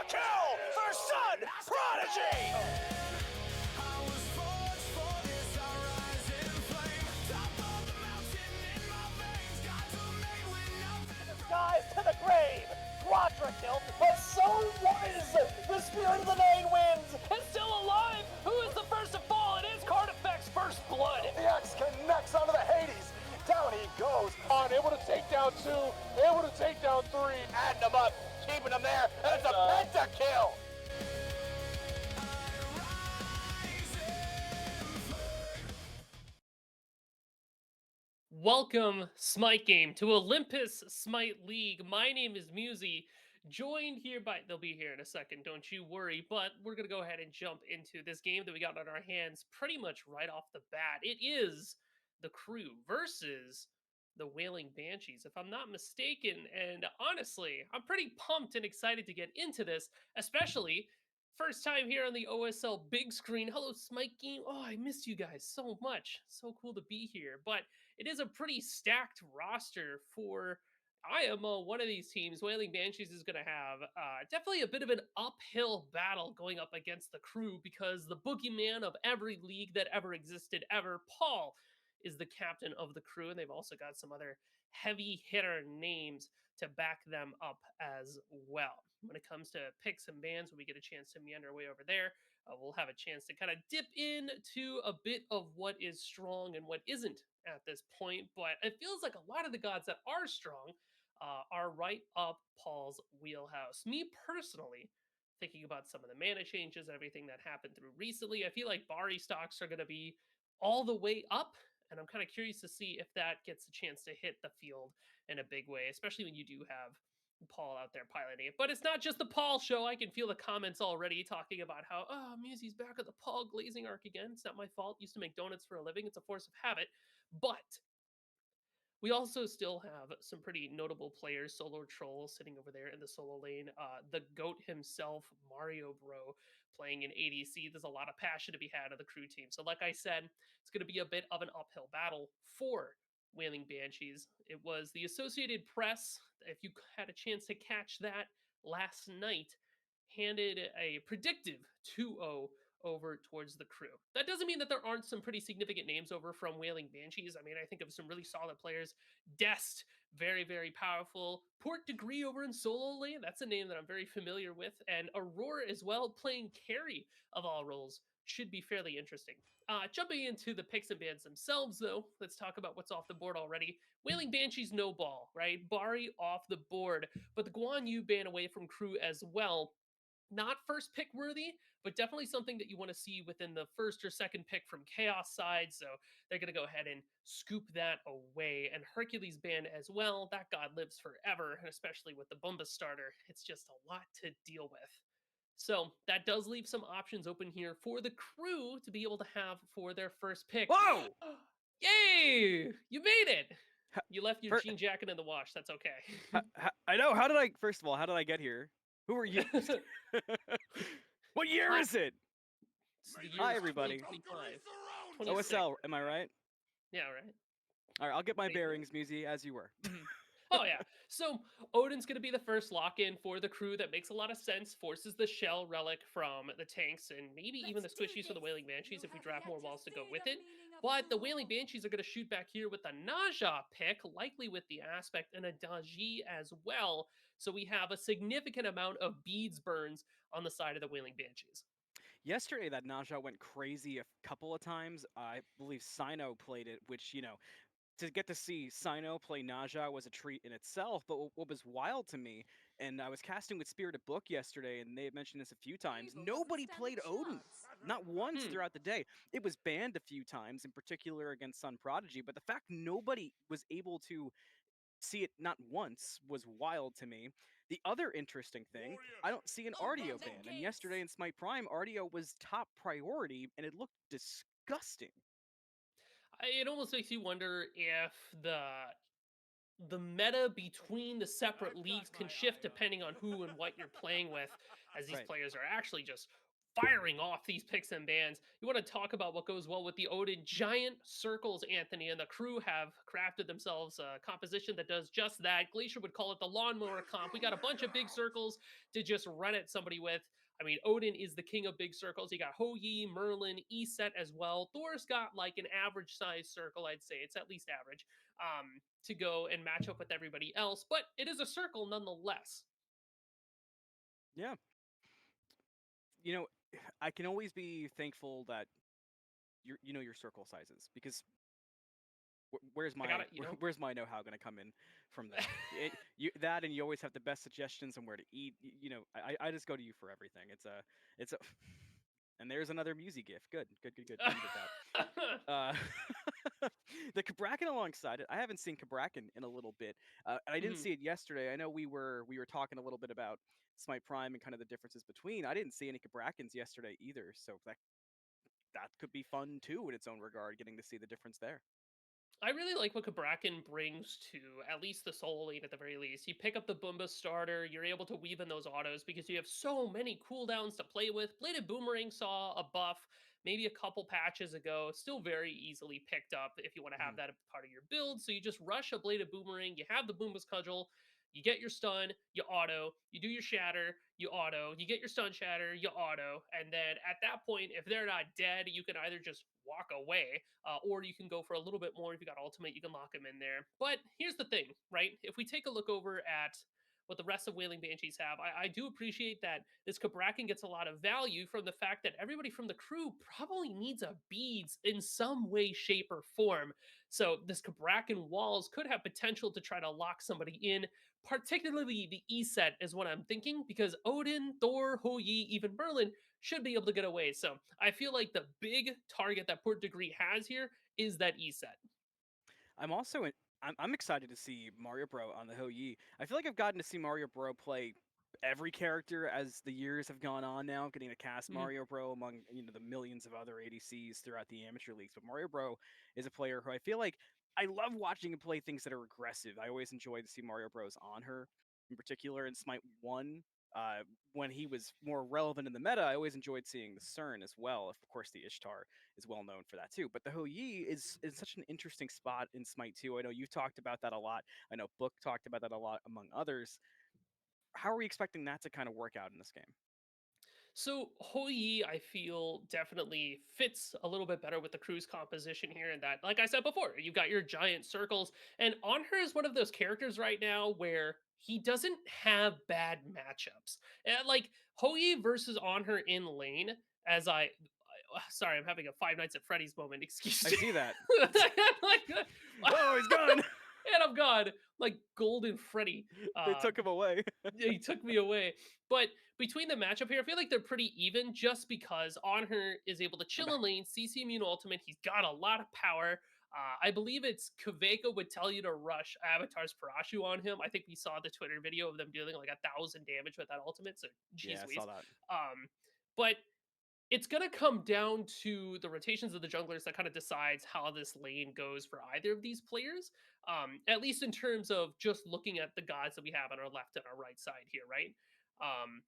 Kill for Sun Prodigy! Skies to the grave! Quadra kill, but so was the Spirit of the Nine Winds! It's still alive! Who is the first to fall? It is Cardeffect's first blood! The X connects onto the Hades! Down he goes! On, able to take down 2, able to take down 3. Adding them up, keeping them there, and it's a pentakill! Welcome, Smite Game, to Olympus Smite League. My name is Musi, joined here by... They'll be here in a second, don't you worry. But we're going to go ahead and jump into this game that we got on our hands pretty much right off the bat. It is the Crew versus the Wailing Banshees, if I'm not mistaken. And honestly, I'm pretty pumped and excited to get into this, especially... First time here on the OSL big screen. Hello, Smite Game. Oh, I missed you guys so much. So cool to be here. But it is a pretty stacked roster for IMO. One of these teams, Wailing Banshees, is going to have definitely a bit of an uphill battle going up against the Crew because the boogeyman of every league that ever existed ever, Paul, is the captain of the Crew. And they've also got some other heavy hitter names to back them up as well. When it comes to picks and bans, when we get a chance to meander our way over there, we'll have a chance to kind of dip into a bit of what is strong and what isn't at this point. But it feels like a lot of the gods that are strong are right up Paul's wheelhouse. Me personally, thinking about some of the mana changes, everything that happened through recently, I feel like Bari stocks are going to be all the way up. And I'm kind of curious to see if that gets a chance to hit the field in a big way, especially when you do have Paul out there piloting it. But it's not just the Paul show. I can feel the comments already talking about how, oh, Musy's back at the Paul glazing arc again. It's not my fault. Used to make donuts for a living. It's a force of habit. But we also still have some pretty notable players. SoloOrTroll sitting over there in the solo lane. The GOAT himself, Mario Bro, playing in ADC. There's a lot of passion to be had of the Crew team. So like I said, it's going to be a bit of an uphill battle for Wailing Banshees. It was the Associated Press, if you had a chance to catch that last night, handed a predictive 2-0 over towards the Crew. That doesn't mean that there aren't some pretty significant names over from Wailing Banshees. I mean, I think of some really solid players. Dest, very, very powerful. Portdegree over in solo lane, that's a name that I'm very familiar with. And Aror as well, playing carry of all roles. Should be fairly interesting. Jumping into the picks and bans themselves, though, let's talk about what's off the board already. Wailing Banshees, no ball, right? Bari off the board, but the Guan Yu ban away from Crew as well. Not first pick worthy, but definitely something that you want to see within the first or second pick from Chaos side. So they're going to go ahead and scoop that away. And Hercules ban as well. That god lives forever, and especially with the Bumba starter, it's just a lot to deal with. So that does leave some options open here for the crew to be able to have for their first pick. Whoa! Yay! You made it! Ha- You left your fir- jean jacket in the wash. That's okay. I know. How did I? First of all, how did I get here? Who are you? What year Hi, is it? the year Hi, is everybody. 2025. 26. OSL, am I right? Yeah, right. All right, I'll get my Thank you. bearings, Musi, as you were. Mhm. Oh yeah. So Odin's gonna be the first lock-in for the crew. That makes a lot of sense. Forces the shell relic from the tanks and maybe even the squishies for the Wailing Banshees if we draft more walls to go with it. But the Wailing Banshees are gonna shoot back here with the Naja pick, likely with the aspect and a Daji as well. So we have a significant amount of beads burns on the side of the Wailing Banshees. Yesterday, that Naja went crazy a couple of times. I believe Sino played it, which, to get to see Sino play Naja was a treat in itself. But what was wild to me, and I was casting with Spirited Book yesterday, and they had mentioned this a few times, nobody played Odin. Not once Hmm. throughout the day. It was banned a few times, in particular against Sun Prodigy, but the fact nobody was able to see it not once was wild to me. The other interesting thing, I don't see an Artio ban. And yesterday in Smite Prime, Artio was top priority, and it looked disgusting. It almost makes you wonder if the meta between the separate leagues can shift depending on who and what you're playing with, as these Right. players are actually just firing off these picks and bans. You want to talk about what goes well with the Odin giant circles, Anthony, and the crew have crafted themselves a composition that does just that. Glacier would call it the lawnmower comp. We got a bunch of big circles to just run at somebody with. I mean, Odin is the king of big circles. You got Ho-Yi, Merlin, E-Set as well. Thor's got like an average size circle, I'd say. It's at least average. To go and match up with everybody else, but it is a circle nonetheless. Yeah. You know, I can always be thankful that your circle sizes, because where's I my got it. where's my know-how going to come in from that? That, and you always have the best suggestions on where to eat. I just go to you for everything. It's a and there's another music gif. Good. Needed that. The Cabrakan alongside it. I haven't seen Cabrakan in a little bit. And I didn't Mhm. see it yesterday. I know we were talking a little bit about Smite Prime and kind of the differences between. I didn't see any Cabrakans yesterday either, so that could be fun too in its own regard, getting to see the difference there. I really like what Cabrakan brings to at least the solo lane at the very least. You pick up the Boomba starter, you're able to weave in those autos because you have so many cooldowns to play with. Bladed Boomerang saw a buff maybe a couple patches ago, still very easily picked up if you want to have Mhm. that as part of your build. So you just rush a Bladed Boomerang, you have the Boomba's Cudgel, you get your stun, you auto, you do your shatter, you auto, you get your stun shatter, you auto, and then at that point, if they're not dead, you can either just walk away or you can go for a little bit more. If you got ultimate, you can lock him in there. But here's the thing, right? If we take a look over at what the rest of Wailing Banshees have, I do appreciate that this Cabrakan gets a lot of value from the fact that everybody from the crew probably needs a beads in some way, shape, or form. So this Cabrakan walls could have potential to try to lock somebody in, particularly the E set is what I'm thinking, because Odin, Thor, Ho-Yi, even Merlin should be able to get away. So I feel like the big target that Portdegree has here is that E set. I'm also I'm excited to see Mario Bro on the Ho-Yi. I feel like I've gotten to see Mario Bro play every character as the years have gone on now, getting to cast Mhm. Mario Bro among the millions of other ADCs throughout the amateur leagues. But Mario Bro is a player who I feel like I love watching him play things that are aggressive. I always enjoy to see Mario Bros on her, in particular in Smite 1. Uh, when he was more relevant in the meta, I always enjoyed seeing the CERN as well. Of course, the Ishtar is well known for that too. But the Hou-Yi is such an interesting spot in Smite 2. I know you've talked about that a lot. I know Book talked about that a lot, among others. How are we expecting that to kind of work out in this game? So Hoi, I feel definitely fits a little bit better with the crew's composition here. In that, like I said before, you've got your giant circles, and Anher is one of those characters right now where he doesn't have bad matchups. Like Hoi versus Anher in lane, as sorry, I'm having a Five Nights at Freddy's moment. Excuse I me. see that. Like, Oh, he's gone. and I'm gone, like Golden Freddy. They Uh, took him away. he took me away. But between the matchup here, I feel like they're pretty even just because Anher is able to I'm chill in back. lane, CC immune ultimate. He's got a lot of power. I believe it's Kaveko would tell you to rush Avatar's Parashu on him. I think we saw the Twitter video of them dealing like 1,000 damage with that ultimate. So, Yeah, geez I Louise. saw that. But it's gonna come down to the rotations of the junglers that kind of decides how this lane goes for either of these players. At least in terms of just looking at the gods that we have on our left and our right side here, right? Um,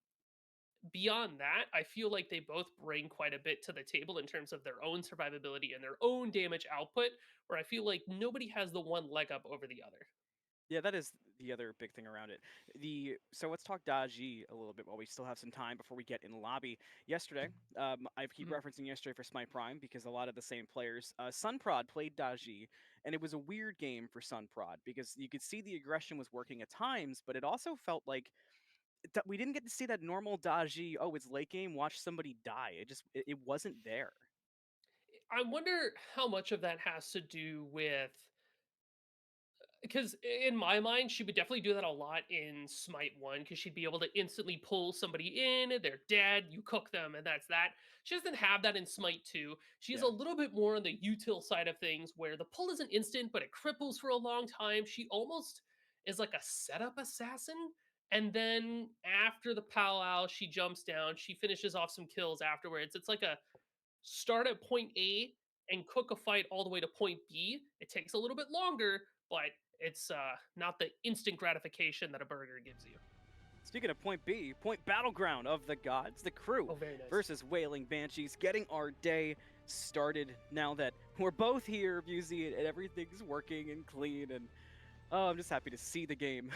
Beyond that, I feel like they both bring quite a bit to the table in terms of their own survivability and their own damage output, where I feel like nobody has the one leg up over the other. Yeah, that is the other big thing around it. So let's talk Daji a little bit while we still have some time before we get in the lobby. Yesterday, I keep Mhm. referencing yesterday for Smite Prime because a lot of the same players. Sunprod played Daji, and it was a weird game for Sunprod because you could see the aggression was working at times, but it also felt like we didn't get to see that normal Daji. Oh, it's late game. Watch somebody die. It wasn't there. I wonder how much of that has to do with because in my mind, she would definitely do that a lot in Smite 1 because she'd be able to instantly pull somebody in, they're dead, you cook them, and that's that. She doesn't have that in Smite 2. She's a Yeah. little bit more on the util side of things where the pull isn't instant, but it cripples for a long time. She almost is like a setup assassin. And then after the powwow, she jumps down, she finishes off some kills afterwards. It's like a start at point A and cook a fight all the way to point B. It takes a little bit longer, but it's not the instant gratification that a burger gives you. Speaking of point B, point battleground of the gods, the crew Oh, very nice. versus Wailing Banshees, getting our day started now that we're both here, Busey, and everything's working and clean, and oh, I'm just happy to see the game.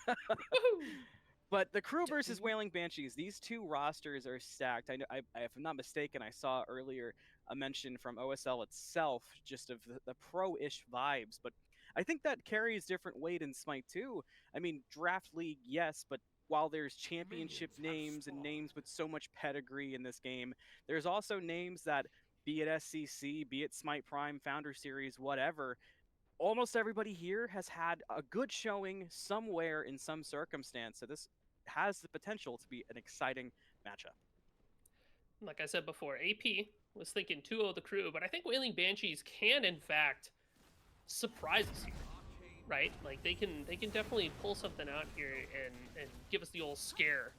Woohoo! But the crew versus Wailing Banshees, these two rosters are stacked. I know, if I'm not mistaken, I saw earlier a mention from OSL itself, just of the pro-ish vibes. But I think that carries different weight in Smite too. I mean, Draft League, yes, but while there's championship names and names with so much pedigree in this game, there's also names that, be it SCC, be it Smite Prime, Founder Series, whatever, almost everybody here has had a good showing somewhere in some circumstance. So this has the potential to be an exciting matchup. Like I said before, AP was thinking 2-0 the crew, but I think Wailing Banshees can, in fact, surprise us here. Right? Like they can definitely pull something out here and give us the old scare.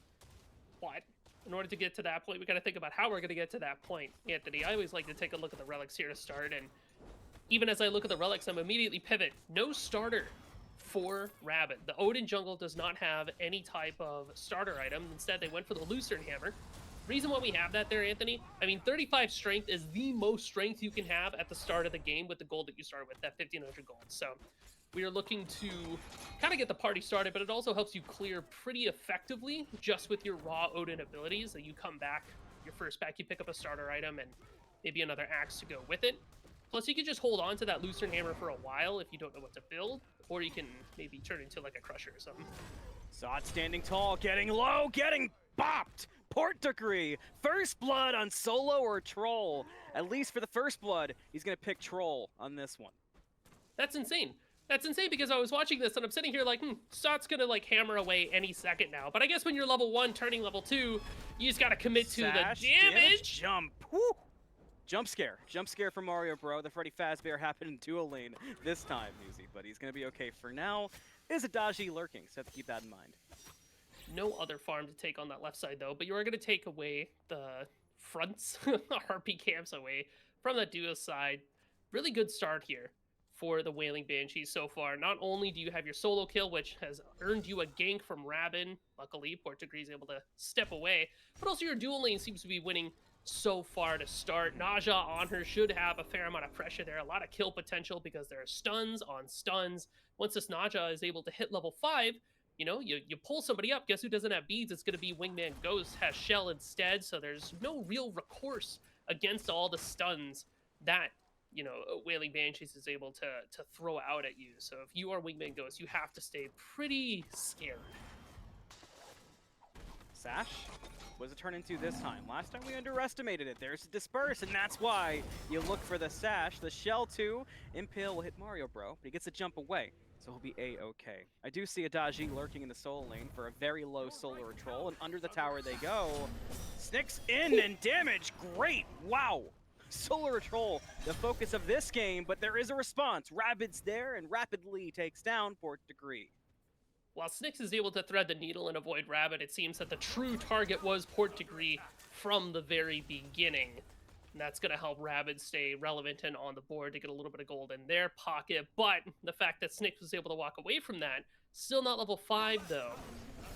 But in order to get to that point, we got to think about how we're going to get to that point, Anthony. I always like to take a look at the relics here to start, and even as I look at the relics, I'm immediately pivot. No starter for Rabid. The Odin jungle does not have any type of starter item. Instead, they went for the Lucerne Hammer. Reason why we have that there, Anthony, I mean, 35 strength is the most strength you can have at the start of the game with the gold that you start with, that 1,500 gold. So we are looking to kind of get the party started, but it also helps you clear pretty effectively just with your raw Odin abilities. That you come back, your first pack, you pick up a starter item and maybe another axe to go with it. Plus, you can just hold on to that Lucerne Hammer for a while if you don't know what to build, or you can maybe turn into like a Crusher or something. Sod standing tall, getting low, getting bopped. Portdegree, first blood on SoloOrTroll. At least for the first blood, he's going to pick Troll on this one. That's insane. That's insane because I was watching this and I'm sitting here like, Sot's gonna like hammer away any second now. But I guess when you're level 1 turning level 2, you just gotta commit to the damage. Jump. Woo. Jump scare from Mario Bro. The Freddy Fazbear happened in dual lane this time, Muzi, but he's gonna be okay for now. Is a Daji lurking, so have to keep that in mind. No other farm to take on that left side though, but you are gonna take away the fronts, Harpy camps away from that duo side. Really good start here for the Wailing Banshees so far. Not only do you have your solo kill, which has earned you a gank from Rabid, luckily Portdegree is able to step away, but also your dual lane seems to be winning so far to start. Naja on her should have a fair amount of pressure there, a lot of kill potential because there are stuns on stuns. Once this Naja is able to hit level 5, you know, you pull somebody up, guess who doesn't have beads? It's going to be WingmanGhost, has Shell instead, so there's no real recourse against all the stuns that, you know, Wailing Banshees is able to throw out at you. So if you are WingmanGhost, you have to stay pretty scared. Sash? What does it turn into this time? Last time we underestimated it. There's a disperse, and that's why you look for the Sash. The Shell too. Impale will hit Mario Bro, but he gets a jump away, so he'll be A-okay. I do see a Daji lurking in the solo lane for a very low SoloOrTroll, and under the tower they go. Snicks in and damage. Great. Wow. SoloOrTroll, the focus of this game, but there is a response. Rabid's there and rapidly takes down Portdegree. While Snyx is able to thread the needle and avoid Rabid, it seems that the true target was Portdegree from the very beginning. And that's going to help Rabid stay relevant and on the board to get a little bit of gold in their pocket. But the fact that Snyx was able to walk away from that, still not level 5 though,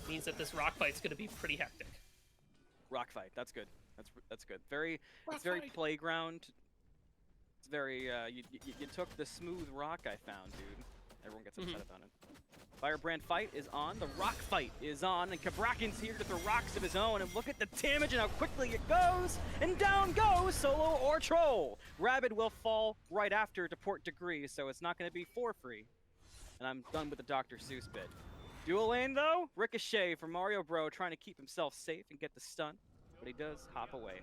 means that this rock fight's going to be pretty hectic. Rock fight, that's good. That's good. It's very playground. It's very, you took the smooth rock I found, dude. Everyone gets upset about it. Firebrand fight is on, the rock fight is on, and Kabrakan's here to throw rocks of his own, and look at the damage and how quickly it goes, and down goes SoloOrTroll. Rabid will fall right after to Portdegree, so it's not going to be for free. And I'm done with the Dr. Seuss bit. Dual lane though, Ricochet from Mario Bro trying to keep himself safe and get the stun, but he does hop away.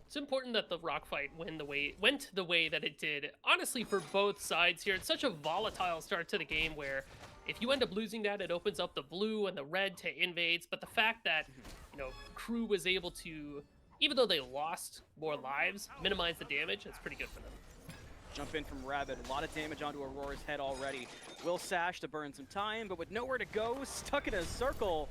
It's important that the rock fight went the way that it did. Honestly, for both sides here, it's such a volatile start to the game where if you end up losing that, it opens up the blue and the red to invades. But the fact that, you know, crew was able to, even though they lost more lives, minimize the damage, it's pretty good for them. Jump in from Rabid, a lot of damage onto Aurora's head already. Will sash to burn some time, but with nowhere to go, stuck in a circle.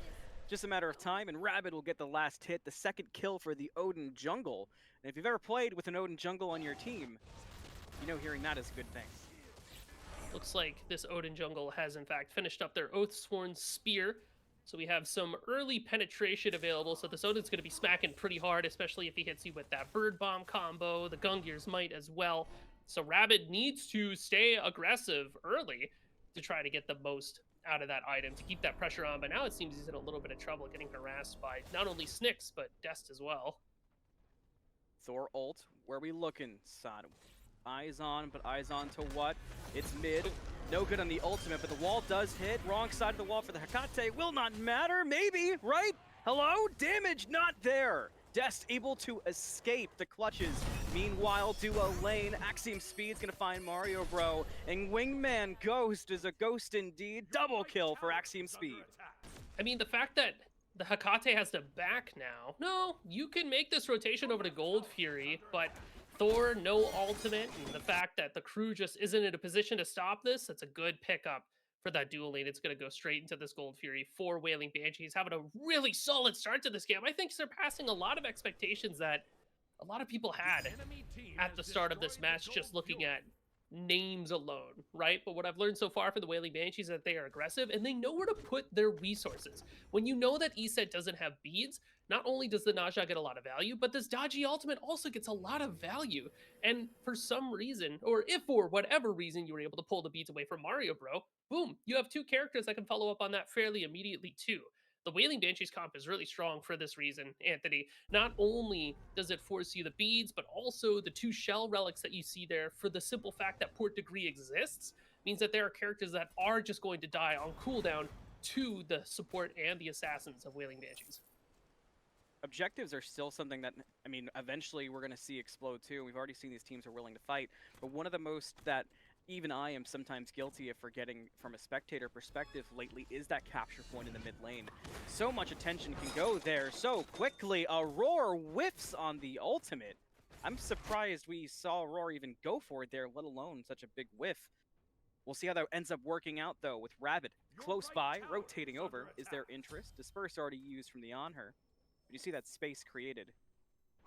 Just a matter of time, and Rabid will get the last hit, the second kill for the Odin jungle. And if you've ever played with an Odin jungle on your team, you know hearing that is a good thing. Looks like this Odin jungle has in fact finished up their Oathsworn Spear. So we have some early penetration available, so this Odin's going to be smacking pretty hard, especially if he hits you with that Bird Bomb combo, the Gungir's Might as well. So Rabid needs to stay aggressive early to try to get the most out of that item to keep that pressure on, but now it seems he's in a little bit of trouble getting harassed by not only Snyx, but Dest as well. Thor ult, where we looking, son? Eyes on, but eyes on to what? It's mid. No good on the ultimate, but the wall does hit. Wrong side of the wall for the Hecate. Will not matter, maybe, right? Hello? Damage not there. Dest able to escape the clutches. Meanwhile, duo lane, AxiomSpeed's gonna find Mario Bro, and WingmanGhost is a ghost indeed. Double kill for AxiomSpeed. I mean, the fact that the Hecate has to back now. No, you can make this rotation over to Gold Fury, but Thor, no ultimate, and the fact that the crew just isn't in a position to stop this, that's a good pickup for that dual lane. It's going to go straight into this Gold Fury for Wailing Banshees, having a really solid start to this game. I think surpassing a lot of expectations that a lot of people had at the start of this match, just looking at names alone, right? But what I've learned so far for the Wailing Banshees is that they are aggressive and they know where to put their resources. When you know that ESET doesn't have beads, not only does the Naja get a lot of value, but this dodgy ultimate also gets a lot of value. And for some reason, or if for whatever reason you were able to pull the beads away from Mario Bro, boom, you have two characters that can follow up on that fairly immediately too. The Wailing Banshees comp is really strong for this reason, Anthony. Not only does it force you the beads, but also the two shell relics that you see there, for the simple fact that Portdegree exists, means that there are characters that are just going to die on cooldown to the support and the assassins of Wailing Banshees. Objectives are still something that, I mean, eventually we're going to see explode too. We've already seen these teams are willing to fight, but one of the most that even I am sometimes guilty of forgetting from a spectator perspective lately is that capture point in the mid lane. So much attention can go there so quickly. Aror whiffs on the ultimate. I'm surprised we saw Aror even go for it there, let alone such a big whiff. We'll see how that ends up working out though, with Rabid close by, rotating over. Is there interest? Disperse already used from the on her. But you see that space created.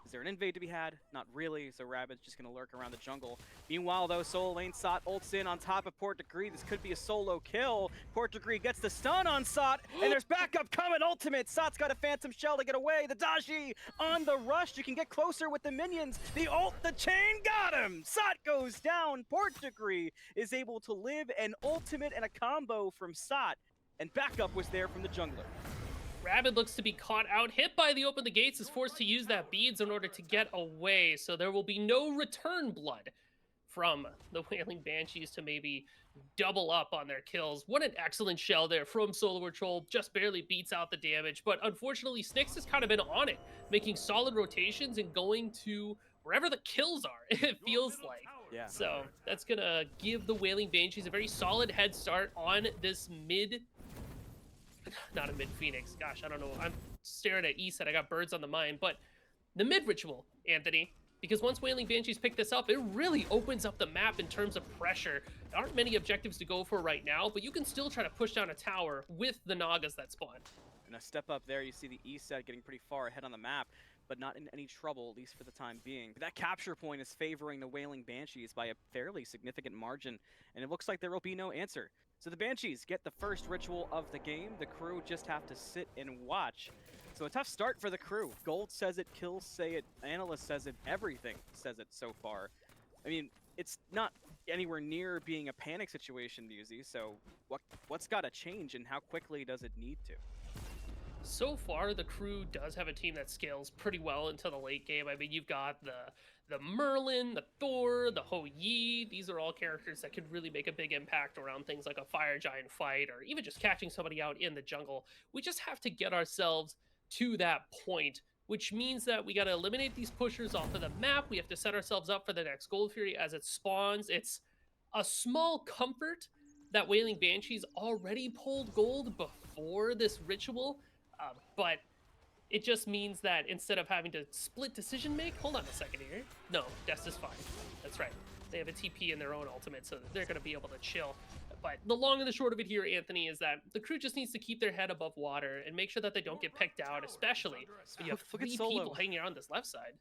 Is there an invade to be had? Not really, so Rabid's just going to lurk around the jungle. Meanwhile, though, solo lane Sot ults in on top of Portdegree. This could be a solo kill. Portdegree gets the stun on Sot, and there's backup coming, ultimate. Sot's got a Phantom Shell to get away. The Daji on the rush. You can get closer with the minions. The ult, the chain, got him! Sot goes down. Portdegree is able to live an ultimate and a combo from Sot, and backup was there from the jungler. Rabid looks to be caught out, hit by the Open the Gates, is forced to use that beads in order to get away, so there will be no return blood from the Wailing Banshees to maybe double up on their kills. What an excellent shell there from SoloOrTroll, just barely beats out the damage, but unfortunately Snyx has kind of been on it, making solid rotations and going to wherever the kills are, it feels like. Yeah. So that's gonna give the Wailing Banshees a very solid head start on this not a mid-Phoenix. Gosh, I don't know. I'm staring at ESET. I got birds on the mind. But the mid-ritual, Anthony, because once Wailing Banshees pick this up, it really opens up the map in terms of pressure. There aren't many objectives to go for right now, but you can still try to push down a tower with the Nagas that spawn. And a step up there, you see the east side getting pretty far ahead on the map, but not in any trouble, at least for the time being. But that capture point is favoring the Wailing Banshees by a fairly significant margin, and it looks like there will be no answer. So the Banshees get the first ritual of the game. The crew just have to sit and watch. So a tough start for the crew. Gold says it, Kills say it, Analyst says it, everything says it so far. I mean, it's not anywhere near being a panic situation, Musi, so what's got to change and how quickly does it need to? So far, the crew does have a team that scales pretty well into the late game. I mean, you've got the Merlin, the Thor, the Ho Yi. These are all characters that could really make a big impact around things like a fire giant fight or even just catching somebody out in the jungle. We just have to get ourselves to that point, which means that we got to eliminate these pushers off of the map. We have to set ourselves up for the next Gold Fury as it spawns. It's a small comfort that Wailing Banshees already pulled gold before this ritual. But it just means that instead of having to split decision make, hold on a second here. No, Dest is fine. That's right. They have a TP in their own ultimate, so they're going to be able to chill. But the long and the short of it here, Anthony, is that the crew just needs to keep their head above water and make sure that they don't get picked out, especially when you have Look at 3 Solo. people hanging out on this left side.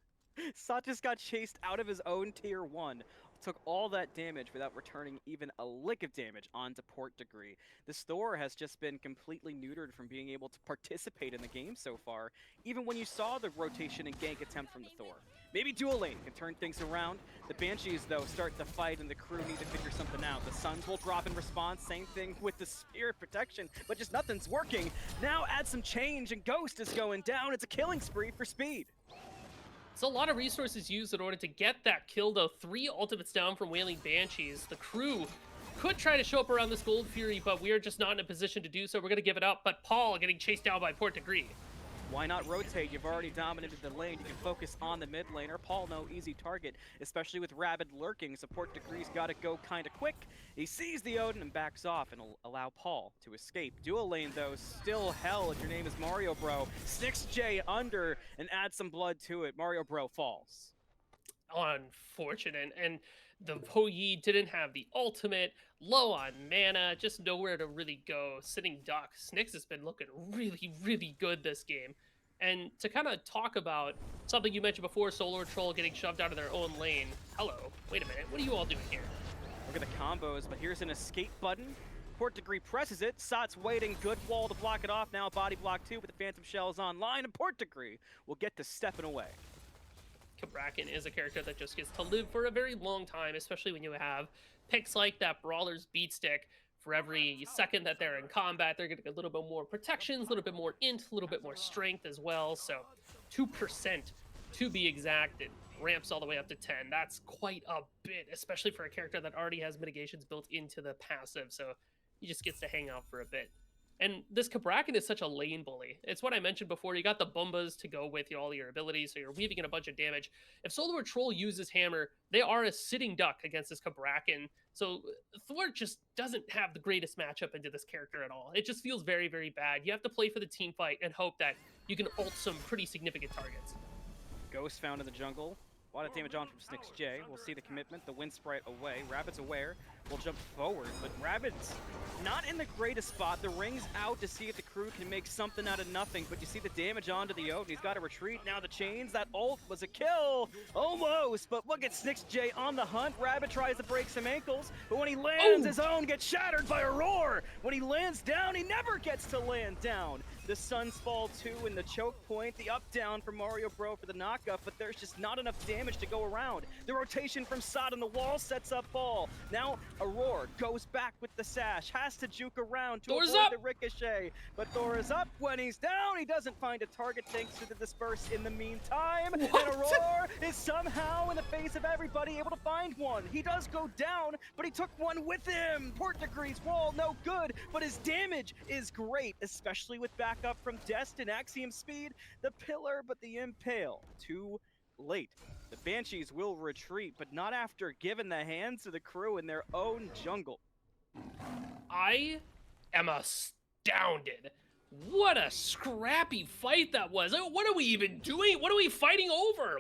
Sot just got chased out of his own tier 1. Took all that damage without returning even a lick of damage onto Portdegree. This Thor has just been completely neutered from being able to participate in the game so far, even when you saw the rotation and gank attempt from the Thor. Maybe Dual Lane can turn things around. The Banshees, though, start the fight and the crew need to figure something out. The Suns will drop in response, same thing with the Spirit Protection, but just nothing's working. Now add some change and Ghost is going down. It's a killing spree for Speed. It's a lot of resources used in order to get that kill, though. 3 ultimates down from Wailing Banshees. The crew could try to show up around this Gold Fury, but we are just not in a position to do so. We're going to give it up, but Paul getting chased down by Portdegree. Why not rotate? You've already dominated the lane. You can focus on the mid laner. Paul, no easy target, especially with Rabid lurking. Support Degree's got to go kind of quick. He sees the Odin and backs off and will allow Paul to escape. Dual lane, though, still hell if your name is Mario Bro. 6J under and add some blood to it. Mario Bro falls. Unfortunate. And the Ho Yi didn't have the ultimate, low on mana, just nowhere to really go. Sitting duck. Snyx has been looking really, really good this game. And to kind of talk about something you mentioned before, SoloOrTroll getting shoved out of their own lane. Hello, wait a minute, what are you all doing here? Look at the combos, but here's an escape button. Portdegree presses it. Sot's waiting. Good wall to block it off. Now body block 2, but the Phantom Shell is online, and Portdegree will get to stepping away. Cabrakan is a character that just gets to live for a very long time, especially when you have picks like that Brawler's Beatstick. For every second that they're in combat, they're getting a little bit more protections, a little bit more int, a little bit more strength as well. So 2% to be exact. It ramps all the way up to 10. That's quite a bit, especially for a character that already has mitigations built into the passive. So he just gets to hang out for a bit. And this Cabrakan is such a lane bully. It's what I mentioned before. You got the Bumbas to go with all your abilities, so you're weaving in a bunch of damage. If SoloOrTroll uses Hammer, they are a sitting duck against this Cabrakan. So Thor just doesn't have the greatest matchup into this character at all. It just feels very, very bad. You have to play for the team fight and hope that you can ult some pretty significant targets. Ghost found in the jungle. A lot of damage on from SnyxJ. We'll see the commitment. The Wind Sprite away. Rabid's aware. Will jump forward, but Rabid's not in the greatest spot. The ring's out to see if the crew can make something out of nothing, but you see the damage onto the Odin. He's got to retreat. Now the chains. That ult was a kill. Almost, but look at SnyxJ on the hunt. Rabid tries to break some ankles, but when he lands, his own gets shattered by Aror. When he lands down, he never gets to land down. The Suns fall 2 in the choke point, the up-down from Mario Bro for the knockup, but there's just not enough damage to go around. The rotation from Sot on the wall sets up Ball. Now Aror goes back with the sash, has to juke around to avoid the ricochet, but Thor is up. When he's down, he doesn't find a target thanks to the disperse in the meantime, and Aror is somehow in the face of everybody able to find one. He does go down, but he took one with him. Portdegree's wall, no good, but his damage is great, especially with backup from Dest and AxiomSpeed. The pillar, but the impale, too late. The Banshees will retreat, but not after giving the hands to the crew in their own jungle. I am astounded What a scrappy fight that was. What are we even doing? What are we fighting over?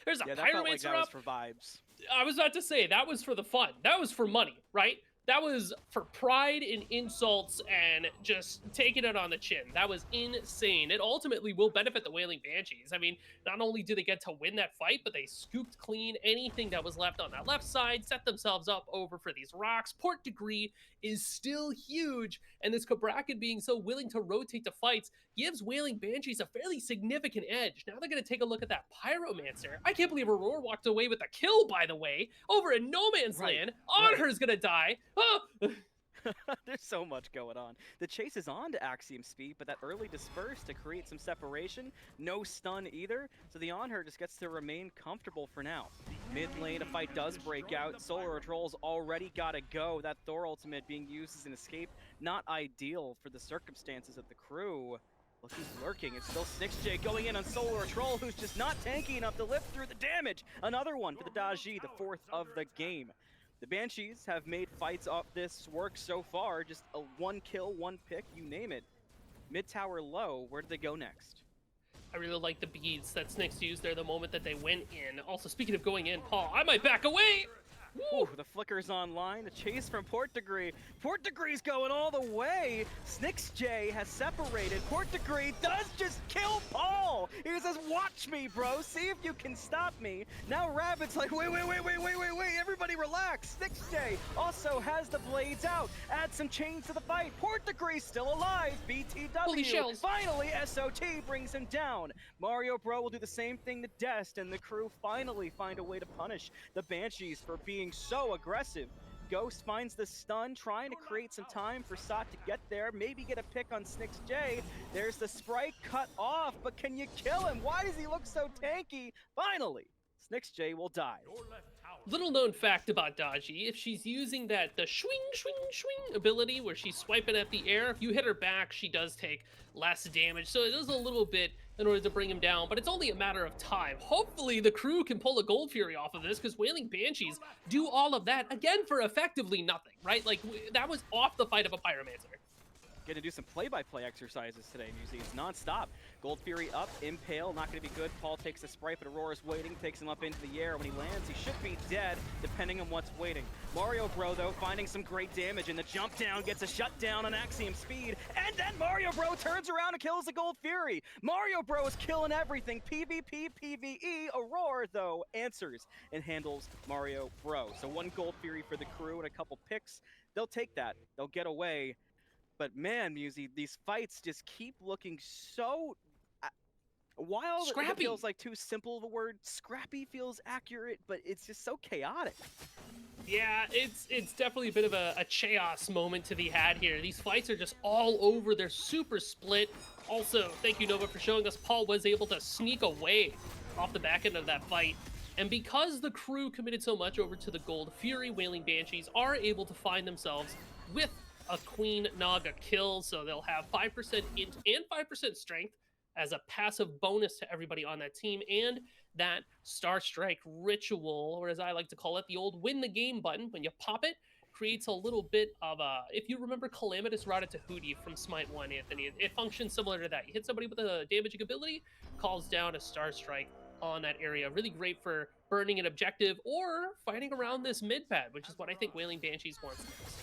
There's a Yeah, that felt like pyromancer that was up. for vibes. I was about to say, that was for the fun. That was for money, right? That was for pride and insults and just taking it on the chin. That was insane. It ultimately will benefit the Wailing Banshees. I mean, not only do they get to win that fight, but they scooped clean anything that was left on that left side, set themselves up over for these rocks. Portdegree is still huge, and this Cabrakan being so willing to rotate the fights gives Wailing Banshees a fairly significant edge. Now they're going to take a look at that Pyromancer. I can't believe Aror walked away with a kill, by the way, over in No Man's Land. Honor's going to die. Oh. There's so much going on. The chase is on to AxiomSpeed, but that early disperse to create some separation. No stun either, so the Honor just gets to remain comfortable for now. Mid lane, a fight does break out. SoloOrTroll's already got to go. That Thor ultimate being used as an escape, not ideal for the circumstances of the crew. Look who's lurking. It's still SnixJ going in on SoloOrTroll, who's just not tanky enough to lift through the damage. Another one for the Daji, the 4th of the game. The Banshees have made fights off this work so far. Just a 1 kill, 1 pick, you name it. Mid tower low, where do they go next? I really like the beads that Snix used there the moment that they went in. Also, speaking of going in, Paul, I might back away. Ooh, the flicker's online. The chase from Portdegree. Portdegree's going all the way. SnixJ has separated. Portdegree does just kill Paul. He says, watch me, bro. See if you can stop me. Now Rabid's like, wait. Everybody relax. SnixJ also has the blades out. Add some chains to the fight. Portdegree still alive. BTW. Holy shells. Finally, SOT brings him down. Mario Bro will do the same thing to Dest, and the crew finally find a way to punish the Banshees for being so aggressive. Ghost finds the stun, trying to create some time for Sot to get there, maybe get a pick on SnixJ. There's the Sprite cut off, but can you kill him? Why does he look so tanky? Finally, SnixJ will die. Little known fact about Daji, if she's using the swing ability where she's swiping at the air, if you hit her back, she does take less damage. So it is a little bit in order to bring him down, but it's only a matter of time. Hopefully the crew can pull a Gold Fury off of this, because Wailing Banshees do all of that, again, for effectively nothing, right? Like, that was off the fight of a Pyromancer. Gonna do some play-by-play exercises today, Musi. It's non-stop. Gold Fury up, Impale, not gonna be good. Paul takes the Sprite, but Auror's waiting, takes him up into the air. When he lands, he should be dead, depending on what's waiting. Mario Bro, though, finding some great damage, and the jump down gets a shutdown on AxiomSpeed, and then Mario Bro turns around and kills the Gold Fury. Mario Bro is killing everything. PvP, PvE. Aror, though, answers and handles Mario Bro. So 1 Gold Fury for the crew and a couple picks. They'll take that. They'll get away. But man, Musi, these fights just keep looking so... While scrappy. It feels like too simple of a word, scrappy feels accurate, but it's just so chaotic. Yeah, it's definitely a bit of a chaos moment to be had here. These fights are just all over. They're super split. Also, thank you, Nova, for showing us Paul was able to sneak away off the back end of that fight. And because the crew committed so much over to the Gold Fury, Wailing Banshees are able to find themselves with a Queen Naga kill, so they'll have 5% int and 5% strength as a passive bonus to everybody on that team, and that Star Strike ritual, or as I like to call it, the old win the game button. When you pop it, creates a little bit of a, if you remember Calamitous Rata Tahuti from Smite 1, Anthony, it functions similar to that. You hit somebody with a damaging ability, calls down a Star Strike on that area. Really great for burning an objective or fighting around this mid pad, which is what I think Wailing Banshees wants next.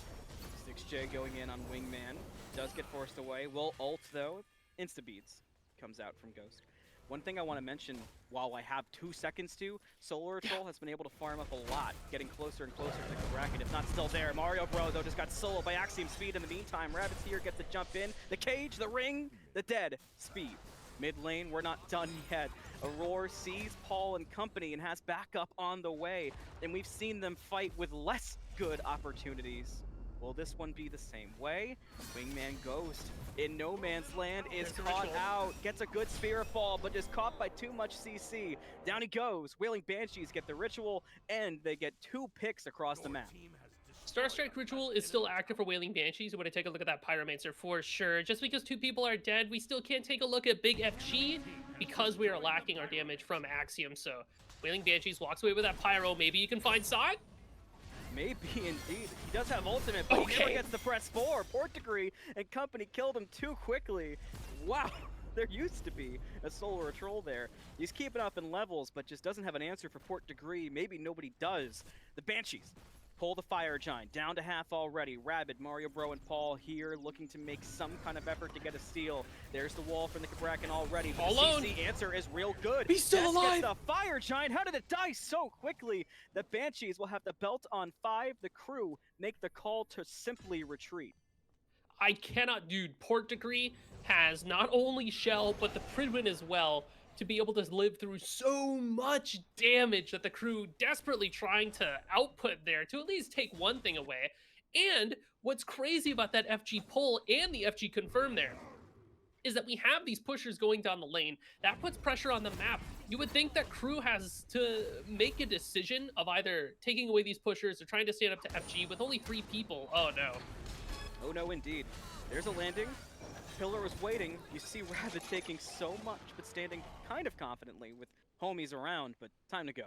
SnixJ going in on Wingman. Does get forced away. Will ult, though. Insta-beats comes out from Ghost. One thing I want to mention, while I have 2 seconds to, SoloOrTroll has been able to farm up a lot, getting closer and closer to the bracket. It's not still there. Mario Bro, though, just got soloed by AxiomSpeed in the meantime. Rabid's here, gets the jump in. The cage, the ring, the dead. Speed. Mid lane, we're not done yet. Aror sees Paul and company and has backup on the way. And we've seen them fight with less good opportunities. Will this one be the same way? WingmanGhost in no man's land is caught out. Gets a good spirit fall, but is caught by too much CC. Down he goes. Wailing Banshees get the ritual, and they get 2 picks across the map. Star Strike Ritual is still active for Wailing Banshees. When I take a look at that Pyromancer for sure. Just because 2 people are dead, we still can't take a look at Big FG because we are lacking our damage from Axiom. So Wailing Banshees walks away with that Pyro. Maybe you can find Side? Maybe indeed. He does have ultimate, but he never Okay. gets the press 4. Portdegree and company killed him too quickly. Wow. There used to be a SoloOrTroll there. He's keeping up in levels, but just doesn't have an answer for Portdegree. Maybe nobody does. The Banshees pull the Fire Giant down to half already. Rabid, Mario Bro, and Paul here looking to make some kind of effort to get a steal. There's the wall from the Cabrakan already. But the Alone. CC answer is real good. He's still Dest alive. gets the Fire Giant. How did it die so quickly? The Banshees will have the belt on 5. The crew make the call to simply retreat. I cannot, dude. Portdegree has not only Shell, but the Pridwin as well, to be able to live through so much damage that the crew desperately trying to output there to at least take one thing away. And what's crazy about that FG pull and the FG confirm there is that we have these pushers going down the lane. That puts pressure on the map. You would think that crew has to make a decision of either taking away these pushers or trying to stand up to FG with only 3 people. Oh no. Oh no, indeed. There's a landing. Pillar was waiting. You see Rabid taking so much, but standing kind of confidently with homies around, but time to go.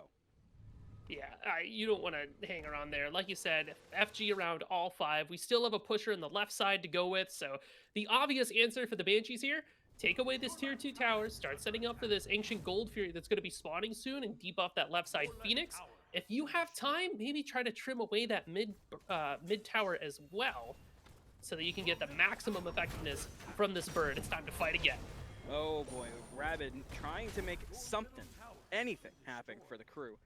Yeah, you don't want to hang around there. Like you said, FG around all 5. We still have a pusher on the left side to go with, so the obvious answer for the Banshees here, take away this tier 2 tower, start setting up for this Ancient Gold Fury that's going to be spawning soon, and debuff that left side Phoenix. If you have time, maybe try to trim away that mid tower as well, so that you can get the maximum effectiveness from this bird. It's time to fight again. Oh boy, Rabid trying to make something, anything happen for the crew.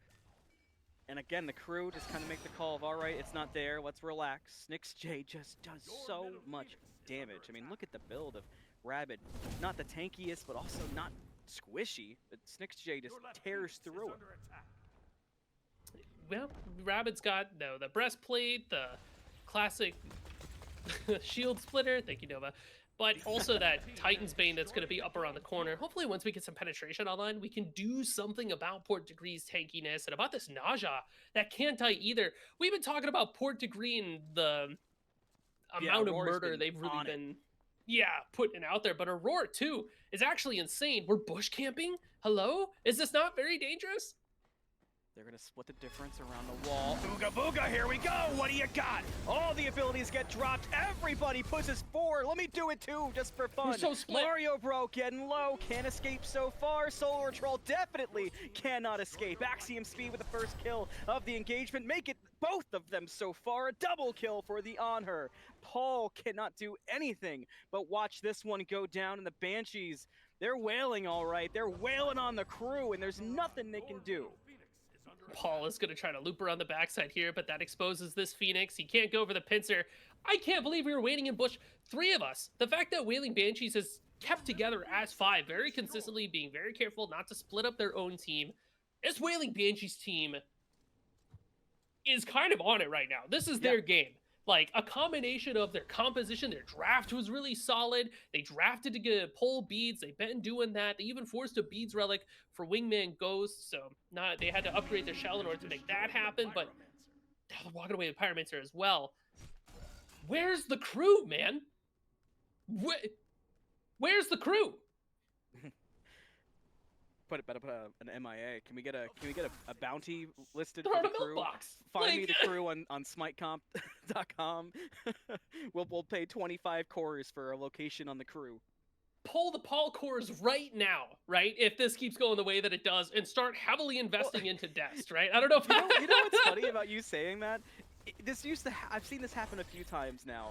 And again, the crew just kind of make the call of, all right, it's not there, let's relax. SnixJ just does so much damage. I mean, look at the build of Rabid. Not the tankiest, but also not squishy. But SnixJ just tears through it. Well, Rabid's got the breastplate, the classic shield splitter, thank you, Nova, but also that Titan's Bane that's going to be up around the corner. Hopefully once we get some penetration online, we can do something about Portdegree's tankiness and about this nausea that can't die either. We've been talking about Portdegree and the amount of Auror's murder been they've really on it. been putting out there, but Aror too is actually insane. We're bush camping? Hello? Is this not very dangerous? They're gonna split the difference around the wall. Booga booga, here we go! What do you got? All the abilities get dropped. Everybody pushes 4. Let me do it too, just for fun. We're so split. Mario Bro getting low, can't escape so far. SoloOrTroll definitely cannot escape. AxiomSpeed with the first kill of the engagement. Make it both of them so far. A double kill for the On Her. Paul cannot do anything but watch this one go down, and the Banshees, they're wailing all right. They're wailing on the crew, and there's nothing they can do. Paul is going to try to loop around the backside here, but that exposes this Phoenix. He can't go for the pincer. I can't believe we were waiting in bush. 3 of us. The fact that Wailing Banshees has kept together as 5 very consistently, being very careful not to split up their own team. This Wailing Banshees team is kind of on it right now. This is their game. Like, a combination of their composition, their draft was really solid. They drafted to get pull beads. They've been doing that. They even forced a beads relic for WingmanGhost, so they had to upgrade their shell in order to make that happen, but they're walking away with Pyromancer as well. Where's the crew, man? Where's the crew? Better put an MIA. Can we get a bounty listed Throw for out the a milk crew? box. Find me Like- the crew on smitecomp.com. we'll pay 25 cores for a location on the crew. Pull the Paul cores right now, right? If this keeps going the way that it does, and start heavily investing into Dest, right? I don't know if You know what's funny about you saying that? This used to I've seen this happen a few times now.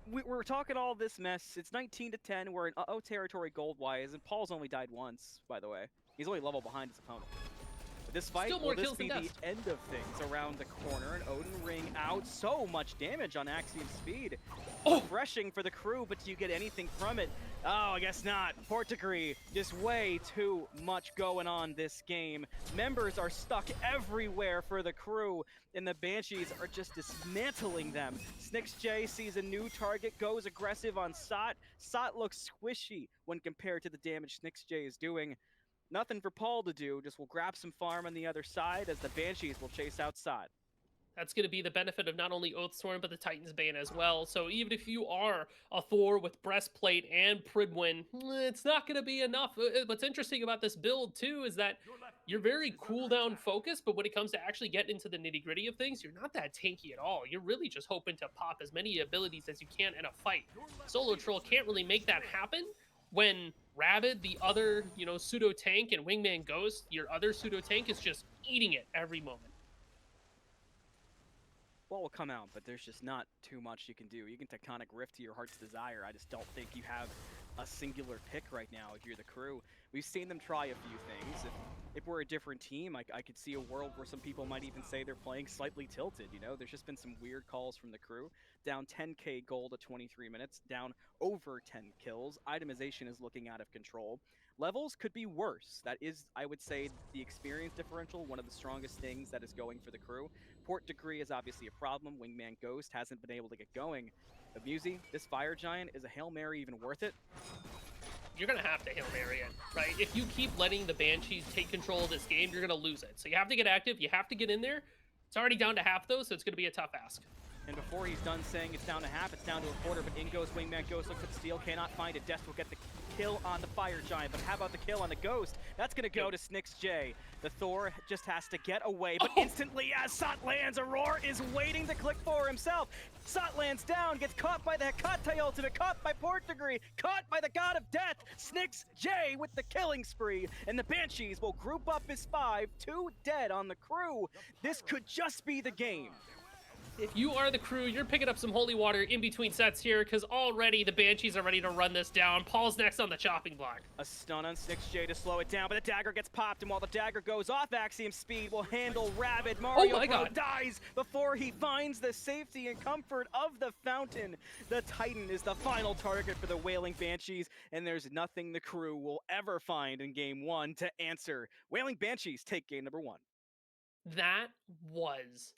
We're talking all this mess. It's 19-10. We're in uh-oh territory gold-wise, and Paul's only died once, by the way. He's only level behind his opponent. But this fight, Still more will this kills be than the Dest. end of things around the corner? And Odin Ring out. So much damage on AxiomSpeed. Oh! Refreshing for the crew, but do you get anything from it? Oh, I guess not. Portdegree, just way too much going on this game. Members are stuck everywhere for the crew, and the Banshees are just dismantling them. SnixJ sees a new target, goes aggressive on Sot. Sot looks squishy when compared to the damage SnixJ is doing. Nothing for Paul to do, just will grab some farm on the other side as the Banshees will chase out Sot. That's going to be the benefit of not only Oathsworn, but the Titan's Bane as well. So even if you are a Thor with Breastplate and Pridwin, it's not going to be enough. What's interesting about this build, too, is that you're very cooldown focused, but when it comes to actually getting into the nitty gritty of things, you're not that tanky at all. You're really just hoping to pop as many abilities as you can in a fight. SoloOrTroll can't really make that happen when Rabid, the other, pseudo tank, and WingmanGhost, your other pseudo tank, is just eating it every moment. Well, will come out, but there's just not too much you can do. You can Tectonic Rift to your heart's desire. I just don't think you have a singular pick right now if you're the crew. We've seen them try a few things. If we're a different team, I could see a world where some people might even say they're playing slightly tilted, you know? There's just been some weird calls from the crew. Down 10k gold at 23 minutes, down over 10 kills. Itemization is looking out of control. Levels could be worse. That is, I would say, the experience differential, one of the strongest things that is going for the crew. Portdegree is obviously a problem. WingmanGhost hasn't been able to get going. But Musi, this Fire Giant, is a Hail Mary even worth it? You're going to have to Hail Mary it, right? If you keep letting the Banshees take control of this game, you're going to lose it. So you have to get active. You have to get in there. It's already down to half, though, so it's going to be a tough ask. And before he's done saying it's down to half, it's down to a quarter, but in goes WingmanGhost, looks at the steal, cannot find it. Dest will get the kill on the Fire Giant, but how about the kill on the Ghost? That's gonna go to SnixJ. The Thor just has to get away, but instantly as Sot lands, Aror is waiting to click for himself. Sot lands down, gets caught by the Hekatai ultimate, caught by Portdegree, caught by the God of Death. SnixJ with the killing spree, and the Banshees will group up as 5, 2 dead on the crew. This could just be the game. If you are the crew, you're picking up some holy water in between sets here, because already the Banshees are ready to run this down. Paul's next on the chopping block. A stun on SnixJ to slow it down, but the dagger gets popped, and while the dagger goes off, AxiomSpeed will handle Rabid. Mario Bro dies before he finds the safety and comfort of the fountain. The Titan is the final target for the Wailing Banshees, and there's nothing the crew will ever find in Game 1 to answer. Wailing Banshees take game number 1. That was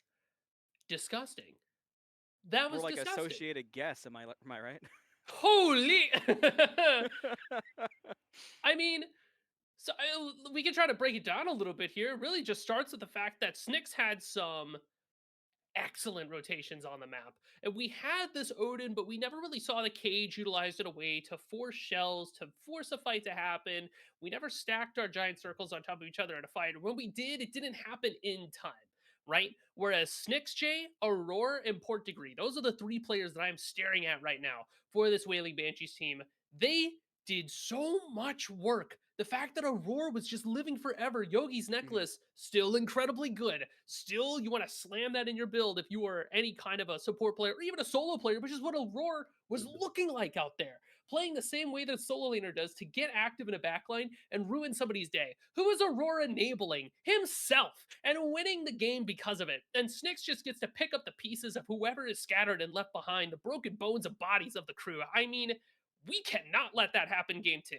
disgusting. That was More like disgusting. Associated Guess, am I right? Holy! I mean, so we can try to break it down a little bit here. It really just starts with the fact that Snix had some excellent rotations on the map. And we had this Odin, but we never really saw the cage utilized in a way to force shells, to force a fight to happen. We never stacked our giant circles on top of each other in a fight. When we did, it didn't happen in time, right? Whereas SnixJ, Aror, and Portdegree, those are the 3 players that I'm staring at right now for this Wailing Banshees team. They did so much work. The fact that Aror was just living forever, Yogi's Necklace, still incredibly good. Still, you want to slam that in your build if you are any kind of a support player or even a solo player, which is what Aror was looking like out there. Playing the same way that a solo laner does to get active in a backline and ruin somebody's day. Who is Aror enabling? Himself, and winning the game because of it. And Snix just gets to pick up the pieces of whoever is scattered and left behind, the broken bones of bodies of the crew. I mean, we cannot let that happen game 2.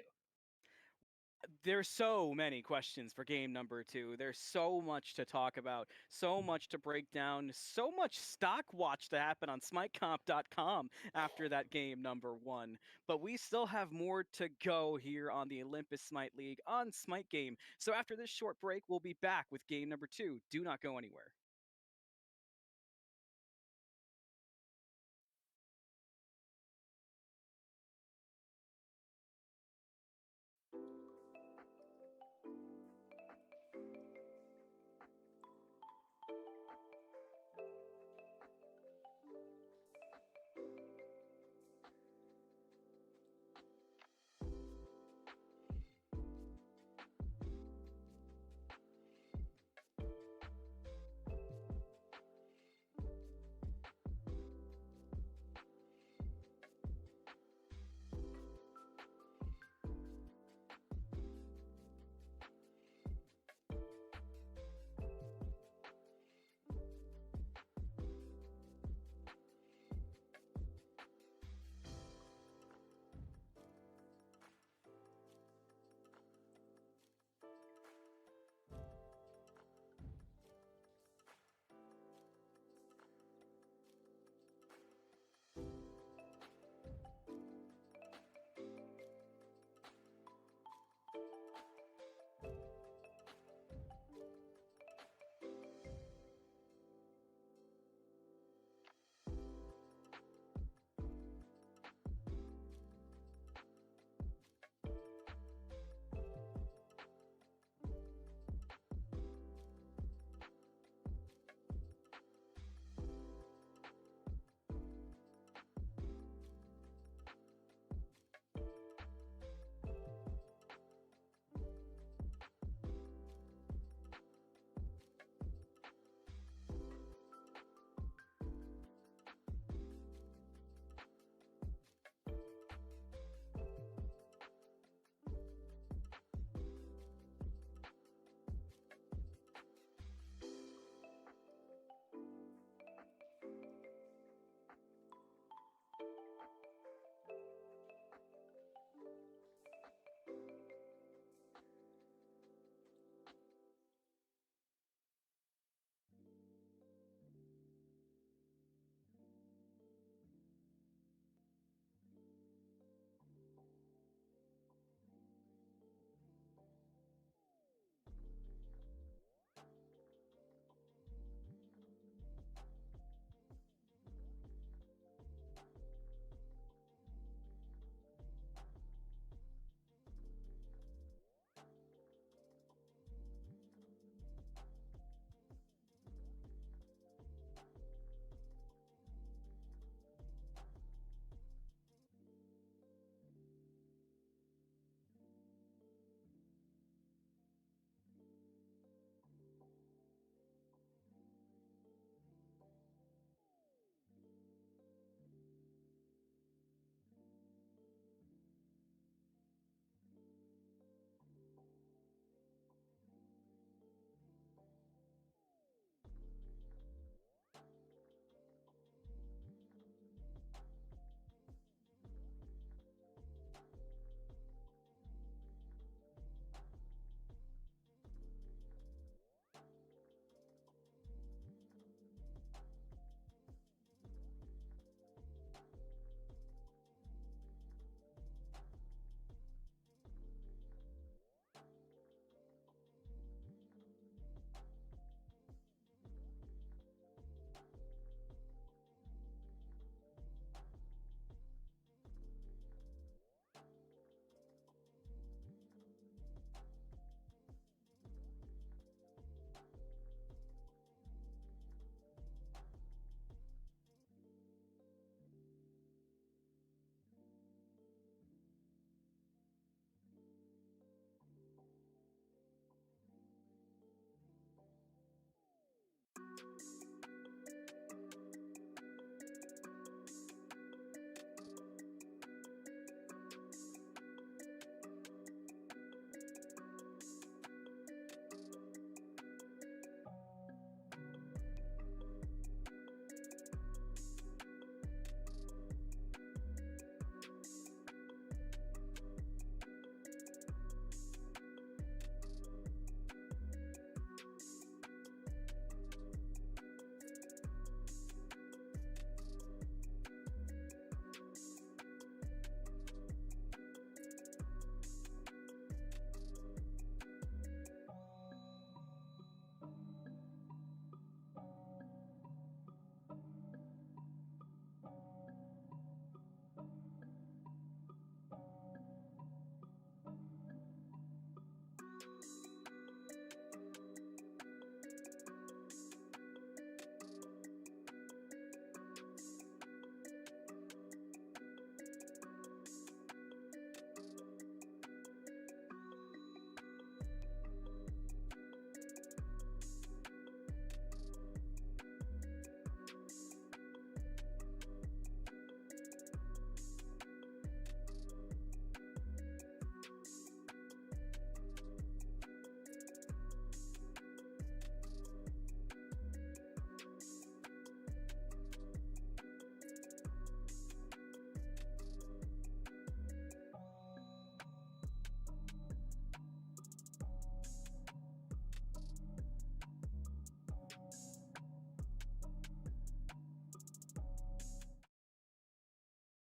There's so many questions for game number 2. There's so much to talk about, so much to break down, so much stock watch to happen on SmiteComp.com after that game number 1. But we still have more to go here on the Olympus Smite League on Smite Game. So after this short break, we'll be back with game number 2. Do not go anywhere.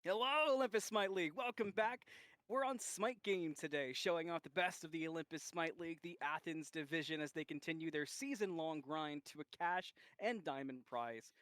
Hello, Olympus Smite League. Welcome back. We're on Smite Game today, showing off the best of the Olympus Smite League, the Athens Division, as they continue their season-long grind to a cash and diamond prize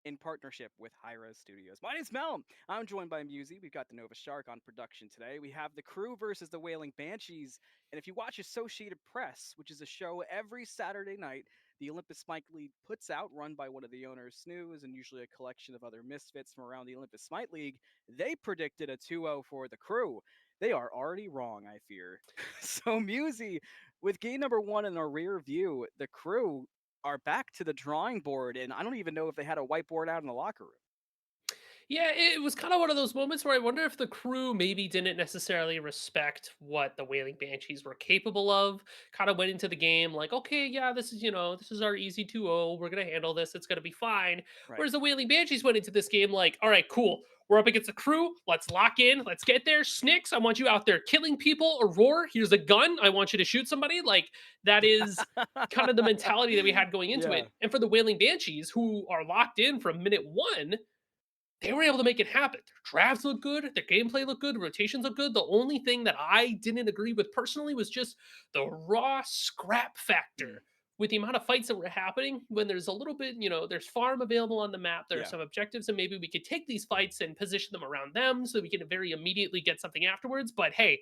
in partnership with Hi-Res Studios. My name's Mel. I'm joined by Musi. We've got the Nova Shark on production today. We have the crew versus the Wailing Banshees. And if you watch Associated Press, which is a show every Saturday night, the Olympus Smite League puts out, run by one of the owners, Snooze, and usually a collection of other misfits from around the Olympus Smite League, they predicted a 2-0 for the crew. They are already wrong, I fear. So, Musi, with game number 1 in our rear view, the crew are back to the drawing board, and I don't even know if they had a whiteboard out in the locker room. Yeah, it was kind of one of those moments where I wonder if the crew maybe didn't necessarily respect what the Wailing Banshees were capable of. Kind of went into the game like, okay, yeah, this is, this is our easy 2-0. We're going to handle this. It's going to be fine. Right. Whereas the Wailing Banshees went into this game like, all right, cool. We're up against the crew. Let's lock in. Let's get there. Snicks, I want you out there killing people. Aurora, here's a gun. I want you to shoot somebody. Like, that is kind of the mentality that we had going into Yeah. it. And for the Wailing Banshees, who are locked in from minute 1, they were able to make it happen. Their drafts look good, their gameplay looked good, rotations look good. The only thing that I didn't agree with personally was just the raw scrap factor with the amount of fights that were happening. When there's a little bit, there's farm available on the map, there are Yeah. some objectives, and maybe we could take these fights and position them around them so we can very immediately get something afterwards. But hey,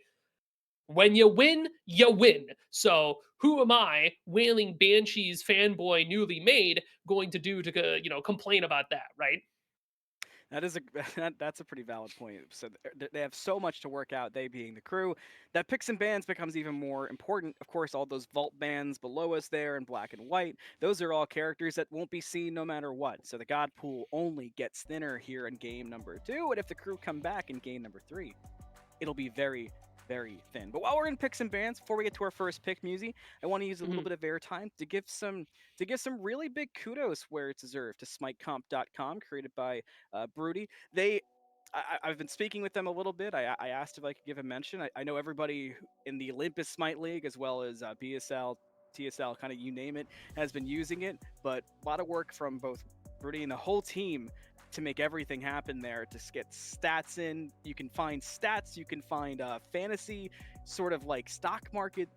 when you win, you win. So who am I, Wailing Banshees fanboy newly made, going to do to complain about that, right? That is that's a pretty valid point. So they have so much to work out, they being the crew, that picks and bans becomes even more important. Of course, all those vault bans below us there in black and white, those are all characters that won't be seen no matter what. So the god pool only gets thinner here in game number 2, and if the crew come back in game number 3, it'll be very, very thin. But while we're in picks and bans, before we get to our first pick, Musi, I want to use a little bit of airtime to give some really big kudos where it's deserved to SmiteComp.com, created by Broody. I've been speaking with them a little bit. I asked if I could give a mention. I know everybody in the Olympus Smite League, as well as BSL, TSL, kind of you name it, has been using it. But a lot of work from both Broody and the whole team to make everything happen there, to get stats in. You can find stats, you can find fantasy, sort of like stock market,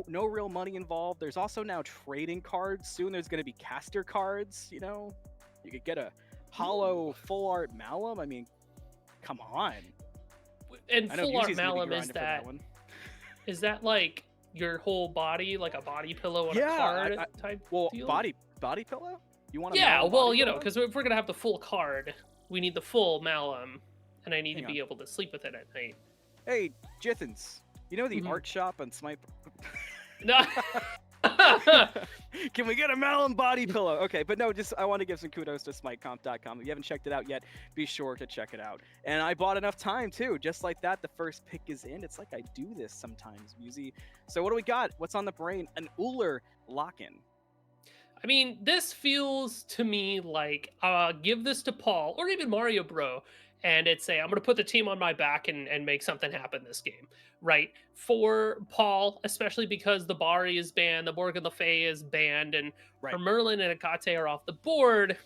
no real money involved. There's also now trading cards. Soon there's going to be caster cards, you could get a hollow full art Malum. I mean, come on. And full art Muzi's gonna be Malum grinding for that one. Is that like your whole body, like a body pillow on a card type deal? body pillow? You want because if we're gonna have the full card, we need the full Malum, and I need to be able to sleep with it at night. Hey, Jithens, the art shop on Smite? No. Can we get a Malum body pillow? Okay, but no, I want to give some kudos to SmiteComp.com. If you haven't checked it out yet, be sure to check it out. And I bought enough time too. Just like that, the first pick is in. It's like I do this sometimes, Musi. So what do we got? What's on the brain? An Uller lock-in. I mean, this feels to me like give this to Paul or even Mario Bro, and it's I'm going to put the team on my back and make something happen this game, right? For Paul, especially because the Bari is banned, the Morgan Le Fay is banned, and for Merlin and Akate are off the board,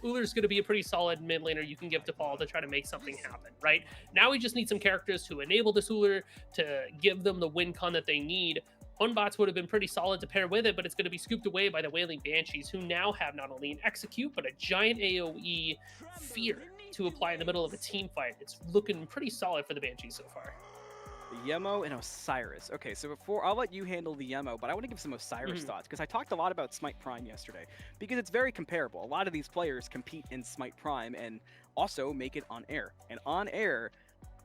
Uller's going to be a pretty solid mid laner you can give to Paul to try to make something happen, right? Now we just need some characters to enable this Uller, to give them the win con that they need. Unbots would have been pretty solid to pair with it, but it's going to be scooped away by the Wailing Banshees, who now have not only an execute, but a giant AoE fear to apply in the middle of a team fight. It's looking pretty solid for the Banshees so far. Yemo and Osiris. Okay, so I'll let you handle the Yemo, but I want to give some Osiris thoughts, because I talked a lot about Smite Prime yesterday, because it's very comparable. A lot of these players compete in Smite Prime and also make it on air. And on air,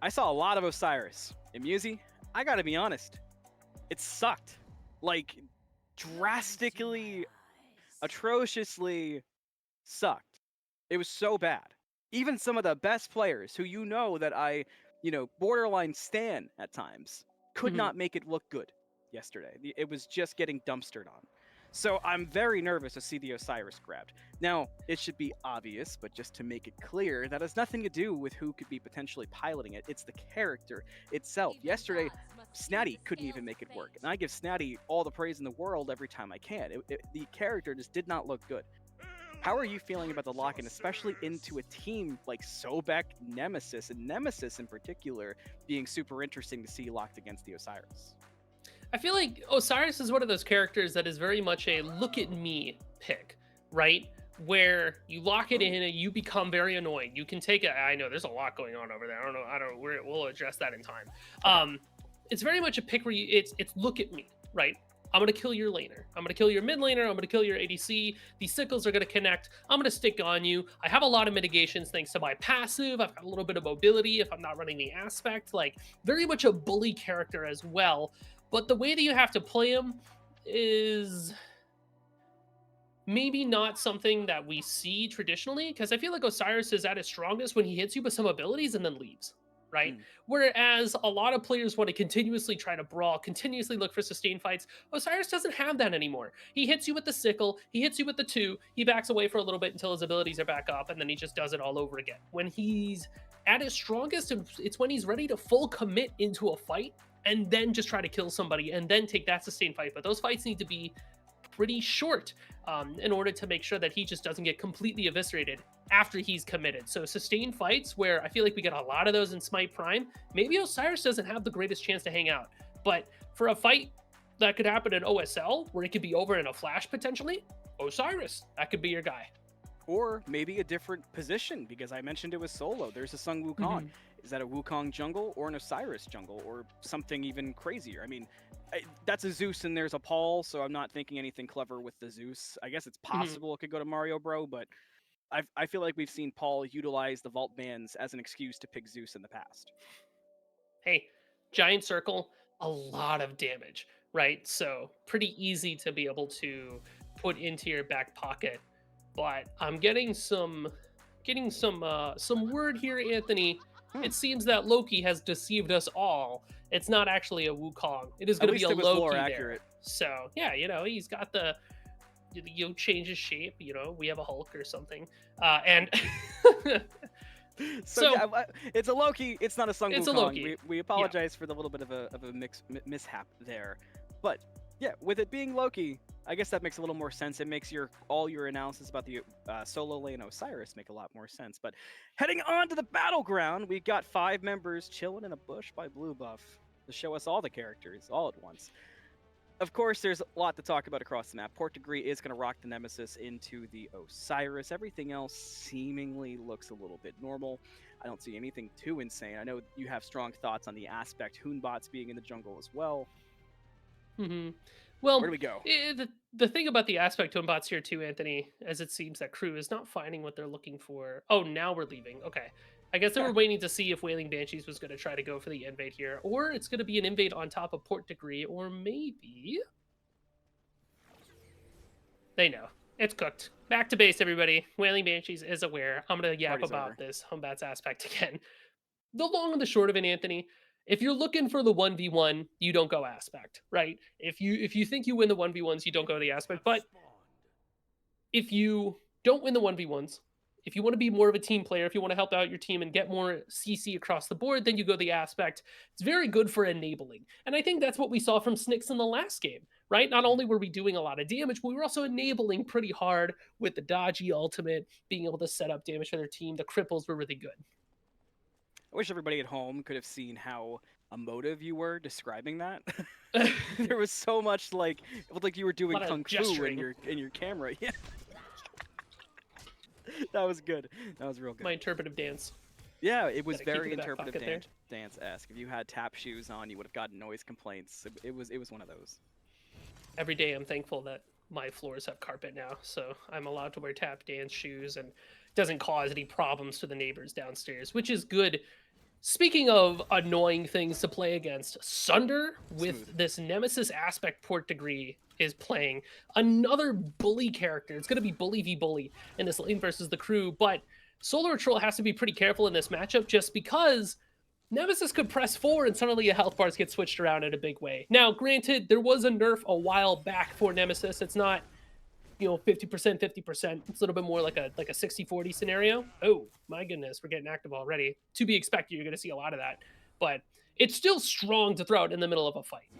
I saw a lot of Osiris. And Musi, I gotta be honest, it sucked. Like, drastically, atrociously sucked. It was so bad. Even some of the best players who that I, borderline stan at times, could not make it look good yesterday. It was just getting dumpstered on. So I'm very nervous to see the Osiris grabbed. Now, it should be obvious, but just to make it clear, that has nothing to do with who could be potentially piloting it. It's the character itself. Yesterday, Snatty couldn't even make it work. And I give Snatty all the praise in the world every time I can. The character just did not look good. How are you feeling about the lock-in, especially into a team like Sobek, Nemesis, and Nemesis in particular being super interesting to see locked against the Osiris? I feel like Osiris is one of those characters that is very much a look at me pick, right? Where you lock it in and you become very annoying. You can take it. I know there's a lot going on over there. I don't know. We'll address that in time. It's very much a pick where it's look at me, right? I'm gonna kill your laner. I'm gonna kill your mid laner. I'm gonna kill your ADC. These sickles are gonna connect. I'm gonna stick on you. I have a lot of mitigations thanks to my passive. I've got a little bit of mobility if I'm not running the aspect. Like very much a bully character as well. But the way that you have to play him is maybe not something that we see traditionally, because I feel like Osiris is at his strongest when he hits you with some abilities and then leaves, right? Whereas a lot of players want to continuously try to brawl, continuously look for sustained fights. Osiris doesn't have that anymore. He hits you with the sickle, he hits you with the 2, he backs away for a little bit until his abilities are back up, and then he just does it all over again. When he's at his strongest, it's when he's ready to full commit into a fight and then just try to kill somebody and then take that sustained fight. But those fights need to be pretty short in order to make sure that he just doesn't get completely eviscerated after he's committed. So sustained fights, where I feel like we get a lot of those in Smite Prime, maybe Osiris doesn't have the greatest chance to hang out. But for a fight that could happen in OSL, where it could be over in a flash potentially, Osiris, that could be your guy. Or maybe a different position, because I mentioned it was solo. There's a Sung Wukong. Is that a Wukong jungle or an Osiris jungle or something even crazier? I mean, that's a Zeus and there's a Paul, so I'm not thinking anything clever with the Zeus. I guess it's possible it could go to Mario Bro, but I feel like we've seen Paul utilize the vault bans as an excuse to pick Zeus in the past. Hey, giant circle, a lot of damage, right? So pretty easy to be able to put into your back pocket. But I'm getting some word here, Anthony. It seems that Loki has deceived us all. It's not actually a Wukong. It is going to be a Loki there. Accurate. So yeah, he's got the change his shape. We have a Hulk or something, and so yeah, it's a Loki. It's not a Sung Wukong. A Loki. We apologize for the little bit of a mishap there, but yeah, with it being Loki, I guess that makes a little more sense. It makes all your analysis about the solo lane Osiris make a lot more sense. But heading on to the battleground, we got 5 members chilling in a bush by Blue Buff to show us all the characters all at once. Of course, there's a lot to talk about across the map. Portdegree is going to rock the Nemesis into the Osiris. Everything else seemingly looks a little bit normal. I don't see anything too insane. I know you have strong thoughts on the aspect, Hoonbots being in the jungle as well. Well, where do we go? The thing about the aspect Hoonbots here too, Anthony, as it seems that crew is not finding what they're looking for. Oh, now we're leaving. Okay. I guess they were waiting to see if Wailing Banshees was going to try to go for the invade here, or it's going to be an invade on top of Portdegree, or maybe they know. It's cooked. Back to base, everybody. Wailing Banshees is aware. I'm going to yap about this Hoonbots aspect again. The long and the short of it, Anthony, if you're looking for the 1v1, you don't go aspect, right? If you think you win the 1v1s, you don't go the aspect. But if you don't win the 1v1s, if you want to be more of a team player, if you want to help out your team and get more CC across the board, then you go the aspect. It's very good for enabling. And I think that's what we saw from Snyx in the last game, right? Not only were we doing a lot of damage, but we were also enabling pretty hard with the dodgy ultimate, being able to set up damage for their team. The cripples were really good. I wish everybody at home could have seen how emotive you were describing that. There was so much it looked like you were doing kung fu in your camera. Yeah. That was good. That was real good. My interpretive dance. Yeah, it was very interpretive dance-esque. If you had tap shoes on, you would have gotten noise complaints. It was one of those. Every day I'm thankful that my floors have carpet now, so I'm allowed to wear tap dance shoes and it doesn't cause any problems to the neighbors downstairs, which is good. Speaking of annoying things to play against, Sunder with this Nemesis aspect Portdegree is playing another bully character. It's going to be bully v bully in this lane versus the crew, but SoloOrTroll has to be pretty careful in this matchup just because Nemesis could press forward and suddenly your health bars get switched around in a big way. Now, granted, there was a nerf a while back for Nemesis. It's not 50%, 50%. It's a little bit more like a 60-40 scenario. Oh, my goodness, we're getting active already. To be expected, you're going to see a lot of that. But it's still strong to throw it in the middle of a fight.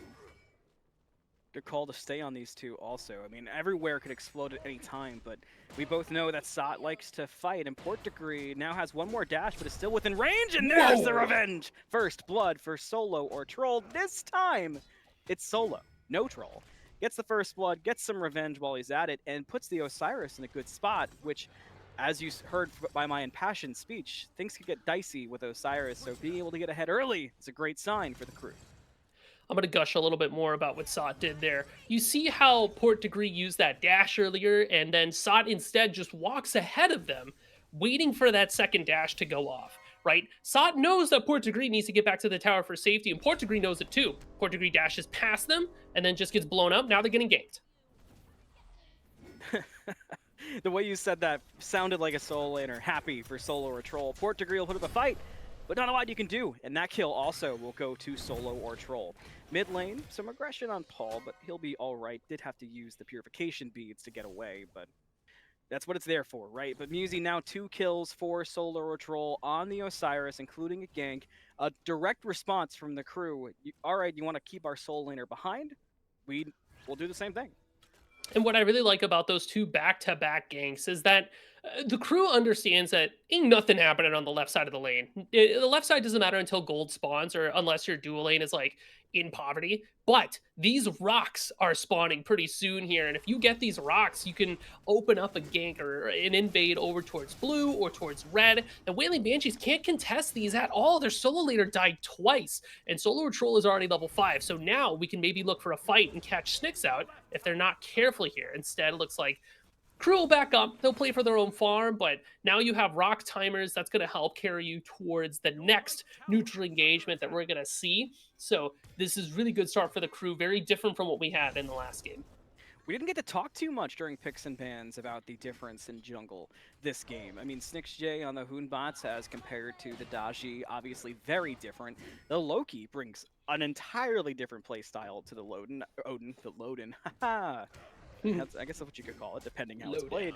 Good call to stay on these two also. I mean, everywhere could explode at any time, but we both know that Sot likes to fight, and Portdegree now has one more dash, but is still within range, and there's the revenge! First blood for SoloOrTroll. This time, it's Solo, no Troll. Gets the first blood, gets some revenge while he's at it, and puts the Osiris in a good spot, which, as you heard by my impassioned speech, things could get dicey with Osiris, so being able to get ahead early is a great sign for the crew. I'm going to gush a little bit more about what Sot did there. You see how Portdegree used that dash earlier, and then Sot instead just walks ahead of them, waiting for that second dash to go off, right? Sot knows that Portdegree needs to get back to the tower for safety, and Portdegree knows it too. Portdegree dashes past them, and then just gets blown up. Now they're getting ganked. The way you said that sounded like a solo laner happy for SoloOrTroll. Portdegree will put up a fight, but not a lot you can do, and that kill also will go to SoloOrTroll. Mid lane, some aggression on Paul, but he'll be alright. Did have to use the purification beads to get away, but that's what it's there for, right? But Musi now 2 kills for SoloOrTroll on the Osiris, including a gank. A direct response from the crew. Alright, you want to keep our soul laner behind? We'll do the same thing. And what I really like about those two back-to-back ganks is that the crew understands that ain't nothing happening on the left side of the lane. The left side doesn't matter until gold spawns, or unless your dual lane is like in poverty. But these rocks are spawning pretty soon here, and if you get these rocks, you can open up a gank or an invade over towards blue or towards red. And Wailing Banshees can't contest these at all. Their solo laner died twice, and SoloOrTroll is already level 5. So now we can maybe look for a fight and catch Snyx out if they're not careful here. Instead, it looks like crew will back up. They'll play for their own farm, but now you have rock timers. That's going to help carry you towards the next neutral engagement that we're going to see. So this is really good start for the crew. Very different from what we had in the last game. We didn't get to talk too much during picks and bans about the difference in jungle this game. I mean, SnyxJ on the Hoonbots as compared to the Daji, obviously very different. The Loki brings an entirely different play style to the Loden. Haha. I guess that's what you could call it, depending how it's played.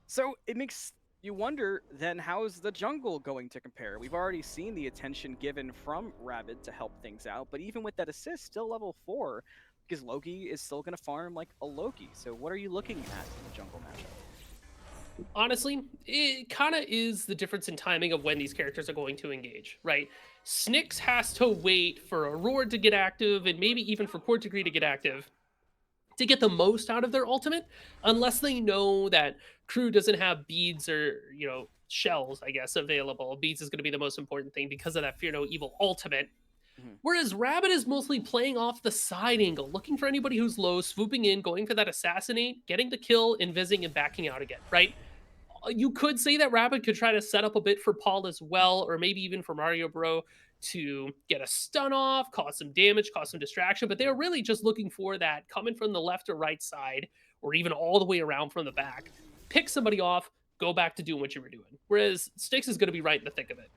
So it makes you wonder, then, how's the jungle going to compare? We've already seen the attention given from Rabid to help things out, but even with that assist, still level 4, because Loki is still going to farm like a Loki. So what are you looking at in the jungle matchup? Honestly, it kind of is the difference in timing of when these characters are going to engage, right? Snyx has to wait for Aror to get active, and maybe even for Portdegree to get active, to get the most out of their ultimate, unless they know that crew doesn't have beads or, shells, I guess, available. Beads is going to be the most important thing because of that Fear No Evil ultimate. Whereas Rabid is mostly playing off the side angle, looking for anybody who's low, swooping in, going for that assassinate, getting the kill, invising, and backing out again, right? You could say that Rabid could try to set up a bit for Paul as well, or maybe even for Mario Bro to get a stun off, cause some damage, cause some distraction, but they're really just looking for that coming from the left or right side, or even all the way around from the back. Pick somebody off, go back to doing what you were doing. Whereas Snyx is going to be right in the thick of it.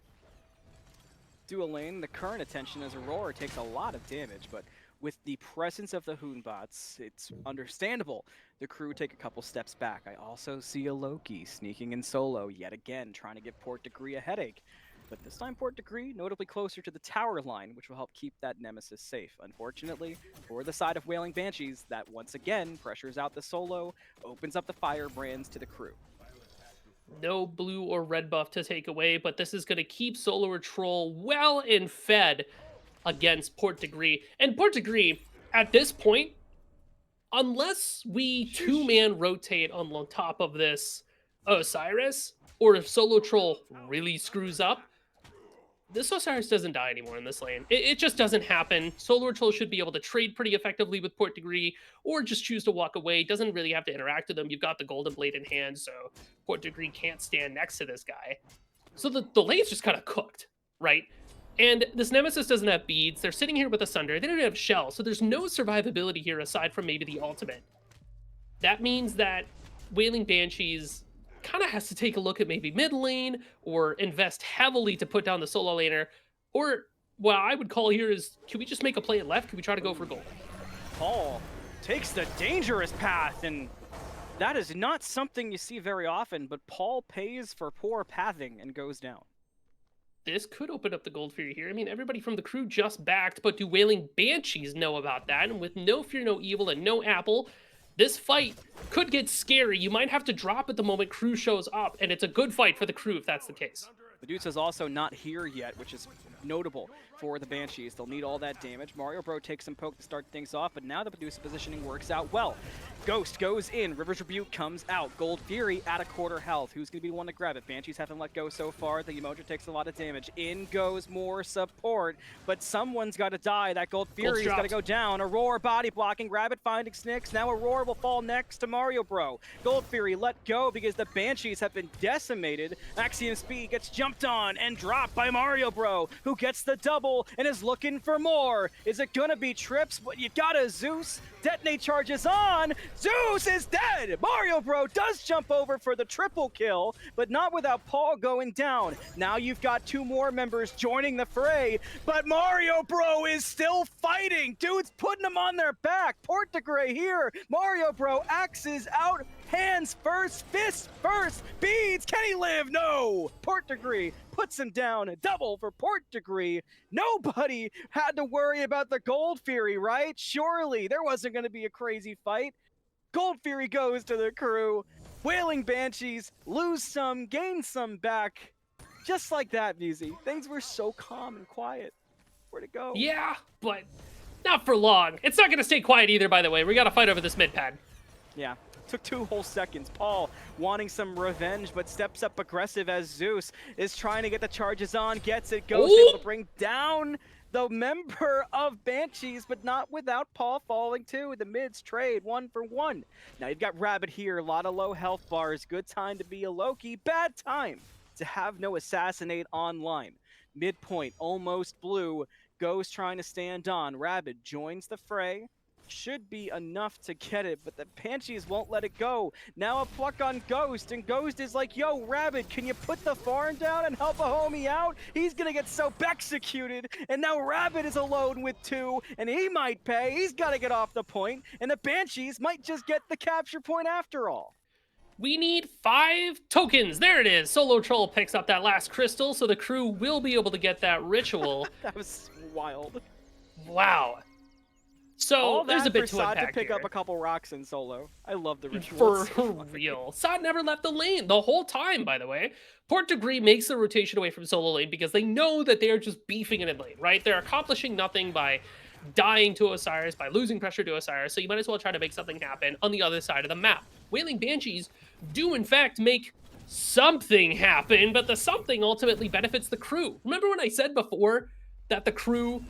Dual lane, the current attention as Aurora takes a lot of damage, but with the presence of the Hoonbots, it's understandable the crew take a couple steps back. I also see a Loki sneaking in solo yet again, trying to give Portdegree a headache. But this time Portdegree notably closer to the tower line, which will help keep that nemesis safe. Unfortunately, for the side of Wailing Banshees, that once again pressures out the solo, opens up the firebrands to the crew. No blue or red buff to take away, but this is going to keep SoloOrTroll well and fed against Portdegree. And Portdegree, at this point, unless we two-man rotate on top of this Osiris, or if SoloOrTroll really screws up, this Osiris doesn't die anymore in this lane. It just doesn't happen. SoloOrTroll should be able to trade pretty effectively with Portdegree, or just choose to walk away. Doesn't really have to interact with them. You've got the Golden Blade in hand, so Portdegree can't stand next to this guy. So the lane's just kind of cooked, right? And this Nemesis doesn't have beads. They're sitting here with a Sunder. They don't have shells, so there's no survivability here aside from maybe the ultimate. That means that Wailing Banshees kind of has to take a look at maybe mid lane, or invest heavily to put down the solo laner, or what I would call here is, can we just make a play at left? Can we try to go for gold? Paul takes the dangerous path, and that is not something you see very often, but Paul pays for poor pathing and goes down. this could open up the Gold Fury here. I mean, everybody from the crew just backed, but do Wailing Banshees know about that? And with no Fear, no Evil, and no Apple, this fight could get scary. You might have to drop at the moment crew shows up, and it's a good fight for the crew if that's the case. Medusa's also not here yet, which is notable for the Banshees. They'll need all that damage. Mario Bro takes some poke to start things off, but now the Medusa positioning works out well. Ghost goes in, River's Rebuke comes out. Gold Fury at a quarter health. Who's going to be the one to grab it? Banshees haven't let go so far. The Emoji takes a lot of damage. In goes more support, but someone's got to die. That Gold Fury's got to go down. Aror body blocking, Rabid finding Snicks. Now Aror will fall next to Mario Bro. Gold Fury let go because the Banshees have been decimated. AxiomSpeed gets jumped on and dropped by Mario Bro, who gets the double and is looking for more. Is it gonna be trips? But you got a Zeus. Detonate charges on. Zeus is dead. Mario Bro does jump over for the triple kill, but not without Paul going down. Now you've got two more members joining the fray, but Mario Bro is still fighting. Dude's putting them on their back. Portdegree here. Mario Bro axes out. Hands first, fists first. Beads, can he live? No. Portdegree puts him down. A double for Portdegree. Nobody had to worry about the Gold Fury, right? Surely there wasn't going to be a crazy fight. Gold Fury goes to the crew. Wailing Banshees lose some, gain some back. Just like that, Musi. Things were so calm and quiet. Where'd it go? Yeah, but not for long. It's not going to stay quiet either, by the way. We got to fight over this mid pad. Yeah. Took 2 whole seconds. Paul wanting some revenge, but steps up aggressive as Zeus is trying to get the charges on, gets it, goes able to bring down the member of Banshees, but not without Paul falling too. The mids trade 1 for 1. Now you've got Rabid here, a lot of low health bars. Good time to be a Loki, bad time to have no assassinate online. Midpoint almost blue. Ghost trying to stand on. Rabid joins the fray. Should be enough to get it, but the Banshees won't let it go. Now a pluck on Ghost, and Ghost is like, yo, Rabid, can you put the farm down and help a homie out? He's gonna get so executed, and now Rabid is alone with 2, and he might pay. He's gotta get off the point, and the Banshees might just get the capture point after all. We need 5 tokens. There it is. SoloOrTroll picks up that last crystal, so the crew will be able to get that ritual. That was wild. Wow. So there's a bit to unpack to pick here. up a couple rocks in solo. I love the ritual. For real. Sod never left the lane the whole time, by the way. Portdegree makes the rotation away from solo lane because they know that they are just beefing it in lane, right? They're accomplishing nothing by dying to Osiris, by losing pressure to Osiris, so you might as well try to make something happen on the other side of the map. Wailing Banshees do, in fact, make something happen, but the something ultimately benefits the crew. Remember when I said before that the crew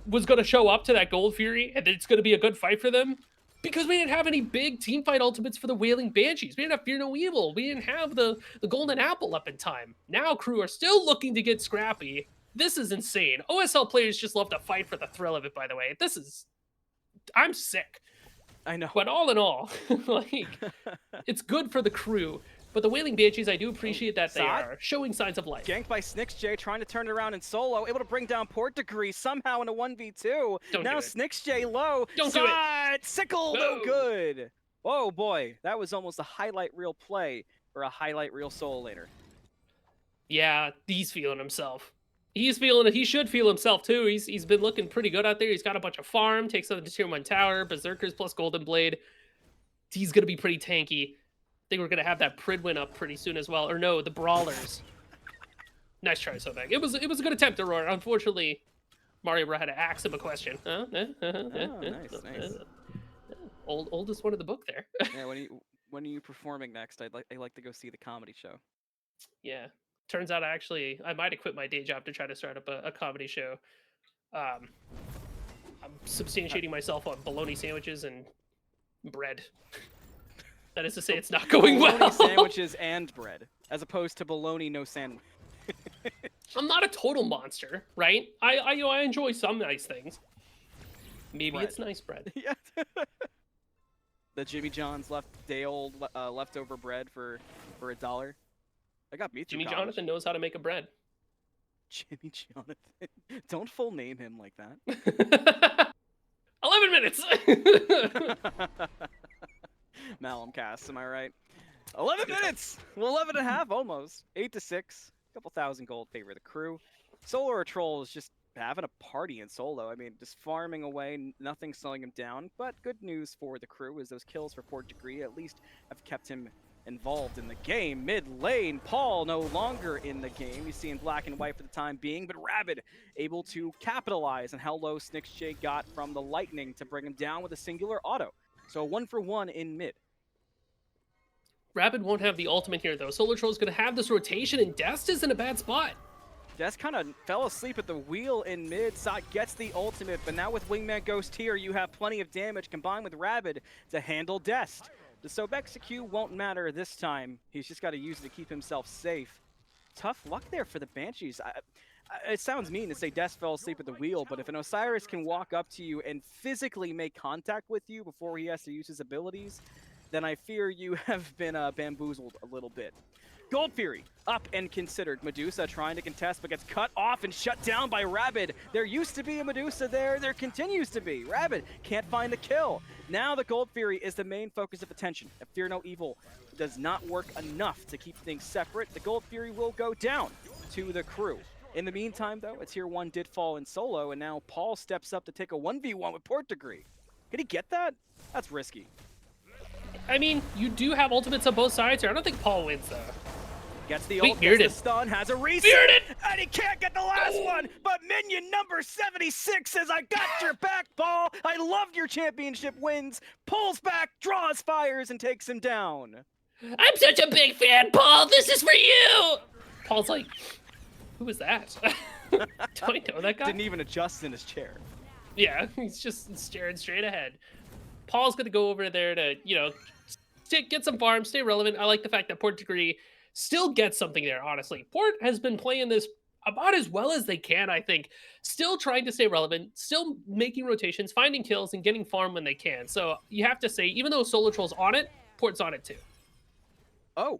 was going to show up to that Gold Fury and it's going to be a good fight for them? Because we didn't have any big teamfight ultimates for the Wailing Banshees. We didn't have Fear No Evil. We didn't have the Golden Apple up in time. Now crew are still looking to get scrappy. This is insane. OSL players just love to fight for the thrill of it, by the way. I'm sick. I know. But all in all, like, it's good for the crew. But the Wailing Banshees, I do appreciate that they are showing signs of life. Ganked by SnixJ, trying to turn it around in solo, able to bring down Portdegree somehow in a 1v2. Now SnixJ low. Don't do it. Sickle, no good. Oh boy, that was almost a highlight reel play for a highlight reel solo laner. Yeah, he's feeling himself. He's feeling it. He should feel himself too. He's been looking pretty good out there. He's got a bunch of farm, takes on the tier 1 tower, Berserkers plus Golden Blade. He's gonna be pretty tanky. I think we're gonna have that Pridwin up pretty soon as well. Or no, the Brawlers. Nice try, Sobek. It was a good attempt, Aror. Unfortunately, Mario Bro had to ask him a question. Oh, nice. Oldest one in the book there. Yeah, when are you performing next? I'd like to go see the comedy show. Yeah. Turns out I might have quit my day job to try to start up a comedy show. I'm substantiating myself on bologna sandwiches and bread. That is to say, it's not going well. Bologna sandwiches and bread, as opposed to bologna no sandwich. I'm not a total monster, right? I enjoy some nice things. Maybe bread. It's nice bread. Yeah. The Jimmy John's day-old leftover bread for $1. I got me Jimmy Jonathan knows how to make a bread. Jimmy Jonathan. Don't full name him like that. 11 minutes! Malum cast, am I right? 11 minutes! Well, 11 and a half almost. 8-6. couple thousand gold favor the crew. SoloOrTroll is just having a party in solo. I mean, just farming away, nothing slowing him down. But good news for the crew is those kills for Portdegree at least have kept him involved in the game. Mid lane, Paul no longer in the game. You see in black and white for the time being, but Rabid able to capitalize on how low SnixJ got from the lightning to bring him down with a singular auto. So 1-for-1 in mid. Rabid won't have the ultimate here, though. SoloOrTroll's going to have this rotation, and Dest is in a bad spot. Dest kind of fell asleep at the wheel in mid. Sot gets the ultimate, but now with WingmanGhost here, you have plenty of damage combined with Rabid to handle Dest. The Sobexecute won't matter this time. He's just got to use it to keep himself safe. Tough luck there for the Banshees. It sounds mean to say Dest fell asleep at the wheel, but if an Osiris can walk up to you and physically make contact with you before he has to use his abilities, then I fear you have been bamboozled a little bit. Gold Fury up and considered. Medusa trying to contest but gets cut off and shut down by Rabid. There used to be a Medusa there. There continues to be. Rabid can't find the kill. Now the Gold Fury is the main focus of attention. If Fear No Evil does not work enough to keep things separate, the Gold Fury will go down to the crew. In the meantime, though, a tier 1 did fall in solo, and now Paul steps up to take a 1v1 with Portdegree. Can he get that? That's risky. I mean, you do have ultimates on both sides here. I don't think Paul wins, though. Gets the Wait, ult, Bearded. gets the stun, has a reset, Bearded! and he can't get the last one, but minion number 76 says, I got your back, Paul. I loved your championship wins. Pulls back, draws fires, and takes him down. I'm such a big fan, Paul. This is for you. Paul's like, who is that? Do I know that guy? Didn't even adjust in his chair. Yeah, he's just staring straight ahead. Paul's going to go over there to, you know, get some farm, stay relevant. I like the fact that Portdegree still gets something there, honestly. Port has been playing this about as well as they can, I think. Still trying to stay relevant, still making rotations, finding kills, and getting farm when they can. So you have to say, even though SoloOrTroll's on it, Port's on it too. Oh.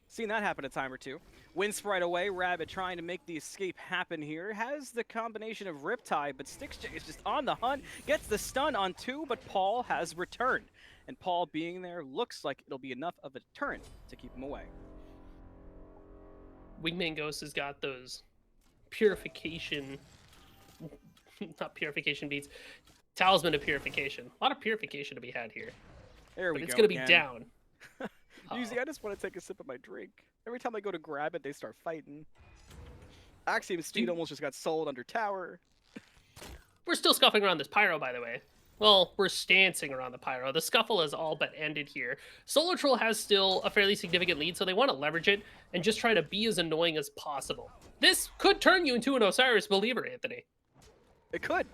Seen that happen a time or two. Wins right away. Rabid trying to make the escape happen here. Has the combination of Riptide, but SnixJ is just on the hunt. Gets the stun on 2, but Paul has returned. And Paul being there looks like it'll be enough of a deterrent to keep him away. WingmanGhost has got those purification, not purification beats, talisman of purification. A lot of purification to be had here. There we But go. it's going to be again. down. Usually I just want to take a sip of my drink. Every time I go to grab it, they start fighting. AxiomSpeed almost just got sold under tower. We're still scuffing around this pyro, by the way. Well, we're stancing around the pyro. The scuffle has all but ended here. SoloOrTroll has still a fairly significant lead, so they want to leverage it and just try to be as annoying as possible. This could turn you into an Osiris believer, Anthony. It could.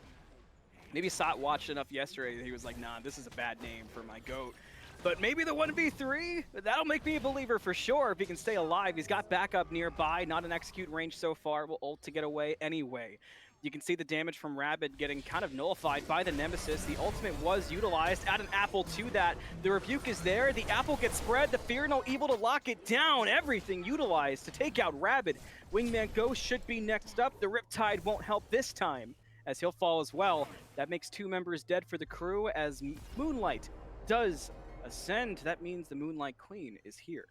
Maybe Sot watched enough yesterday that he was like, nah, this is a bad name for my GOAT. But maybe the 1v3, that'll make me a believer for sure if he can stay alive. He's got backup nearby, not an execute range so far, will ult to get away anyway. You can see the damage from Rabid getting kind of nullified by the Nemesis. The ultimate was utilized. Add an apple to that. The rebuke is there. The apple gets spread. The Fear No Evil to lock it down. Everything utilized to take out Rabid. WingmanGhost should be next up. The Riptide won't help this time, as he'll fall as well. That makes 2 members dead for the crew, as Moonlight does ascend. That means the Moonlight Queen is here.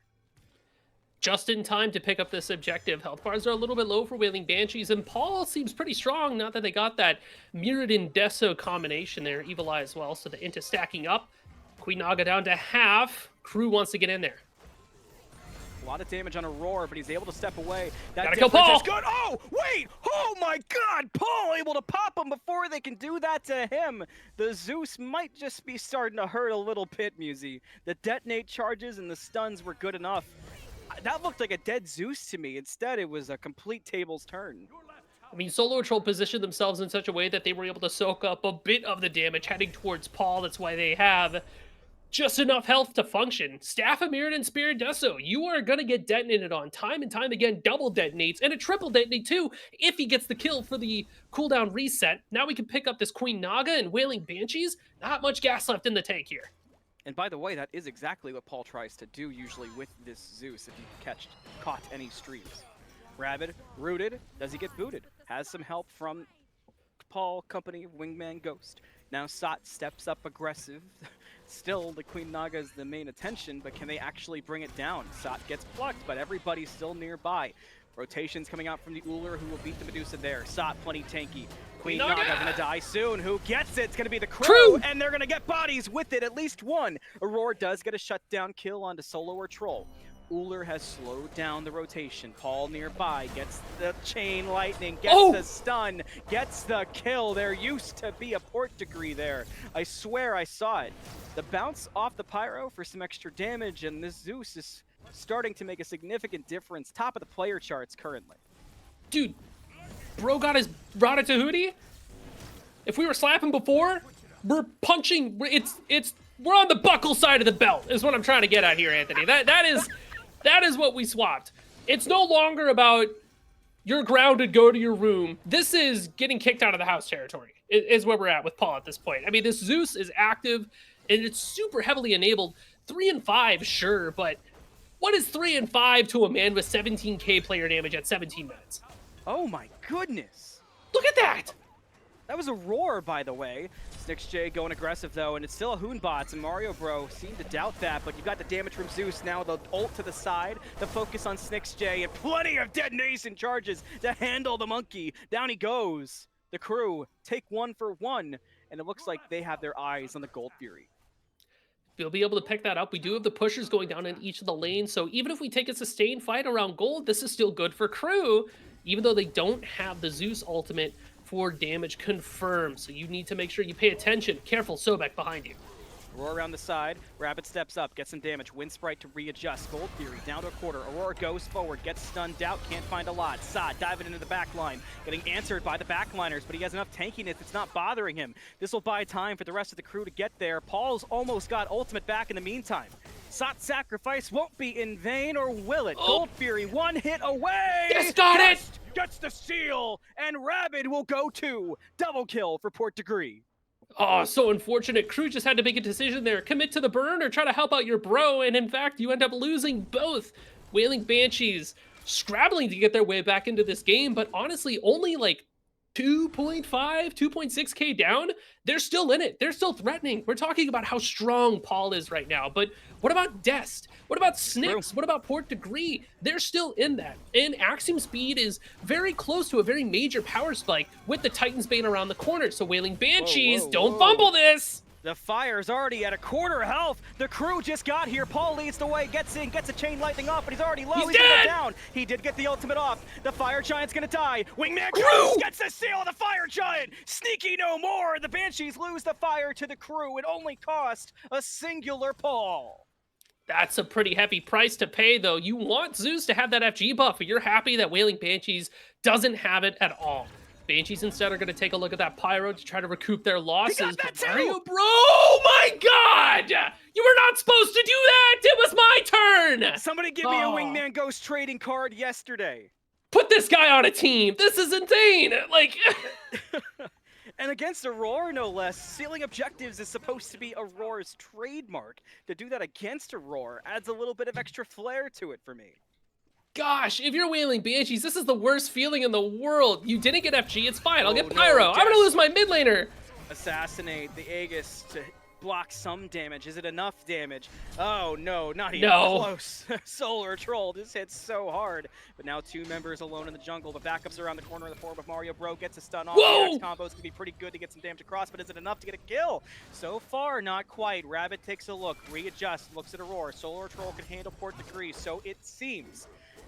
Just in time to pick up this objective. Health bars are a little bit low for Wailing Banshees, and Paul seems pretty strong, not that they got that Mirrodin Deso combination there. Evil Eye as well, so the Inta stacking up. Queen Naga down to half. Crew wants to get in there. A lot of damage on Aror, but he's able to step away. That Gotta kill difference Paul! is good. Oh, wait! Oh my god! Paul able to pop him before they can do that to him. The Zeus might just be starting to hurt a little bit, Musi. The detonate charges and the stuns were good enough. That looked like a dead Zeus to me. Instead, it was a complete tables turn. I mean, SoloOrTroll positioned themselves in such a way that they were able to soak up a bit of the damage heading towards Paul. That's why they have just enough health to function. Staff of Mirrodin Spirit Deso, you are going to get detonated on time and time again. Double detonates and a triple detonate too if he gets the kill for the cooldown reset. Now we can pick up this Queen Naga and Wailing Banshees. Not much gas left in the tank here. And by the way, that is exactly what Paul tries to do usually with this Zeus if he caught any streams. Rabid, rooted, does he get booted? Has some help from Paul, company of WingmanGhost. Now Sot steps up aggressive. Still, the Queen Naga is the main attention, but can they actually bring it down? Sot gets plucked, but everybody's still nearby. Rotations coming out from the Uller, who will beat the Medusa there. Sot plenty tanky. Queen Naga gonna die soon. Who gets it? It's gonna be the Crew, and they're gonna get bodies with it, at least one. Aror does get a shutdown kill onto SoloOrTroll. Uller has slowed down the rotation. Paul nearby gets the chain lightning, gets the stun, gets the kill. There used to be a Portdegree there. I swear I saw it. The bounce off the Pyro for some extra damage, and this Zeus is starting to make a significant difference. Top of the player charts currently. Dude, bro got his Ratatouille. If we were slapping before, we're punching. We're on the buckle side of the belt. Is what I'm trying to get at here, Anthony. That is what we swapped. It's no longer about you're grounded, go to your room. This is getting kicked out of the house territory. Is where we're at with Paul at this point. I mean, this Zeus is active and it's super heavily enabled. 3 and 5, sure, but what is 3 and 5 to a man with 17k player damage at 17 minutes? Oh my goodness. Look at that. That was a roar, by the way. SnixJ going aggressive, though, and it's still a Hoonbots, and Mario Bro seemed to doubt that, but you got the damage from Zeus. Now the ult to the side, the focus on SnixJ, and plenty of detonation charges to handle the monkey. Down he goes. The Crew take 1 for 1, and it looks like they have their eyes on the Gold Fury. We'll be able to pick that up. We do have the pushers going down in each of the lanes, so even if we take a sustained fight around gold, this is still good for Crew, even though they don't have the Zeus ultimate for damage confirmed. So you need to make sure you pay attention. Careful, Sobek behind you. Aurora around the side. Rabid steps up, gets some damage. Wind Sprite to readjust. Gold Fury down to a quarter. Aurora goes forward, gets stunned out, can't find a lot. Sot diving into the back line, getting answered by the backliners, but he has enough tankiness, it's not bothering him. This will buy time for the rest of the Crew to get there. Paul's almost got ultimate back in the meantime. Sot's sacrifice won't be in vain, or will it? Gold Fury, 1 hit away! Yes, got it! Gets the seal, and Rabid will go to double kill for Portdegree. Oh, so unfortunate. Crew just had to make a decision there. Commit to the burn or try to help out your bro, and in fact, you end up losing both. Wailing Banshees scrabbling to get their way back into this game, but honestly, only like 2.5, 2.6k down. They're still in it. They're still threatening. We're talking about how strong Paul is right now, but what about Dest? What about Snix? What about Portdegree? They're still in that. And AxiomSpeed is very close to a very major power spike with the Titan's Bane around the corner. So Wailing Banshees, don't fumble this. The fire's already at a quarter health. The Crew just got here. Paul leads the way, gets in, gets a chain lightning off, but he's already low. He's gonna go down. He did get the ultimate off. The Fire Giant's gonna die. WingmanGhost gets the seal of the Fire Giant. Sneaky no more. The Banshees lose the fire to the Crew. It only cost a singular Paul. That's a pretty heavy price to pay, though. You want Zeus to have that FG buff, but you're happy that Wailing Banshees doesn't have it at all. Banshees instead are going to take a look at that Pyro to try to recoup their losses. He got that too! Mario, bro! Oh my god! You were not supposed to do that! It was my turn! Somebody give me a WingmanGhost trading card yesterday. Put this guy on a team! This is insane! Like... And against Aror, no less, sealing objectives is supposed to be Auror's trademark. To do that against Aror adds a little bit of extra flair to it for me. Gosh, if you're Wailing Banshees, this is the worst feeling in the world. You didn't get FG, it's fine. I'll get Pyro. No, I'm gonna lose my mid laner. Assassinate the Aegis to block some damage. Is it enough damage? Oh no, not even close. SoloOrTroll just hits so hard. But now 2 members alone in the jungle. The backups around the corner of the form of Mario Bro gets a stun off. The X combos can be pretty good to get some damage across, but is it enough to get a kill? So far, not quite. Rabid takes a look, readjusts, looks at Aurora. SoloOrTroll can handle Portdegree, so it seems.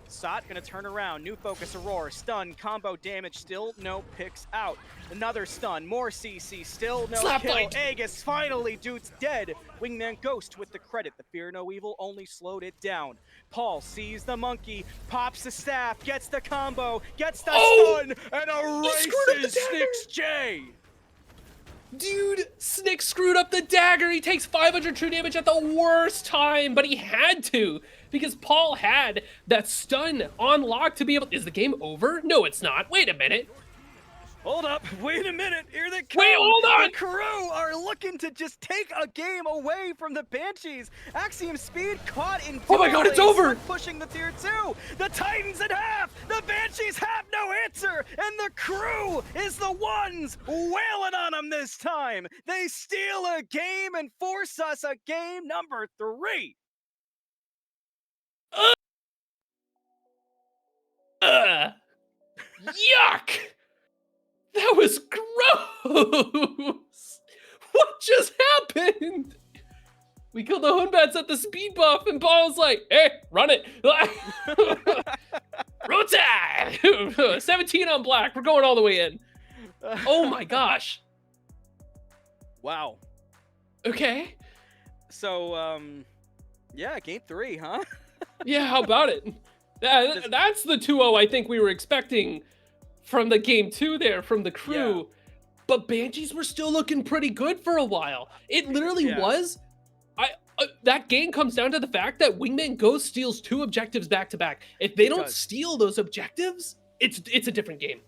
Sot gonna turn around, new focus, Aurora, stun, combo damage, still no picks out. Another stun, more CC, still no Slap kill. fight. Aegis, finally, dude's dead. WingmanGhost with the credit. The Fear No Evil only slowed it down. Paul sees the monkey, pops the staff, gets the combo, gets the stun, and erases SnixJ. Dude, Snix screwed up the dagger. He takes 500 true damage at the worst time, but he had to because Paul had that stun on lock to be able. Is the game over? No, it's not. Wait a minute. Hold up, wait a minute, here they come! Wait, hold on! The crew are looking to just take a game away from the Banshees! AxiomSpeed caught in Oh my god, it's over! pushing the tier 2! The Titans in half! The Banshees have no answer! And the crew is the ones wailing on them this time! They steal a game and force us a game number 3! Yuck! That was gross! What just happened? We killed the Hunbats at the speed buff, and Ball's like, hey, run it. Rota! 17 on black. We're going all the way in. Oh my gosh. Wow. Okay. So, yeah, game 3, huh? Yeah, how about it? That's the 2-0 I think we were expecting from the game 2 there, from the crew. Yeah. But Banshees were still looking pretty good for a while. It literally was. That game comes down to the fact that WingmanGhost steals 2 objectives back to back. If they don't steal those objectives, it's a different game.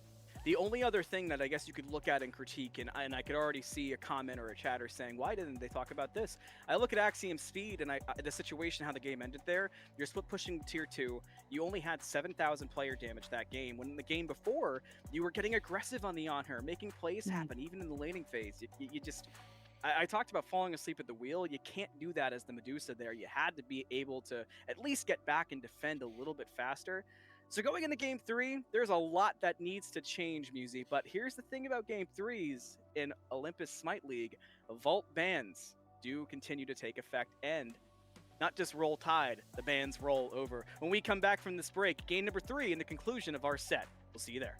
The only other thing that I guess you could look at and critique, and I could already see a comment or a chatter saying, why didn't they talk about this? I look at AxiomSpeed and the situation, how the game ended there. You're split pushing tier 2. You only had 7,000 player damage that game. When in the game before, you were getting aggressive on the on-her, making plays happen, even in the laning phase. You just... I talked about falling asleep at the wheel. You can't do that as the Medusa there. You had to be able to at least get back and defend a little bit faster. So going into game 3, there's a lot that needs to change, Musi. But here's the thing about game 3s in Olympus Smite League. Vault bans do continue to take effect, and not just roll tide, the bans roll over. When we come back from this break, game number 3 in the conclusion of our set. We'll see you there.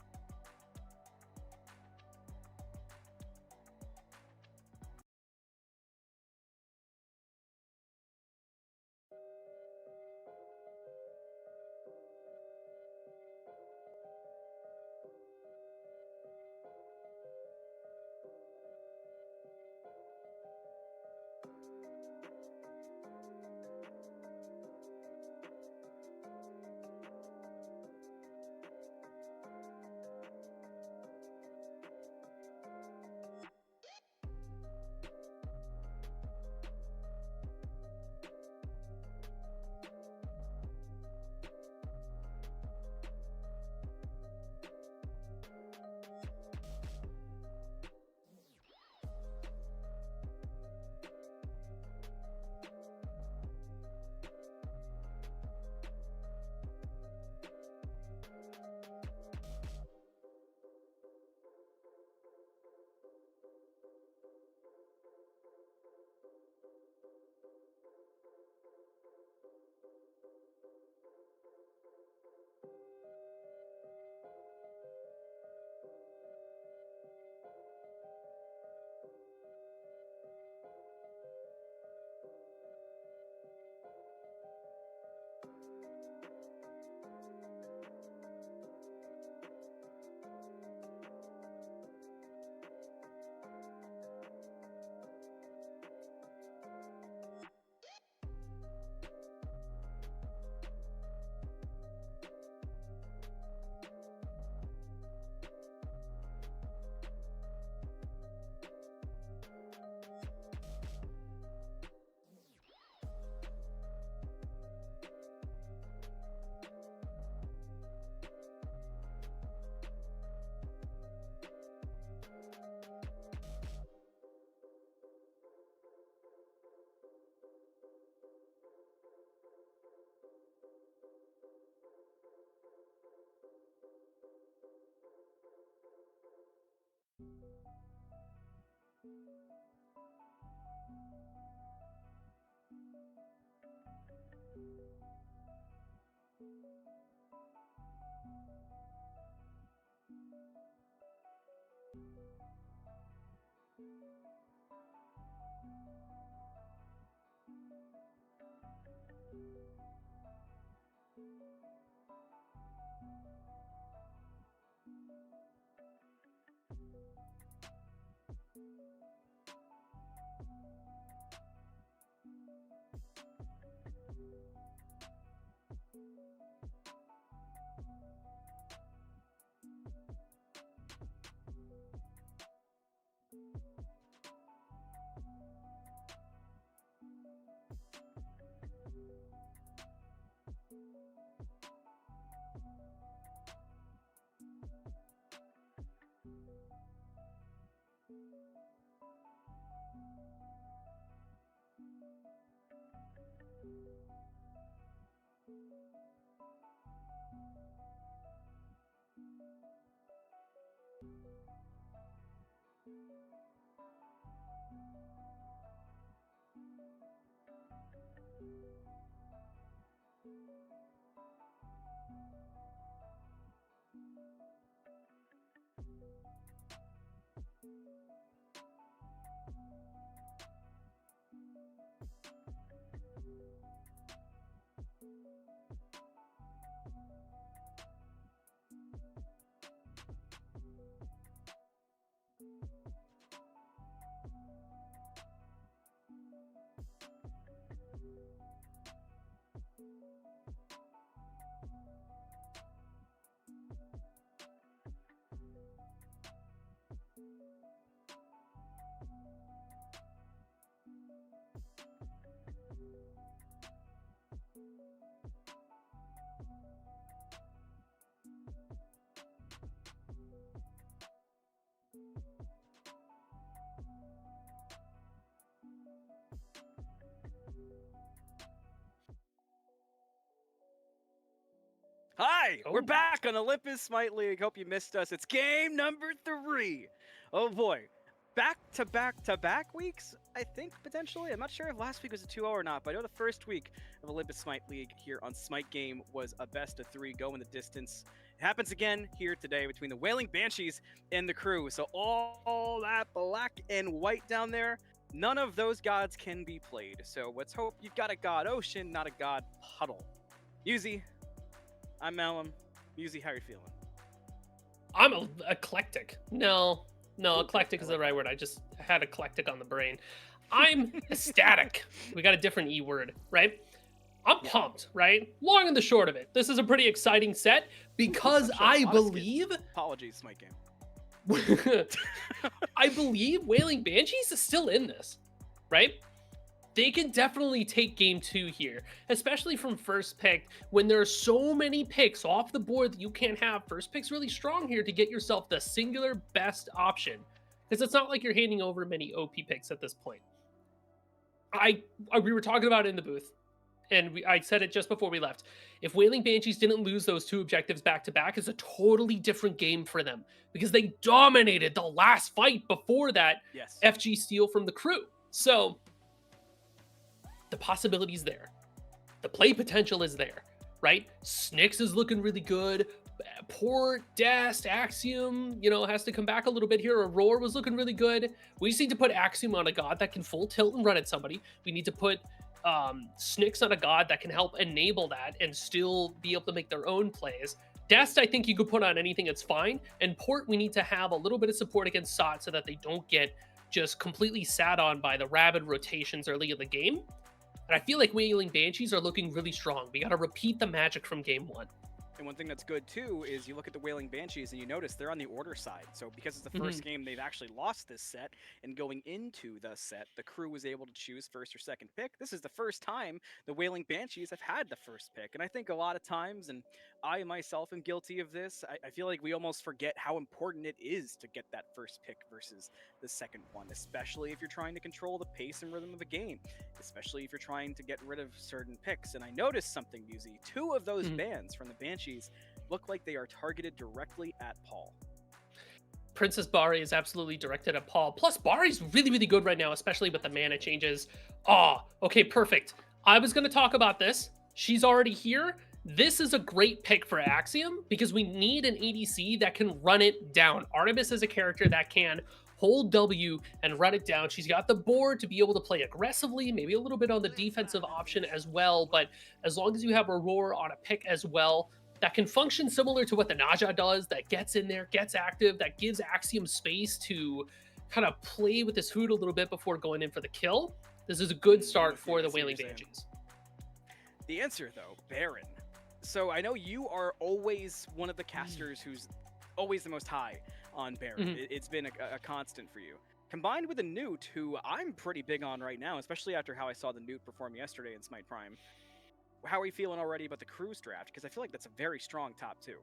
Hi, we're Oh. back on Olympus Smite League. Hope you missed us. It's game number 3. Oh boy. Back-to-back weeks, I think, potentially. I'm not sure if last week was a 2-0 or not, but I know the first week of Olympus Smite League here on Smite Game was a best of 3 going the distance. It happens again here today between the Wailing Banshees and the crew. So all that black and white down there, none of those gods can be played. So let's hope you've got a god ocean, not a god puddle. Yuzi, I'm Malum. Yuzi, how are you feeling? I'm eclectic. No, eclectic is the right word. I just had eclectic on the brain. I'm ecstatic. We got a different E word, right? I'm pumped, right? Long and the short of it, this is a pretty exciting set because I believe... Apologies, Smite Game. I believe Wailing Banshees is still in this, right? They can definitely take game 2 here, especially from first pick when there are so many picks off the board that you can't have. First pick's really strong here to get yourself the singular best option, because it's not like you're handing over many OP picks at this point. We were talking about it in the booth, and I said it just before we left. If Wailing Banshees didn't lose those 2 objectives back to back, it's a totally different game for them because they dominated the last fight before that. Yes. FG steal from the crew. So the possibility's there. The play potential is there, right? Snyx is looking really good. Port, Dest, Axiom, has to come back a little bit here. Aror was looking really good. We just need to put Axiom on a god that can full tilt and run at somebody. We need to put Snyx on a god that can help enable that and still be able to make their own plays. Dest, I think you could put on anything, it's fine. And Port, we need to have a little bit of support against Sot so that they don't get just completely sat on by the Rabid rotations early in the game. And I feel like Wailing Banshees are looking really strong. We got to repeat the magic from game 1. And one thing that's good too is you look at the Wailing Banshees and you notice they're on the order side. So because it's the first game they've actually lost this set, and going into the set, the crew was able to choose first or second pick. This is the first time the Wailing Banshees have had the first pick. And I think a lot of times, and I myself am guilty of this, I feel like we almost forget how important it is to get that first pick versus the second one, especially if you're trying to control the pace and rhythm of a game, especially if you're trying to get rid of certain picks. And I noticed something, Yuzi. 2 of those bans from the Banshees look like they are targeted directly at Paul. Princess Bari is absolutely directed at Paul. Plus, Bari's really, really good right now, especially with the mana changes. Okay, perfect. I was going to talk about this. She's already here. This is a great pick for Axiom because we need an ADC that can run it down. Artemis is a character that can hold W and run it down. She's got the board to be able to play aggressively, maybe a little bit on the defensive option as well. But as long as you have Aror on a pick as well, that can function similar to what the Naja does, that gets in there, gets active, that gives Axiom space to kind of play with his food a little bit before going in for the kill. This is a good start for the Wailing Banshees. The answer, though, Baron. So I know you are always one of the casters who's always the most high on Baron. It's been a constant for you. Combined with a Newt, who I'm pretty big on right now, especially after how I saw the Newt perform yesterday in Smite Prime. How are you feeling already about the Cruise draft? Because I feel like that's a very strong top 2.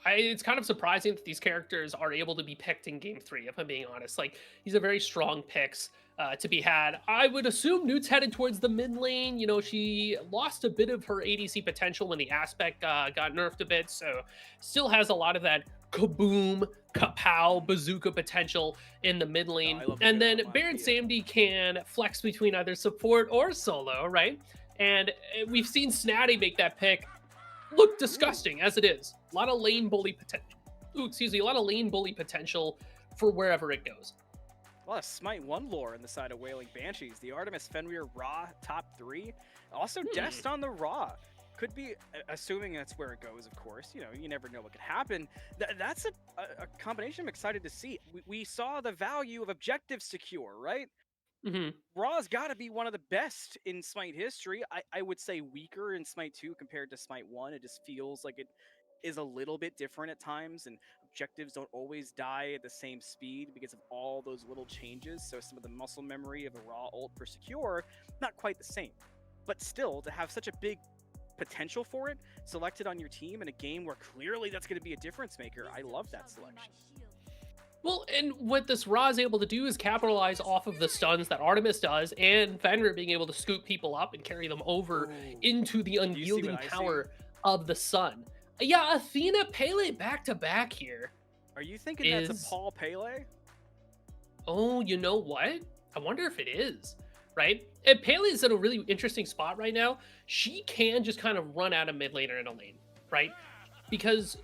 It's kind of surprising that these characters are able to be picked in game 3, if I'm being honest. Like, these are very strong picks. to be had. I would assume Newt's headed towards the mid lane. You know, she lost a bit of her ADC potential when the aspect got nerfed a bit, so still has a lot of that kaboom, kapow, bazooka potential in the mid lane. I love the And good then onomatopoeia. Baron Samdi can flex between either support or solo, right? And we've seen Snatty make that pick look disgusting as it is. A lot of lane bully potential. Ooh, excuse me, a lot of lane bully potential for wherever it goes. A lot of Smite 1 lore on the side of Wailing Banshees. The Artemis Fenrir Raw top 3. Also Dest on the Raw. Could be, assuming that's where it goes, of course. You know, you never know what could happen. That's a combination I'm excited to see. We saw the value of objective secure, right? Raw's got to be one of the best in Smite history. I would say weaker in Smite 2 compared to Smite 1. It just feels like it is a little bit different at times, and objectives don't always die at the same speed because of all those little changes. So some of the muscle memory of a Raw ult for secure, not quite the same. But still, to have such a big potential for it selected on your team in a game where clearly that's going to be a difference maker, I love that selection. Well, and what this Ra is able to do is capitalize off of the stuns that Artemis does, and Fenrir being able to scoop people up and carry them over into the unyielding power of the sun. Yeah, Athena Pele back-to-back here. Are you thinking that's a Paul Pele? Oh, you know what? I wonder if it is, right? And Pele is in a really interesting spot right now. She can just kind of run out of mid laner in a lane, right? Because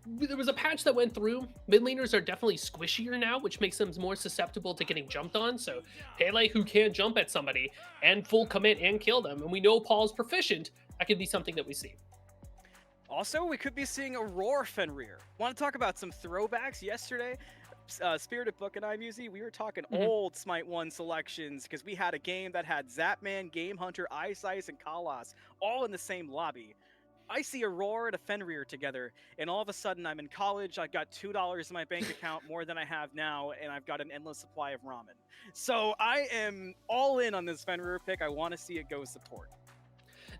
there was a patch that went through. Mid laners are definitely squishier now, which makes them more susceptible to getting jumped on. So Pele, who can jump at somebody and full commit and kill them, and we know Paul's proficient, that could be something that we see. Also, we could be seeing Aurora Fenrir. Want to talk about some throwbacks? Yesterday, Spirited Book and I, Musi, we were talking old Smite 1 selections because we had a game that had Zapman, Game Hunter, Ice Ice, and Kalas all in the same lobby. I see Aurora and a Fenrir together, and all of a sudden I'm in college, I've got $2 in my bank account, more than I have now, and I've got an endless supply of ramen. So I am all in on this Fenrir pick. I want to see it go support.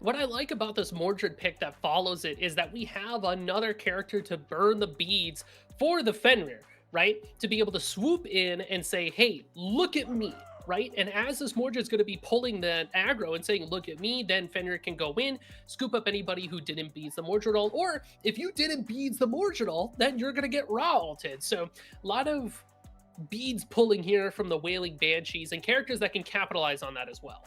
What I like about this Mordred pick that follows it is that we have another character to burn the beads for the Fenrir, right? To be able to swoop in and say, hey, look at me, right? And as this Mordred's going to be pulling that aggro and saying, look at me, then Fenrir can go in, scoop up anybody who didn't beads the Mordred ult, or if you didn't beads the Mordred ult, then you're going to get raw ulted. So a lot of beads pulling here from the Wailing Banshees and characters that can capitalize on that as well.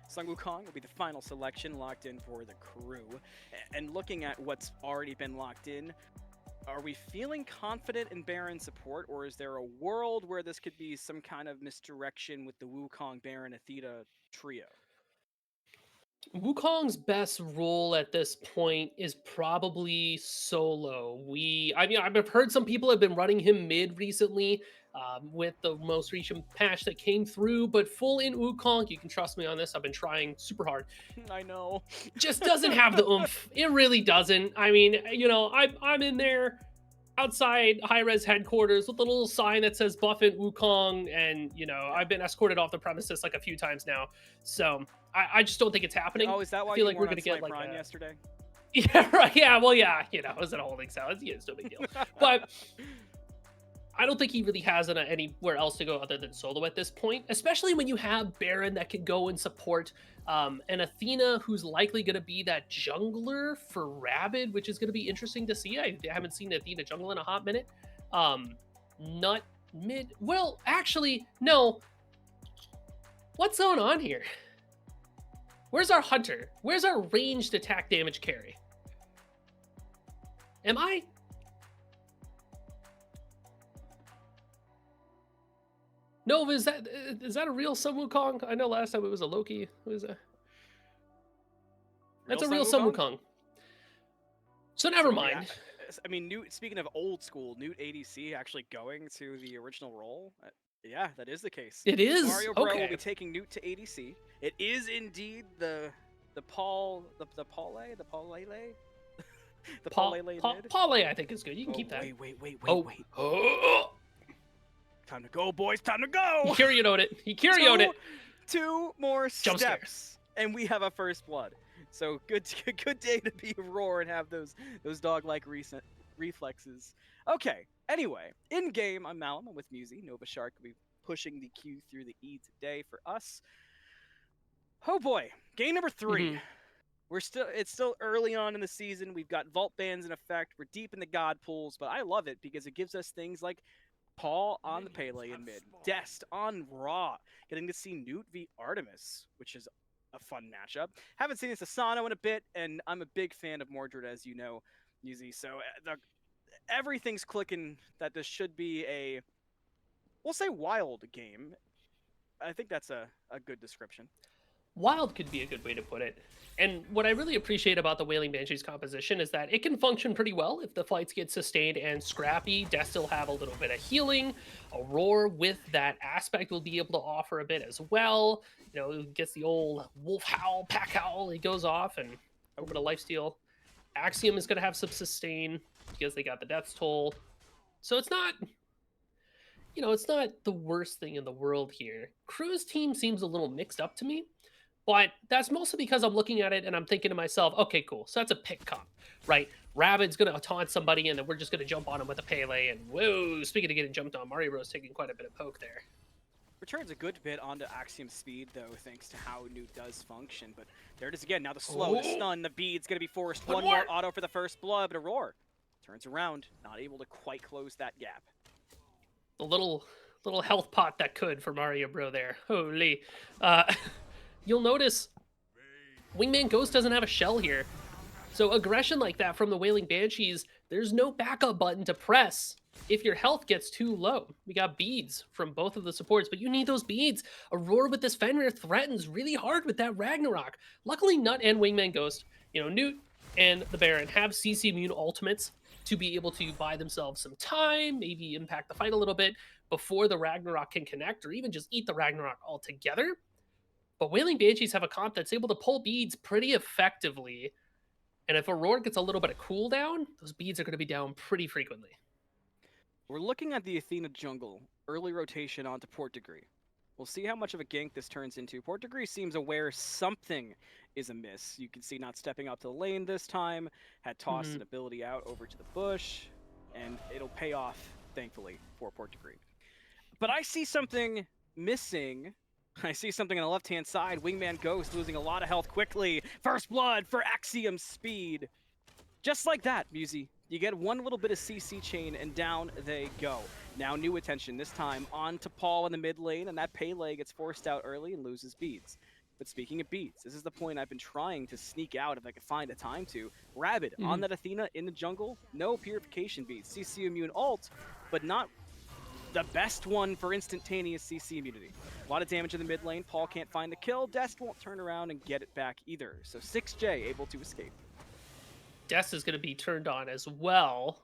Sun Wukong will be the final selection locked in for the crew. And looking at what's already been locked in, are we feeling confident in Baron support, or is there a world where this could be some kind of misdirection with the Wukong, Baron, Athena trio? Wukong's best role at this point is probably solo. I mean, I've heard some people have been running him mid recently with the most recent patch that came through, but full in Wukong, you can trust me on this. I've been trying super hard. I know. Just doesn't have the oomph. It really doesn't. I mean, you know, I'm in there outside high-res headquarters with a little sign that says buff it Wukong, and, you know, I've been escorted off the premises like a few times now. So I just don't think it's happening. Oh, is that why I feel you like we're weren't gonna on get Smite like Prime yesterday? Yeah, right. Yeah, well, yeah, you know, I was in a holding cell. It's no big deal. But I don't think he really has anywhere else to go other than solo at this point, especially when you have Baron that can go and support and Athena, who's likely going to be that jungler for Rabid, which is going to be interesting to see. I haven't seen Athena jungle in a hot minute. Not mid. Well, actually, no. What's going on here? Where's our hunter? Where's our ranged attack damage carry? Am I? Nova, is that a real Sun Wukong? I know last time it was a Loki. Who is that? That's a real Sun Wukong. So never mind. Yeah, I mean, Newt, speaking of old school, Newt ADC actually going to the original role. Yeah, that is the case. It is. Mario Bro will be taking Newt to ADC. It is indeed the Paul Lele. I think is good. You can keep that. Wait. Oh. Time to go, boys. Time to go. He Kirio'd it. Two more steps, and we have a first blood. So good day to be Roar and have those dog-like reflexes. Okay. Anyway, in game, I'm Malum. I'm with Musi. Nova Shark will be pushing the Q through the E today for us. Oh boy, game number 3. It's still early on in the season. We've got vault bans in effect. We're deep in the god pools, but I love it because it gives us things like Paul on the Pele in mid, Dest on Raw, getting to see Newt v Artemis, which is a fun matchup. Haven't seen this Asano in a bit, and I'm a big fan of Mordred, as you know, Yuzi. So everything's clicking that this should be a, we'll say, wild game. I think that's a good description. Wild could be a good way to put it. And what I really appreciate about the Wailing Banshees composition is that it can function pretty well if the fights get sustained and scrappy. Dest will have a little bit of healing. Aror with that aspect will be able to offer a bit as well. You know, it gets the old wolf howl, pack howl. He goes off and a little bit of lifesteal. Axiom is going to have some sustain because they got the death's toll. So it's not, you know, it's not the worst thing in the world here. Crew's team seems a little mixed up to me. But that's mostly because I'm looking at it and I'm thinking to myself, okay, cool. So that's a pick comp, right? Rabid's going to taunt somebody and then we're just going to jump on him with a Pele. And whoa, speaking of getting jumped on, Mario Bros taking quite a bit of poke there. Returns a good bit onto AxiomSpeed, though, thanks to how Newt does function. But there it is again. Now the slow, the stun, the bead's going to be forced. One more auto for the first blood, but Aror turns around, not able to quite close that gap. The little health pot that could for Mario Bro there. Holy. You'll notice WingmanGhost doesn't have a shell here. So aggression like that from the Wailing Banshees, there's no backup button to press if your health gets too low. We got beads from both of the supports, but you need those beads. Aror with this Fenrir threatens really hard with that Ragnarok. Luckily, Nut and WingmanGhost, you know, Newt and the Baron have CC immune ultimates to be able to buy themselves some time, maybe impact the fight a little bit before the Ragnarok can connect, or even just eat the Ragnarok altogether. But Wailing Banshees have a comp that's able to pull beads pretty effectively. And if Aror gets a little bit of cooldown, those beads are going to be down pretty frequently. We're looking at the Athena jungle, early rotation onto Portdegree. We'll see how much of a gank this turns into. Portdegree seems aware something is amiss. You can see not stepping up to the lane this time, had tossed an ability out over to the bush, and it'll pay off, thankfully, for Portdegree. But I see something missing. I see something on the left-hand side. WingmanGhost losing a lot of health quickly. First blood for AxiomSpeed. Just like that, Musi. You get one little bit of CC chain, and down they go. Now new attention, this time on to Paul in the mid lane, and that Pele gets forced out early and loses beads. But speaking of beads, this is the point I've been trying to sneak out if I could find a time to. Rabid on that Athena in the jungle, no purification beads. CC immune ult, but not the best one for instantaneous CC immunity. A lot of damage in the mid lane. Paul can't find the kill. Dest won't turn around and get it back either. So 6J able to escape. Dest is going to be turned on as well,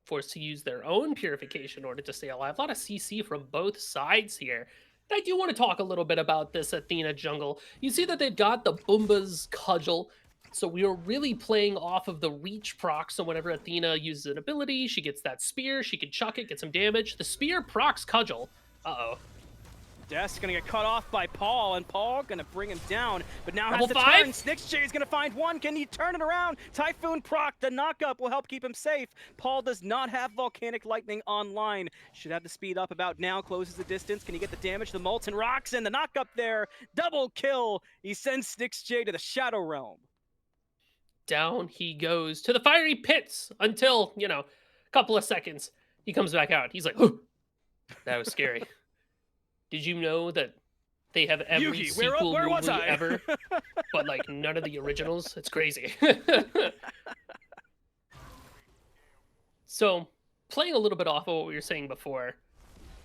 forced to use their own purification in order to stay alive. A lot of CC from both sides here. And I do want to talk a little bit about this Athena jungle. You see that they've got the Boomba's Cudgel. So we are really playing off of the reach proc. So whenever Athena uses an ability, she gets that spear. She can chuck it, get some damage. The spear procs Cudgel. Uh-oh. Dest gonna get cut off by Paul, and Paul gonna bring him down, but now Level has to 5? turn. SnixJ is gonna find one. Can he turn it around? Typhoon proc, the knockup will help keep him safe. Paul does not have Volcanic Lightning online. Should have the speed up about now, closes the distance. Can he get the damage? The Molten Rocks and the knockup there. Double kill. He sends SnixJ to the Shadow Realm. Down he goes to the fiery pits until, you know, a couple of seconds. He comes back out. He's like, oh, that was scary. Did you know that they have every Yugi, sequel where was movie I? ever, but like none of the originals? It's crazy. So, playing a little bit off of what we were saying before,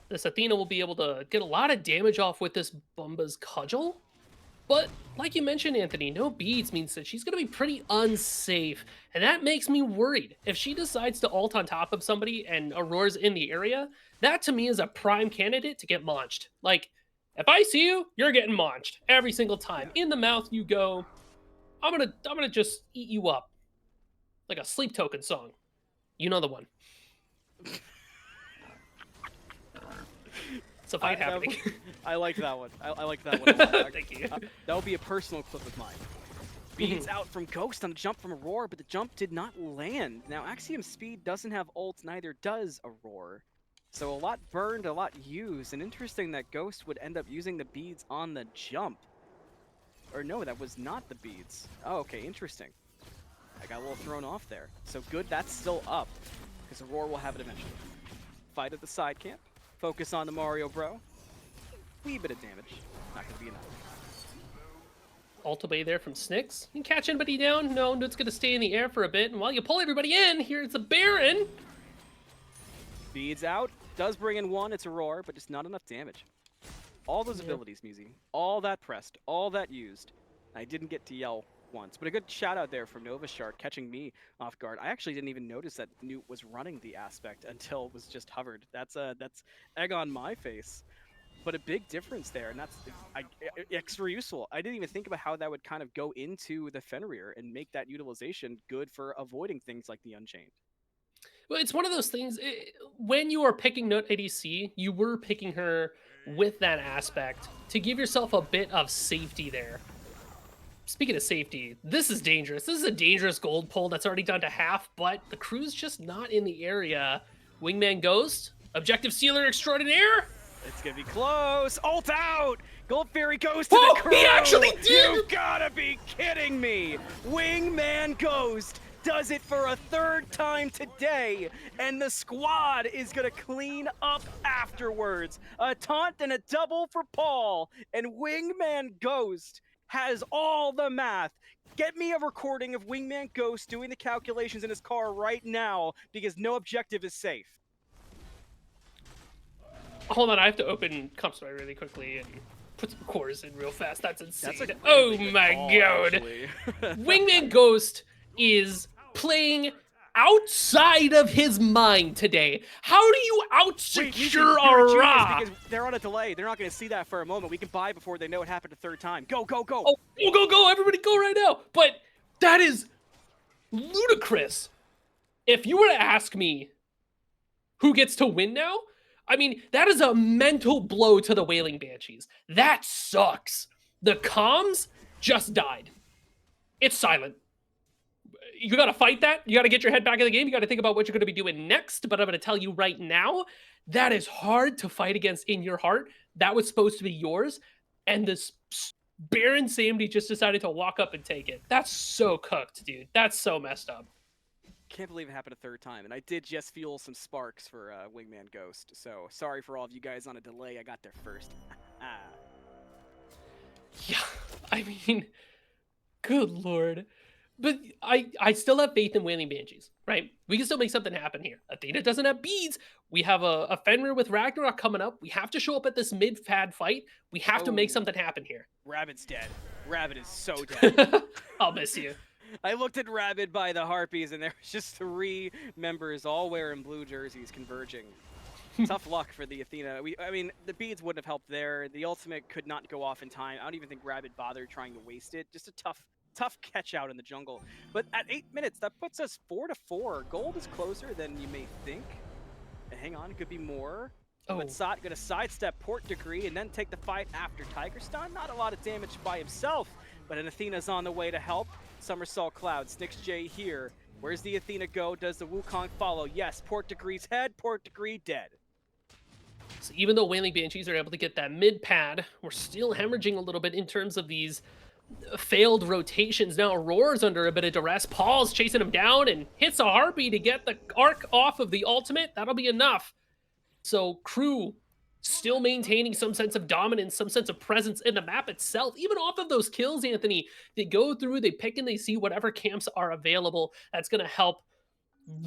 this Athena will be able to get a lot of damage off with this Boomba's Cudgel. But, like you mentioned, Anthony, no beads means that she's going to be pretty unsafe. And that makes me worried. If she decides to ult on top of somebody and Auror's in the area, that to me is a prime candidate to get launched. Like, if I see you, you're getting launched every single time. In the mouth you go. I'm gonna just eat you up. Like a Sleep Token song. You know the one. It's a fight happening. I like that one. I like that one a lot. Thank you. That'll be a personal clip of mine. Beats out from Ghost on the jump from Aror, but the jump did not land. Now, AxiomSpeed doesn't have ult, neither does Aror. So a lot burned, a lot used, and interesting that Ghost would end up using the beads on the jump. Or no, that was not the beads. Oh, okay, interesting. I got a little thrown off there. So good, that's still up, because Aror will have it eventually. Fight at the side camp. Focus on the Mario Bro. Wee bit of damage. Not going to be enough. Ult away there from Snicks. You can catch anybody down. No, it's going to stay in the air for a bit. And while you pull everybody in, here's the Baron. Beads out. Does bring in one. It's Aror, but just not enough damage. All those abilities, Muzi. All that pressed. All that used. I didn't get to yell once. But a good shout out there from Nova Shark catching me off guard. I actually didn't even notice that Newt was running the aspect until it was just hovered. That's egg on my face. But a big difference there, and that's extra useful. I didn't even think about how that would kind of go into the Fenrir and make that utilization good for avoiding things like the Unchained. Well, it's one of those things, when you are picking Note ADC, you were picking her with that aspect to give yourself a bit of safety there. Speaking of safety, this is dangerous. This is a dangerous gold pull that's already down to half, but the crew's just not in the area. WingmanGhost, Objective Sealer Extraordinaire. It's gonna be close. Ult out! Gold Fairy goes to the crew! He actually did! You gotta be kidding me! WingmanGhost does it for a third time today, and the squad is gonna clean up afterwards. A taunt and a double for Paul, and WingmanGhost has all the math. Get me a recording of WingmanGhost doing the calculations in his car right now, because no objective is safe. Hold on, I have to open CompSpy really quickly and put some cores in real fast. That's insane. That's oh my god. WingmanGhost is playing outside of his mind today. How do you out-secure Aror? Because they're on a delay. They're not going to see that for a moment. We can buy before they know it happened a third time. Go, go, go. Oh, go, go, go. Everybody go right now. But that is ludicrous. If you were to ask me who gets to win now, I mean, that is a mental blow to the Wailing Banshees. That sucks. The comms just died. It's silent. You got to fight that. You got to get your head back in the game. You got to think about what you're going to be doing next. But I'm going to tell you right now, that is hard to fight against in your heart. That was supposed to be yours. And this Baron Samdi just decided to walk up and take it. That's so cooked, dude. That's so messed up. Can't believe it happened a third time. And I did just fuel some sparks for WingmanGhost. So sorry for all of you guys on a delay. I got there first. Yeah, I mean, good lord. But I still have faith in Wailing Banshees, right? We can still make something happen here. Athena doesn't have beads. We have a Fenrir with Ragnarok coming up. We have to show up at this mid-pad fight. We have to make something happen here. Rabid's dead. Rabid is so dead. I'll miss you. I looked at Rabid by the Harpies, and there was just 3 members all wearing blue jerseys converging. Tough luck for the Athena. I mean, the beads wouldn't have helped there. The ultimate could not go off in time. I don't even think Rabid bothered trying to waste it. Just a tough catch out in the jungle. But at 8 minutes, that puts us 4-4. Gold is closer than you may think. And hang on, it could be more. Oh. But Sot gonna sidestep Portdegree and then take the fight after Tiger Stun. Not a lot of damage by himself, but an Athena's on the way to help. Somersault Cloud, Snicks J here. Where's the Athena go? Does the Wukong follow? Yes, Portdegree's head, Portdegree dead. So even though Wailing Banshees are able to get that mid pad, we're still hemorrhaging a little bit in terms of these failed rotations. Now Auror's under a bit of duress. Paul's chasing him down and hits a Harpy to get the arc off of the ultimate. That'll be enough. So crew still maintaining some sense of dominance, some sense of presence in the map itself. Even off of those kills, Anthony, they go through, they pick and they see whatever camps are available. That's going to help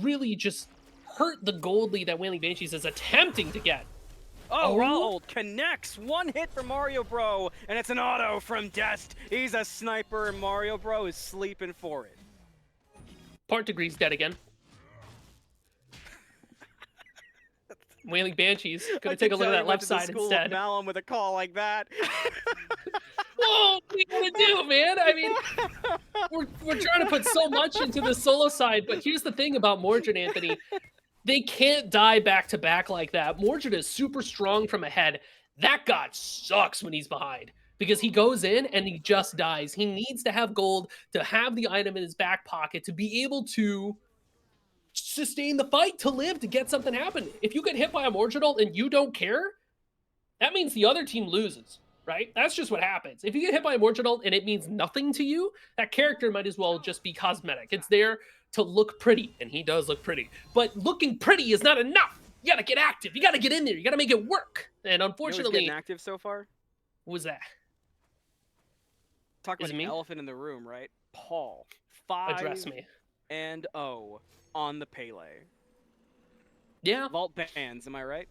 really just hurt the gold lead that Wailing Banshees is attempting to get. Oh, Raoul connects. 1 hit for Mario Bro, and it's an auto from Dest. He's a sniper, and Mario Bro is sleeping for it. Portdegree's dead again. Wailing Banshees. Gonna take a look at that left side instead. Malum with a call like that. Whoa, what are you gonna do, man? I mean, we're trying to put so much into the solo side, but here's the thing about Mordred, Anthony. They can't die back to back like that. Mordred is super strong from ahead. That god sucks when he's behind because he goes in and he just dies. He needs to have gold to have the item in his back pocket to be able to sustain the fight, to live, to get something happen. If you get hit by a Mordredal and you don't care, that means the other team loses, right? That's just what happens. If you get hit by a Mordredal and it means nothing to you, that character might as well just be cosmetic. It's there to look pretty, and he does look pretty. But looking pretty is not enough. You gotta get active. You gotta get in there. You gotta make it work. And You know who's unfortunately, getting active so far? what was that? Talk Is about it the me? elephant in the room, right? Paul, Address 5 me. and 0 on the Pele. Yeah, Vault bands, am I right?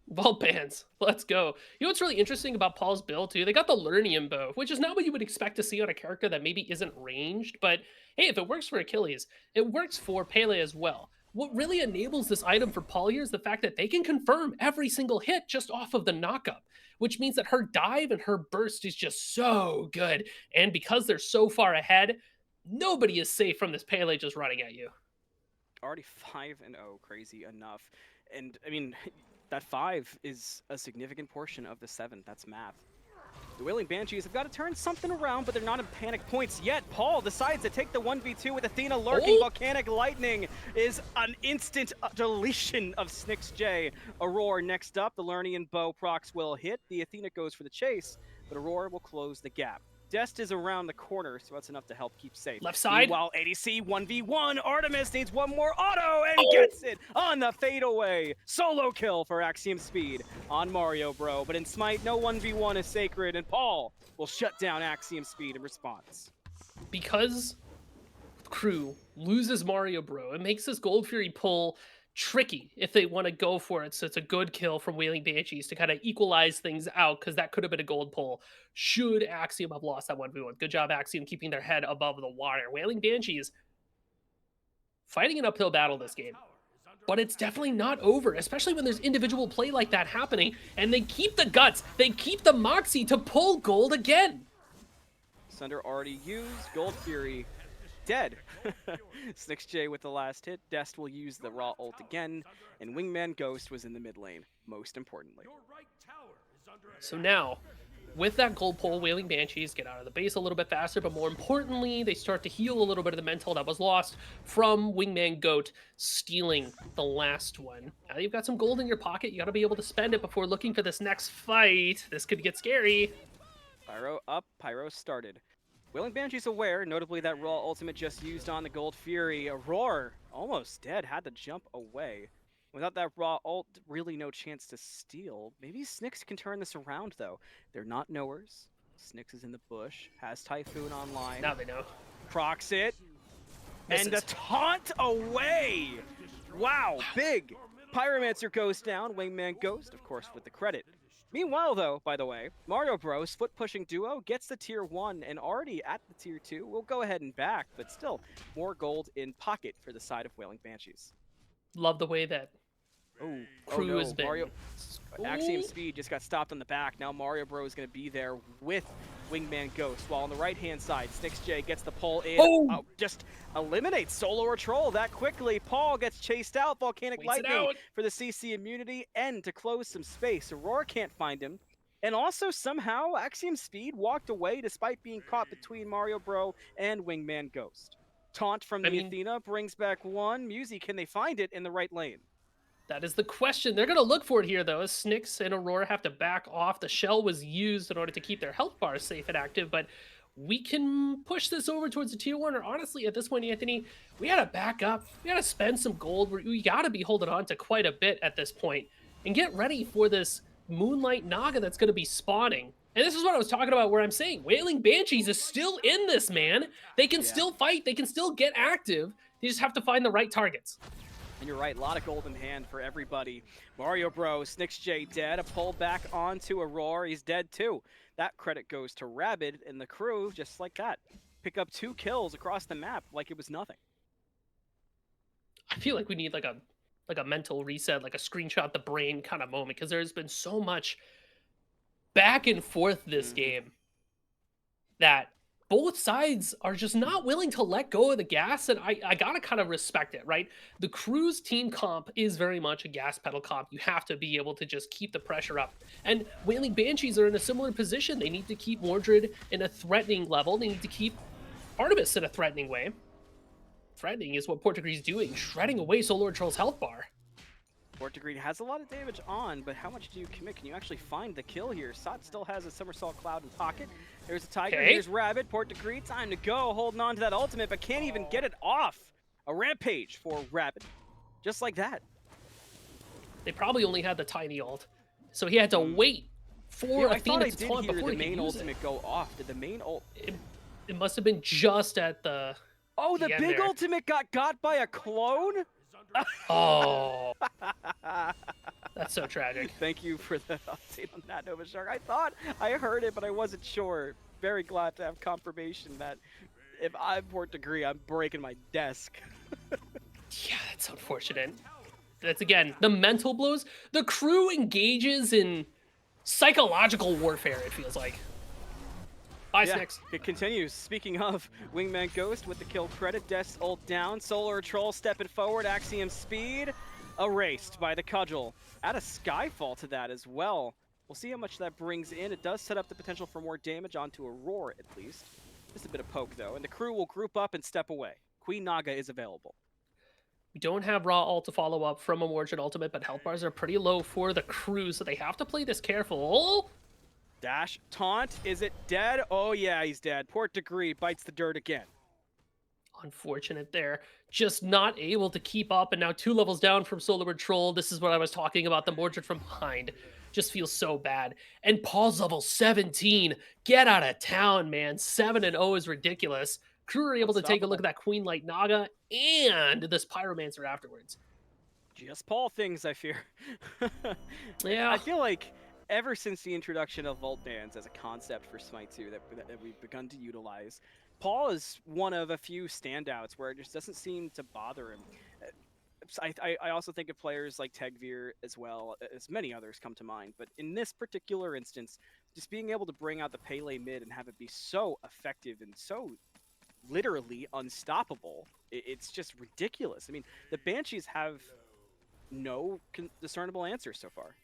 Vault bands. Let's go. You know what's really interesting about Paul's build, too? They got the Lernium bow, which is not what you would expect to see on a character that maybe isn't ranged, but hey, if it works for Achilles, it works for Pele as well. What really enables this item for Paul here is the fact that they can confirm every single hit just off of the knockup, which means that her dive and her burst is just so good. And because they're so far ahead, nobody is safe from this Pele just running at you. Already 5 and 0, crazy enough. And I mean, that 5 is a significant portion of the 7. That's math. The Wailing Banshees have got to turn something around, but they're not in panic points yet. Paul decides to take the 1v2 with Athena lurking. Oh! Volcanic Lightning is an instant deletion of SnixJ. Aror next up. The Lernian bow procs will hit. The Athena goes for the chase, but Aror will close the gap. Dest is around the corner, so that's enough to help keep safe. Left side. Meanwhile, ADC 1v1. Artemis needs one more auto and Oh! gets it on the fadeaway. Solo kill for AxiomSpeed on Mario Bro. But in Smite, no 1v1 is sacred, and Paul will shut down AxiomSpeed in response. Because crew loses Mario Bro, it makes this Gold Fury pull tricky if they want to go for it. So it's a good kill from Wailing Banshees to kind of equalize things out, because that could have been a gold pull should Axiom have lost that 1v1. Good job, Axiom, keeping their head above the water. Wailing Banshees fighting an uphill battle this game. But it's definitely not over, especially when there's individual play like that happening, and they keep the guts, they keep the moxie to pull gold again. Sunder already used. Gold Fury dead. SnixJ with the last hit. Dest will use the raw ult again, and WingmanGhost was in the mid lane, most importantly. So now, with that gold pull, Wailing Banshees get out of the base a little bit faster, but more importantly, they start to heal a little bit of the mental that was lost from WingmanGhost stealing the last one. Now you've got some gold in your pocket, you gotta be able to spend it before looking for this next fight. This could get scary. Pyro up, Pyro started. Wailing Banshee's aware, notably that raw ultimate just used on the Gold Fury. Aror, almost dead, had to jump away. Without that raw ult, really no chance to steal. Maybe Snix can turn this around, though. They're not knowers. Snix is in the bush, has Typhoon online. Now they know. Procs it, Misses. and a taunt away! Wow, big! Pyromancer goes down, WingmanGhost, of course, with the credit. Meanwhile, though, by the way, Mario Bros, foot-pushing duo, gets the tier 1 and already at the tier 2. We'll go ahead and back, but still, more gold in pocket for the side of Wailing Banshees. Love the way that crew no, has been. Mario, Ooh. AxiomSpeed just got stopped on the back. Now Mario Bro is going to be there with WingmanGhost. While on the right-hand side, SnixJ gets the pull in. Oh! Just eliminates SoloOrTroll that quickly. Paul gets chased out. Volcanic Waits it Lightning out. for the CC immunity and to close some space. Aurora can't find him. And also, somehow, AxiomSpeed walked away despite being caught between Mario Bro and WingmanGhost. Taunt from the Athena brings back one. Musi, can they find it in the right lane? That is the question. They're going to look for it here, though, as Snix and Aurora have to back off. The shell was used in order to keep their health bars safe and active, but we can push this over towards the tier 1, or honestly, at this point, Anthony, we got to back up. We got to spend some gold. We got to be holding on to quite a bit at this point and get ready for this Moonlight Naga that's going to be spawning. And this is what I was talking about, where I'm saying Wailing Banshees is still in this, man. They can still fight. They can still get active. They just have to find the right targets. And you're right, a lot of gold in hand for everybody. Mario Bros, SnixJ dead, a pull back onto Aror, he's dead too. That credit goes to Rabid and the crew, just like that. Pick up 2 kills across the map like it was nothing. I feel like we need like a mental reset, like a screenshot the brain kind of moment, because there's been so much back and forth this game that both sides are just not willing to let go of the gas, and I gotta kind of respect it, right? The crew's team comp is very much a gas pedal comp. You have to be able to just keep the pressure up. And Wailing Banshees are in a similar position. They need to keep Mordred in a threatening level. They need to keep Artemis in a threatening way. threatening is what Portdegree's doing, shredding away SoloOrTroll's health bar. Portdegree has a lot of damage on, but how much do you commit? Can you actually find the kill here? Sot still has a Somersault Cloud in pocket. There's a Tiger, here's Rabid, Portdegree, time to go, holding on to that ultimate, but can't even get it off. A rampage for Rabid, just like that. They probably only had the tiny ult, so he had to wait for Athena to taunt before the main ultimate it. go off. Did the main ult? It must have been just at the. Oh, the big there. ultimate got by a clone? Oh. That's so tragic. Thank you for the update on that, Nova Shark. I thought I heard it, but I wasn't sure. Very glad to have confirmation that if I'm Portdegree, I'm breaking my desk. Yeah, that's unfortunate. That's, again, the mental blows. The crew engages in psychological warfare, it feels like. Bye, Snicks. It continues. Speaking of, WingmanGhost with the kill credit, Dest ult down, SoloOrTroll stepping forward, AxiomSpeed erased by the Cudgel. Add a Skyfall to that as well. We'll see how much that brings in. It does set up the potential for more damage onto Aror, at least. Just a bit of poke, though, and the crew will group up and step away. Queen Naga is available. We don't have raw ult to follow up from a Morgan ultimate, but health bars are pretty low for the crew, so they have to play this careful. Dash, taunt, is it dead? Oh yeah, he's dead. Portdegree bites the dirt again. Unfortunate there. Just not able to keep up, and now 2 levels down from SoloOrTroll. This is what I was talking about, the Mordred from behind. Just feels so bad. And Paul's level 17. Get out of town, man. 7-0 is ridiculous. Crew are able to take a look at that Queen Light Naga and this Pyromancer afterwards. Just Paul things, I fear. Yeah. I feel like ever since the introduction of Vault Bans as a concept for Smite 2 that we've begun to utilize, Paul is one of a few standouts where it just doesn't seem to bother him. I also think of players like Tegvir as well, as many others come to mind, but in this particular instance, just being able to bring out the Pele mid and have it be so effective and so literally unstoppable, it's just ridiculous. I mean, the Banshees have no discernible answers so far.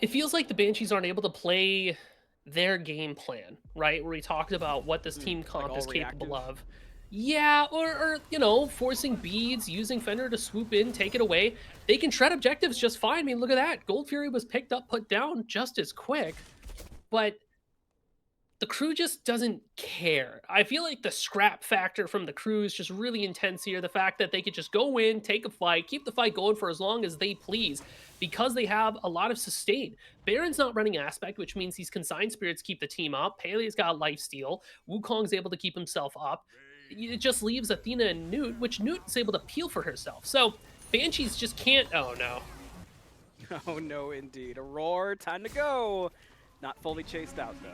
It feels like the Banshees aren't able to play their game plan, right? Where we talked about what this team comp is capable of. Yeah, or, you know, forcing beads, using Fender to swoop in, take it away. They can shred objectives just fine. I mean, look at that. Gold Fury was picked up, put down just as quick. But the crew just doesn't care. I feel like the scrap factor from the crew is just really intense here. The fact that they could just go in, take a fight, keep the fight going for as long as they please, because they have a lot of sustain. Baron's not running Aspect, which means these Consigned Spirits keep the team up. Pele's got Lifesteal. Wukong's able to keep himself up. It just leaves Athena and Newt, which Newt is able to peel for herself. So Banshees just can't... Oh, no. Oh, no, indeed. Aror, time to go. Not fully chased out, though.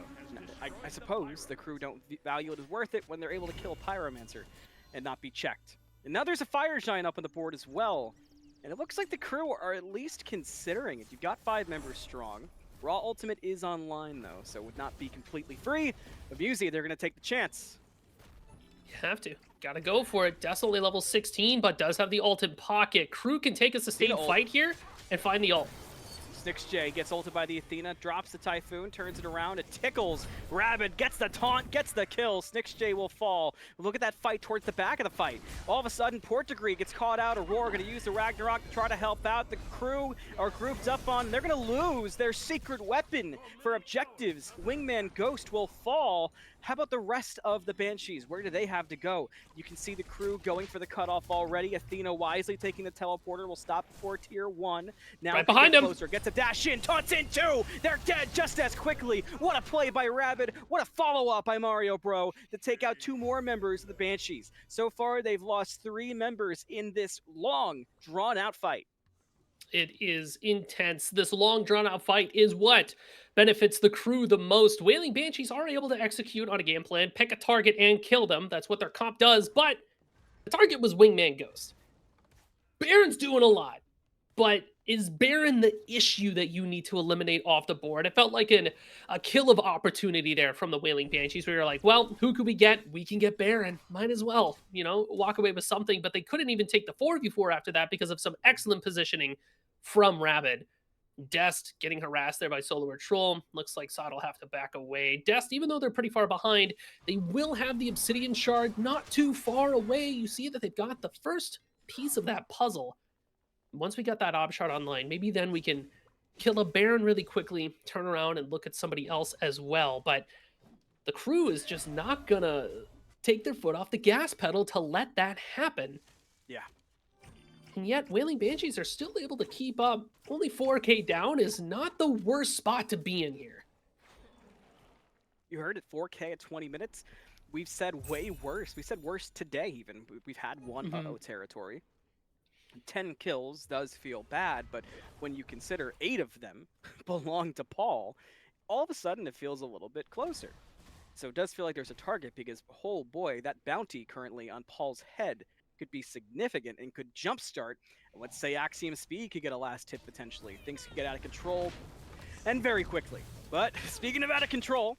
I suppose the crew don't value it as worth it when they're able to kill a Pyromancer and not be checked. And now there's a Fire Giant up on the board as well. And it looks like the crew are at least considering it. You've got 5 members strong. Raw Ultimate is online, though, so it would not be completely free. But Musi, they're going to take the chance. You have to. Gotta go for it. Dest only level 16, but does have the ult in pocket. Crew can take a sustained fight here and find the ult. Snix J gets ulted by the Athena, drops the Typhoon, turns it around, it tickles. Rabid gets the taunt, gets the kill. Snix J will fall. Look at that fight towards the back of the fight. All of a sudden, Portdegree gets caught out. Aror going to use the Ragnarok to try to help out. The crew are grouped up on. They're going to lose their secret weapon for objectives. WingmanGhost will fall. How about the rest of the Banshees? Where do they have to go? You can see the crew going for the cutoff already. Athena wisely taking the teleporter will stop before tier 1. Now right behind him. Closer, gets a dash in, taunts in 2. They're dead just as quickly. What a play by Rabid. What a follow-up by Mario Bro to take out 2 more members of the Banshees. So far, they've lost 3 members in this long, drawn-out fight. It is intense. This long, drawn-out fight is what benefits the crew the most. Wailing Banshees are able to execute on a game plan, pick a target, and kill them. That's what their comp does, but the target was WingmanGhost. Baron's doing a lot, but is Baron the issue that you need to eliminate off the board? It felt like a kill of opportunity there from the Wailing Banshees, where you're like, well, who could we get? We can get Baron. Might as well, you know, walk away with something, but they couldn't even take the 4v4 after that because of some excellent positioning from Rabid. Dest getting harassed there by SoloOrTroll. Looks like Sod will have to back away. Dest, even though they're pretty far behind, they will have the Obsidian Shard not too far away. You see that they've got the first piece of that puzzle. Once we got that Ob Shard online, maybe then we can kill a Baron really quickly, turn around and look at somebody else as well. But the crew is just not gonna take their foot off the gas pedal to let that happen. Yeah. And yet, Wailing Banshees are still able to keep up. Only 4K down is not the worst spot to be in here. You heard it, 4K at 20 minutes. We've said way worse. We said worse today even. We've had one uh-oh territory. 10 kills does feel bad, but when you consider 8 of them belong to Paul, all of a sudden it feels a little bit closer. So it does feel like there's a target because, oh boy, that bounty currently on Paul's head could be significant and could jumpstart. Let's say AxiomSpeed could get a last hit potentially. Things could get out of control, and very quickly. But speaking of out of control,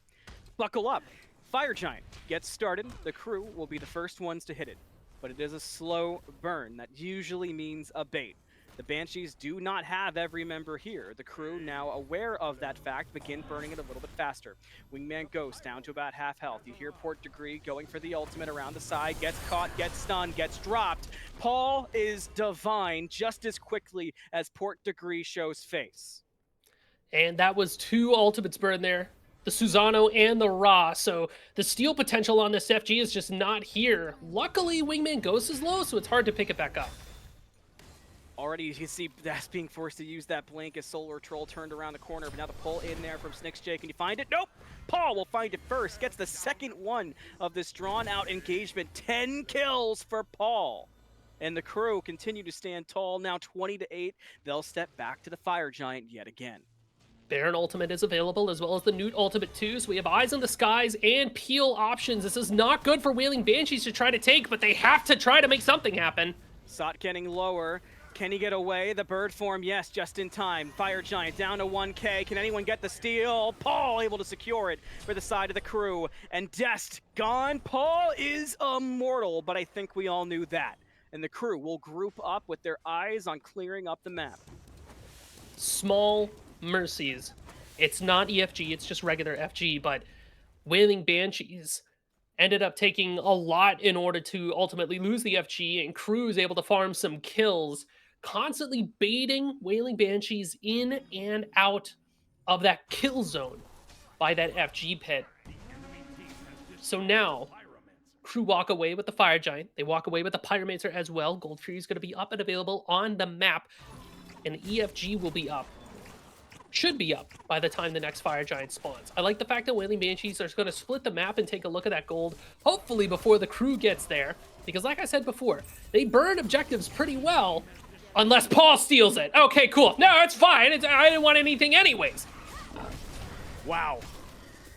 buckle up. Fire Giant gets started. The crew will be the first ones to hit it, but it is a slow burn. That usually means a bait. The Banshees do not have every member here. The crew, now aware of that fact, begin burning it a little bit faster. WingmanGhost down to about half health. You hear Portdegree going for the ultimate around the side, gets caught, gets stunned, gets dropped. Paul is divine just as quickly as Portdegree shows face. And that was 2 ultimates burned there. The Susano and the Ra. So the steal potential on this FG is just not here. Luckily, WingmanGhost is low, so it's hard to pick it back up. Already, you see Dest being forced to use that blink as SoloOrTroll turned around the corner, but now the pull in there from SnixJ. Can you find it? Nope! Paul will find it first, gets the second one of this drawn-out engagement. 10 kills for Paul. And the crew continue to stand tall, now 20-8. They'll step back to the Fire Giant yet again. Baron ultimate is available, as well as the Newt ultimate too, so we have Eyes on the Skies and Peel options. This is not good for Wailing Banshees to try to take, but they have to try to make something happen. Sot getting lower. Can he get away? The bird form, yes, just in time. Fire Giant down to 1K. Can anyone get the steal? Paul able to secure it for the side of the crew. And Dest gone. Paul is immortal, but I think we all knew that. And the crew will group up with their eyes on clearing up the map. Small mercies. It's not EFG, it's just regular FG, but Wailing Banshees ended up taking a lot in order to ultimately lose the FG, and crew is able to farm some kills, constantly baiting Wailing Banshees in and out of that kill zone by that FG pit. So now, crew walk away with the Fire Giant. They walk away with the Pyromancer as well. Gold Fury is going to be up and available on the map, and EFG will be up. Should be up by the time the next Fire Giant spawns. I like the fact that Wailing Banshees are going to split the map and take a look at that gold, hopefully before the crew gets there, because like I said before, they burn objectives pretty well, unless Paul steals it. Okay, cool. No, it's fine. I didn't want anything anyways. Wow.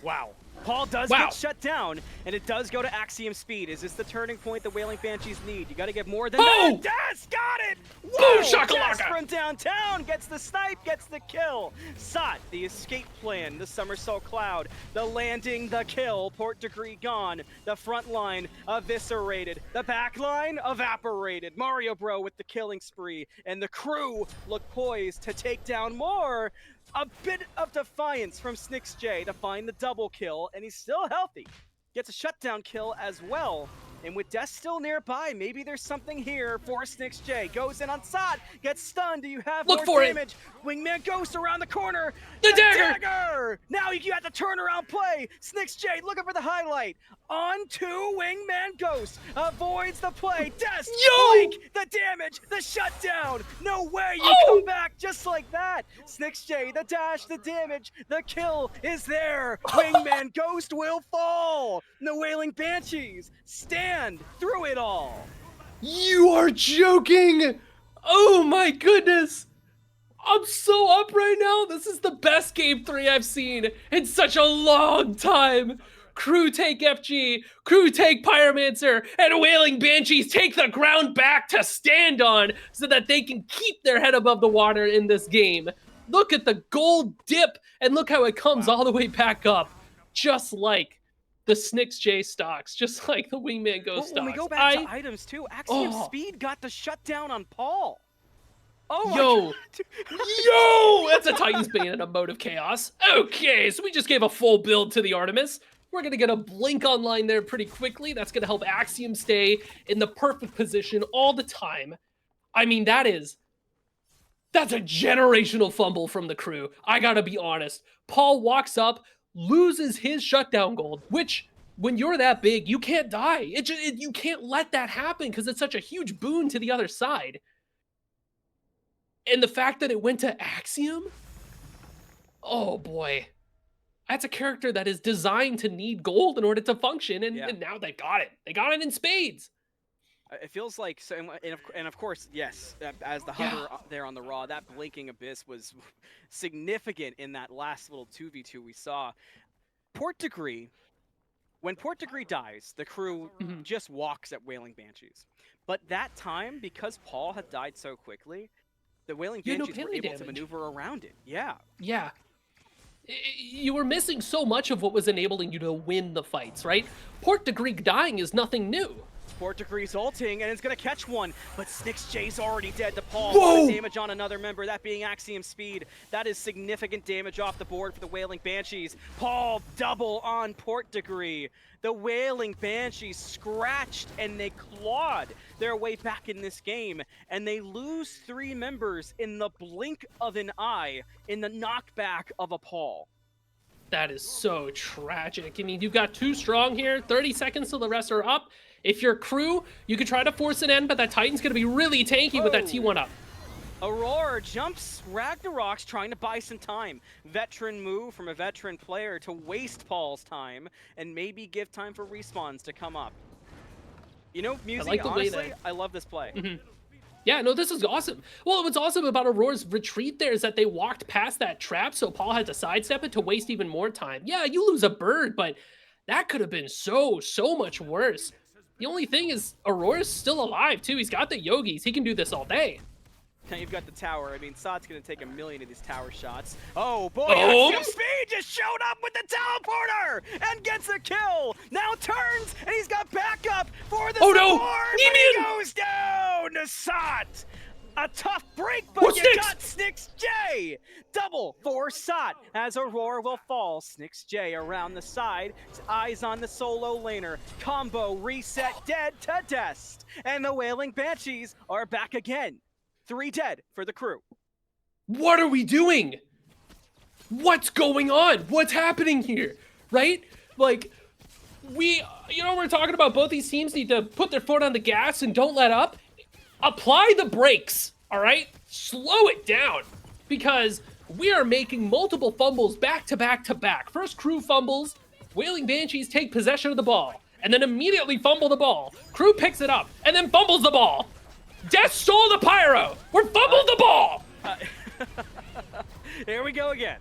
Wow. Paul does get shut down, and it does go to AxiomSpeed. Is this the turning point the Wailing Banshees need? You got to get more than that. Dest got it! Boom, shakalaka! Dest from downtown gets the snipe, gets the kill. Sot, the escape plan, the somersault cloud, the landing, the kill. Portdegree gone. The front line eviscerated. The back line evaporated. Mario Bro with the killing spree, and the crew look poised to take down more. A bit of defiance from SnixJ to find the double kill, and he's still healthy. Gets a shutdown kill as well. And with Dest still nearby, maybe there's something here for SnixJ. Goes in on Sot, gets stunned. Do you have Look more for damage? WingmanGhost around the corner. The dagger! Now you got the turnaround play. SnixJ looking for the highlight. On to WingmanGhost. Avoids the play. Dest, blink, the damage, the shutdown. No way you come back just like that. SnixJ, the dash, the damage, the kill is there. WingmanGhost will fall. The Wailing Banshees stand through it all. You are joking! Oh my goodness! I'm so up right now. This is the best game 3 I've seen in such a long time. Crew take FG, crew take Pyromancer, and Wailing Banshees take the ground back to stand on so that they can keep their head above the water in this game. Look at the gold dip, and look how it comes all the way back up, just like the SnixJ stocks, just like the WingmanGhost stocks. When we go back to items too, AxiomSpeed got the shutdown on Paul. Oh my Yo, God. yo, that's a Titan's Bane and a Mode of Chaos. Okay, so we just gave a full build to the Artemis. We're gonna get a blink online there pretty quickly. That's gonna help Axiom stay in the perfect position all the time. I mean, that's a generational fumble from the crew. I gotta be honest. Paul walks up, loses his shutdown gold, which when you're that big, you can't die. You can't let that happen because it's such a huge boon to the other side. And the fact that it went to Axiom, oh boy. That's a character that is designed to need gold in order to function, and now they got it. They got it in spades. It feels like so, and of course, yes. As the hover there on the Raw, that blinking abyss was significant in that last little 2v2 we saw. Portdegree, when Portdegree dies, the crew just walks at Wailing Banshees. But that time, because Paul had died so quickly, the Wailing Banshees were able to maneuver around it. Yeah. Yeah. You were missing so much of what was enabling you to win the fights, right? Portdegree dying is nothing new. Portdegree's ulting, and it's going to catch one, but SnixJ's already dead to Paul. Whoa! Damage on another member, that being AxiomSpeed. That is significant damage off the board for the Wailing Banshees. Paul double on Portdegree. The Wailing Banshees scratched and they clawed their way back in this game, and they lose 3 members in the blink of an eye in the knockback of a Paul. That is so tragic. I mean, you've got 2 strong here, 30 seconds till the rest are up. If you're crew, you could try to force an end, but that Titan's going to be really tanky with that T1 up. Aror jumps Ragnarok's trying to buy some time. Veteran move from a veteran player to waste Paul's time and maybe give time for respawns to come up. You know, Musi, honestly, I love this play. Yeah, no, this is awesome. Well, what's awesome about Auror's retreat there is that they walked past that trap, so Paul had to sidestep it to waste even more time. Yeah, you lose a bird, but that could have been so much worse. The only thing is, Aurora's still alive, too. He's got the Yogis. He can do this all day. Now you've got the tower. I mean, Sod's going to take 1,000,000 of these tower shots. Oh, boy. Oh. AxiomSpeed just showed up with the teleporter and gets a kill. Now turns, and he's got backup for the support. But he goes down to Sod. A tough break, but you got SnixJ! Double for Sot as Aror will fall. SnixJ around the side, eyes on the solo laner. Combo reset, dead to Dest. And the Wailing Banshees are back again. 3 dead for the crew. What are we doing? What's going on? What's happening here? Right? Like, we're talking about both these teams need to put their foot on the gas and don't let up. Apply the brakes, all right? Slow it down, because we are making multiple fumbles back to back to back. First crew fumbles, Wailing Banshees take possession of the ball, and then immediately fumble the ball. Crew picks it up, and then fumbles the ball. Dest stole the pyro. We're fumbled the ball. Here we go again.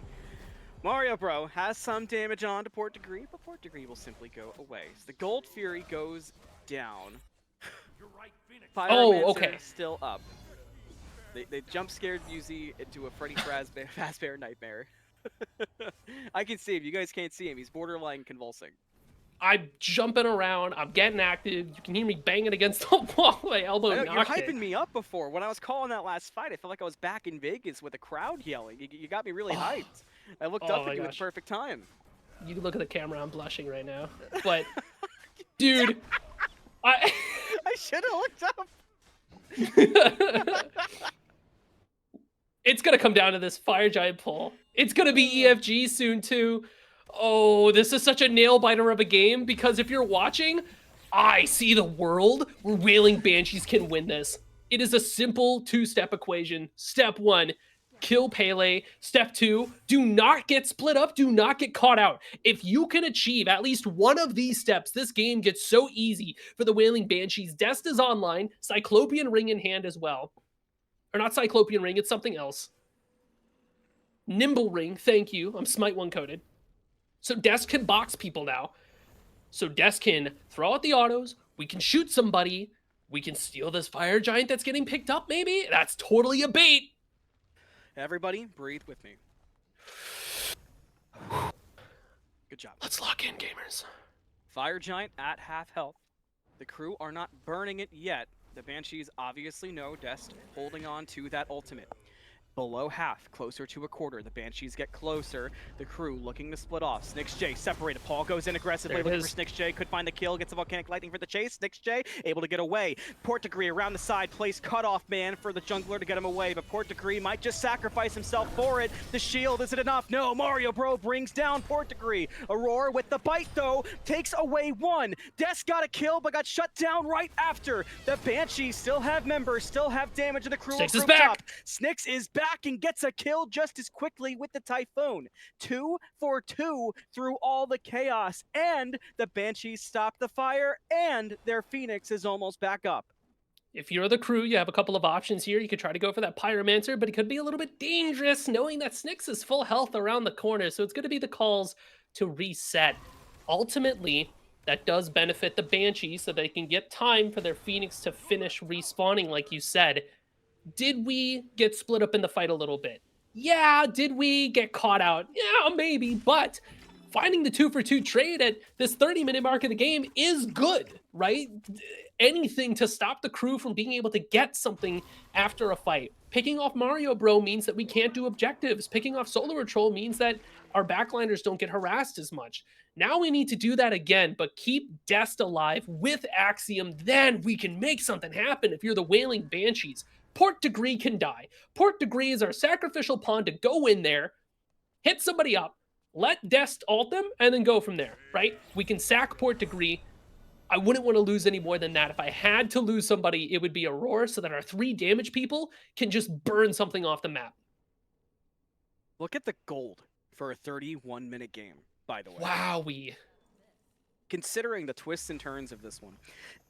Mario Bro has some damage on to Portdegree, but Portdegree will simply go away. So the Gold Fury goes down. Okay. Still up. They jump scared Musi into a Freddy Fazbear nightmare. I can see him. You guys can't see him. He's borderline convulsing. I'm jumping around. I'm getting active. You can hear me banging against the wall. My elbow knocked. You're hyping me up before. When I was calling that last fight, I felt like I was back in Vegas with a crowd yelling. You got me really hyped. I looked up at you at the perfect time. You can look at the camera. I'm blushing right now. But, dude, I should have looked up. It's gonna come down to this Fire Giant pull. It's gonna be EFG soon too. Oh, this is such a nail biter of a game, because if you're watching, I see the world where Wailing Banshees can win this. It is a simple 2-step equation. Step 1, kill Pele. Step 2, do not get split up, do not get caught out. If you can achieve at least one of these steps, this game gets so easy for the Wailing Banshees. Dest is online, Cyclopean Ring in hand as well. Or not Cyclopean Ring, it's something else. Nimble Ring, thank you. I'm Smite 1 coded. So Dest can box people now. So Dest can throw out the autos, we can shoot somebody, we can steal this Fire Giant that's getting picked up maybe? That's totally a bait. Everybody, breathe with me. Good job. Let's lock in, gamers. Fire Giant at half health. The crew are not burning it yet. The Banshees obviously know Dest holding on to that ultimate. Below half, closer to a quarter. The Banshees get closer. The crew looking to split off. Snix separated. Paul goes in aggressively, looking for Snix. Could find the kill, gets the Volcanic Lightning for the chase. Snix able to get away. Portdegree around the side, plays cutoff man for the jungler to get him away, but Portdegree might just sacrifice himself for it. The shield, is it enough? No, Mario Bro brings down Portdegree. Aror with the bite though, takes away one. Dest got a kill, but got shut down right after. The Banshees still have members, still have damage to the crew. Snix is back. Snix is back and gets a kill just as quickly with the Typhoon. 2 for 2 through all the chaos, and the Banshees stop the fire, and their Phoenix is almost back up. If you're the crew, you have a couple of options here. You could try to go for that Pyromancer, but it could be a little bit dangerous knowing that Snix is full health around the corner, so it's going to be the calls to reset. Ultimately, that does benefit the Banshees so they can get time for their Phoenix to finish respawning, like you said. Did we get split up in the fight a little bit? Yeah. Did we get caught out? Yeah, maybe. But finding the 2-for-2 trade at this 30-minute mark of the game is good, right? Anything to stop the crew from being able to get something after a fight. Picking off Mario Bro means that we can't do objectives. Picking off SoloOrTroll means that our backliners don't get harassed as much. Now we need to do that again, but keep Dest alive with Axiom. Then we can make something happen if you're the Wailing Banshees. Portdegree can die. Portdegree is our sacrificial pawn to go in there, hit somebody up, let Dest ult them, and then go from there, right? We can sack Portdegree. I wouldn't want to lose any more than that. If I had to lose somebody, it would be Aror, so that our 3 damage people can just burn something off the map. Look at the gold for a 31-minute game, by the way. Wowie. Considering the twists and turns of this one.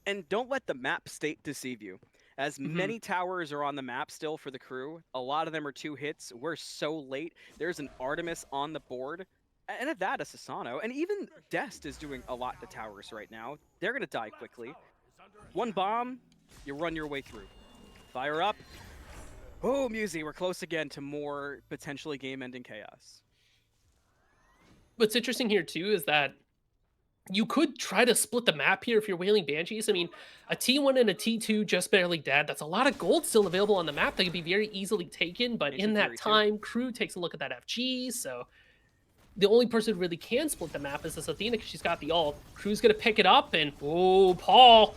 And don't let the map state deceive you. As many towers are on the map still for the crew, a lot of them are 2 hits. We're so late. There's an Artemis on the board, and at that, a Sasano. And even Dest is doing a lot to towers right now. They're going to die quickly. 1 bomb, you run your way through. Fire up. Oh, Musi, we're close again to more potentially game-ending chaos. What's interesting here, too, is that you could try to split the map here if you're Wailing Banshees. I mean, a T1 and a T2 just barely dead. That's a lot of gold still available on the map that could be very easily taken, but in that time, crew takes a look at that FG, so the only person who really can split the map is this Athena because she's got the ult. Crew's going to pick it up, and oh, Paul.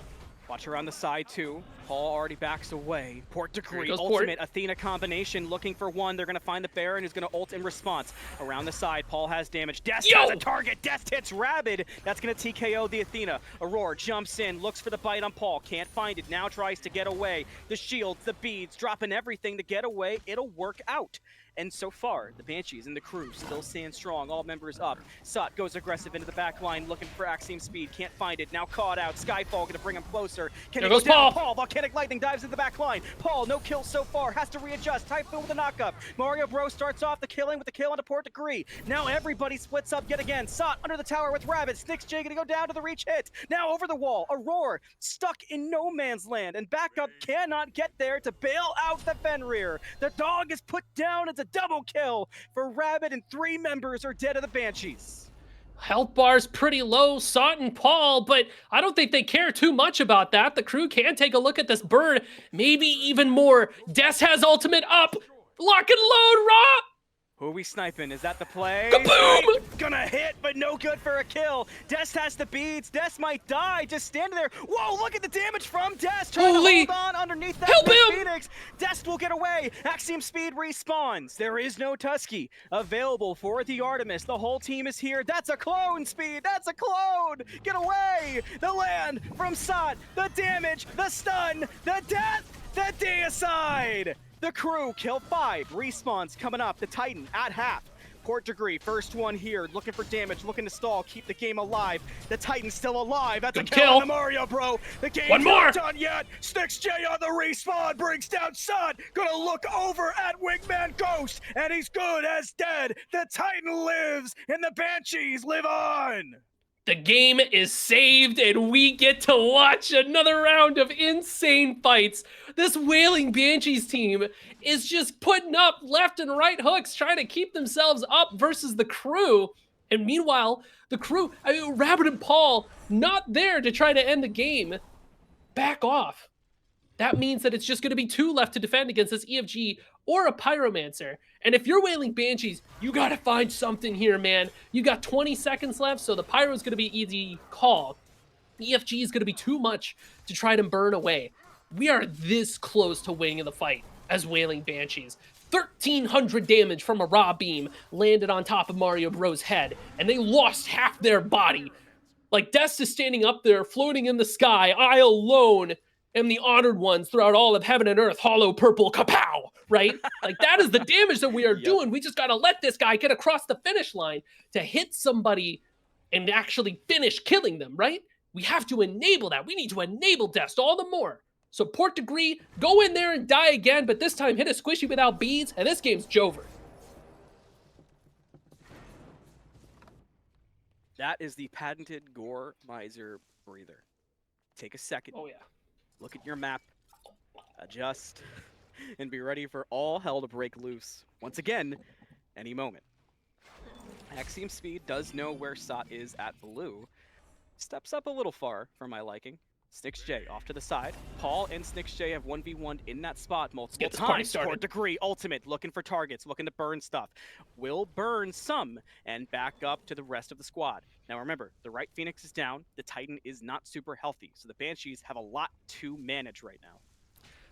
Watch her on the side, too. Paul already backs away. Portdegree, Port. ultimate Athena combination, looking for one. They're going to find the Baron, who's going to ult in response. Around the side, Paul has damage. Dest has a target. Dest hits Rabid. That's going to TKO the Athena. Aror jumps in, looks for the bite on Paul. Can't find it. Now tries to get away. The shields, the beads, dropping everything to get away. It'll work out. And so far, the Banshees and the crew still stand strong. All members up. Sot goes aggressive into the back line, looking for AxiomSpeed. Can't find it. Now caught out. Skyfall going to bring him closer. Can there he goes go down? Paul. Volcanic Lightning dives into the back line. Paul, no kills so far. Has to readjust. Typhoon with a knockup. Mario Bro starts off the killing with the kill onto Portdegree. Now everybody splits up yet again. Sot under the tower with Rabid. Snix going to go down to the reach hit. Now over the wall. Aror stuck in no man's land, and backup cannot get there to bail out the Fenrir. The dog is put down. It's a double kill for Rabid, and 3 members are dead of the Banshees. Health bar's pretty low, Sot and Paul, but I don't think they care too much about that. The crew can take a look at this bird, maybe even more. Dest has ultimate up. Lock and load, Raw! Who are we sniping? Is that the play? Kaboom! Gonna hit, but no good for a kill. Dest has the beads. Dest might die. Just standing there. Whoa, look at the damage from Dest. Trying to hold on underneath that Phoenix. Dest will get away. AxiomSpeed respawns. There is no Tusky available for the Artemis. The whole team is here. That's a clone, Speed. That's a clone. Get away. The land from Sot. The damage. The stun. The death. The deicide. The crew kill 5. Respawns coming up. The Titan at half. Portdegree, first one here, looking for damage, looking to stall, keep the game alive. The Titan's still alive. That's a kill on the Mario Bro. The game's not done yet. Snix on the respawn, brings down Sot. Gonna look over at WingmanGhost, and he's good as dead. The Titan lives, and the Banshees live on. The game is saved, and we get to watch another round of insane fights. This Wailing Banshees team is just putting up left and right hooks, trying to keep themselves up versus the crew. And meanwhile, the crew, Rabid and Paul, not there to try to end the game. Back off. that means that it's just going to be 2 left to defend against this EFG or a Pyromancer. And if you're Wailing Banshees, you got to find something here, man. You got 20 seconds left, so the Pyro is going to be easy call. EFG is going to be too much to try to burn away. We are this close to winning the fight as Wailing Banshees. 1,300 damage from a raw beam landed on top of Mario Bros' head, and they lost half their body. Like, Dest is standing up there, floating in the sky. I alone am the honored ones throughout all of heaven and earth. Hollow purple kapow, right? Like, that is the damage that we are doing. We just got to let this guy get across the finish line to hit somebody and actually finish killing them, right? We have to enable that. We need to enable Dest all the more. So Portdegree, go in there and die again, but this time hit a squishy without beads, and this game's Jover. That is the patented Gore Miser breather. Take a second. Oh, yeah. Look at your map. Adjust. And be ready for all hell to break loose. Once again, any moment. AxiomSpeed does know where Sot is at blue. Steps up a little far for my liking. SnixJ off to the side. Paul and SnixJ have 1v1'd in that spot multiple times. Portdegree ultimate, looking for targets, looking to burn stuff. Will burn some and back up to the rest of the squad. Now remember, the right Phoenix is down. The Titan is not super healthy, so the Banshees have a lot to manage right now.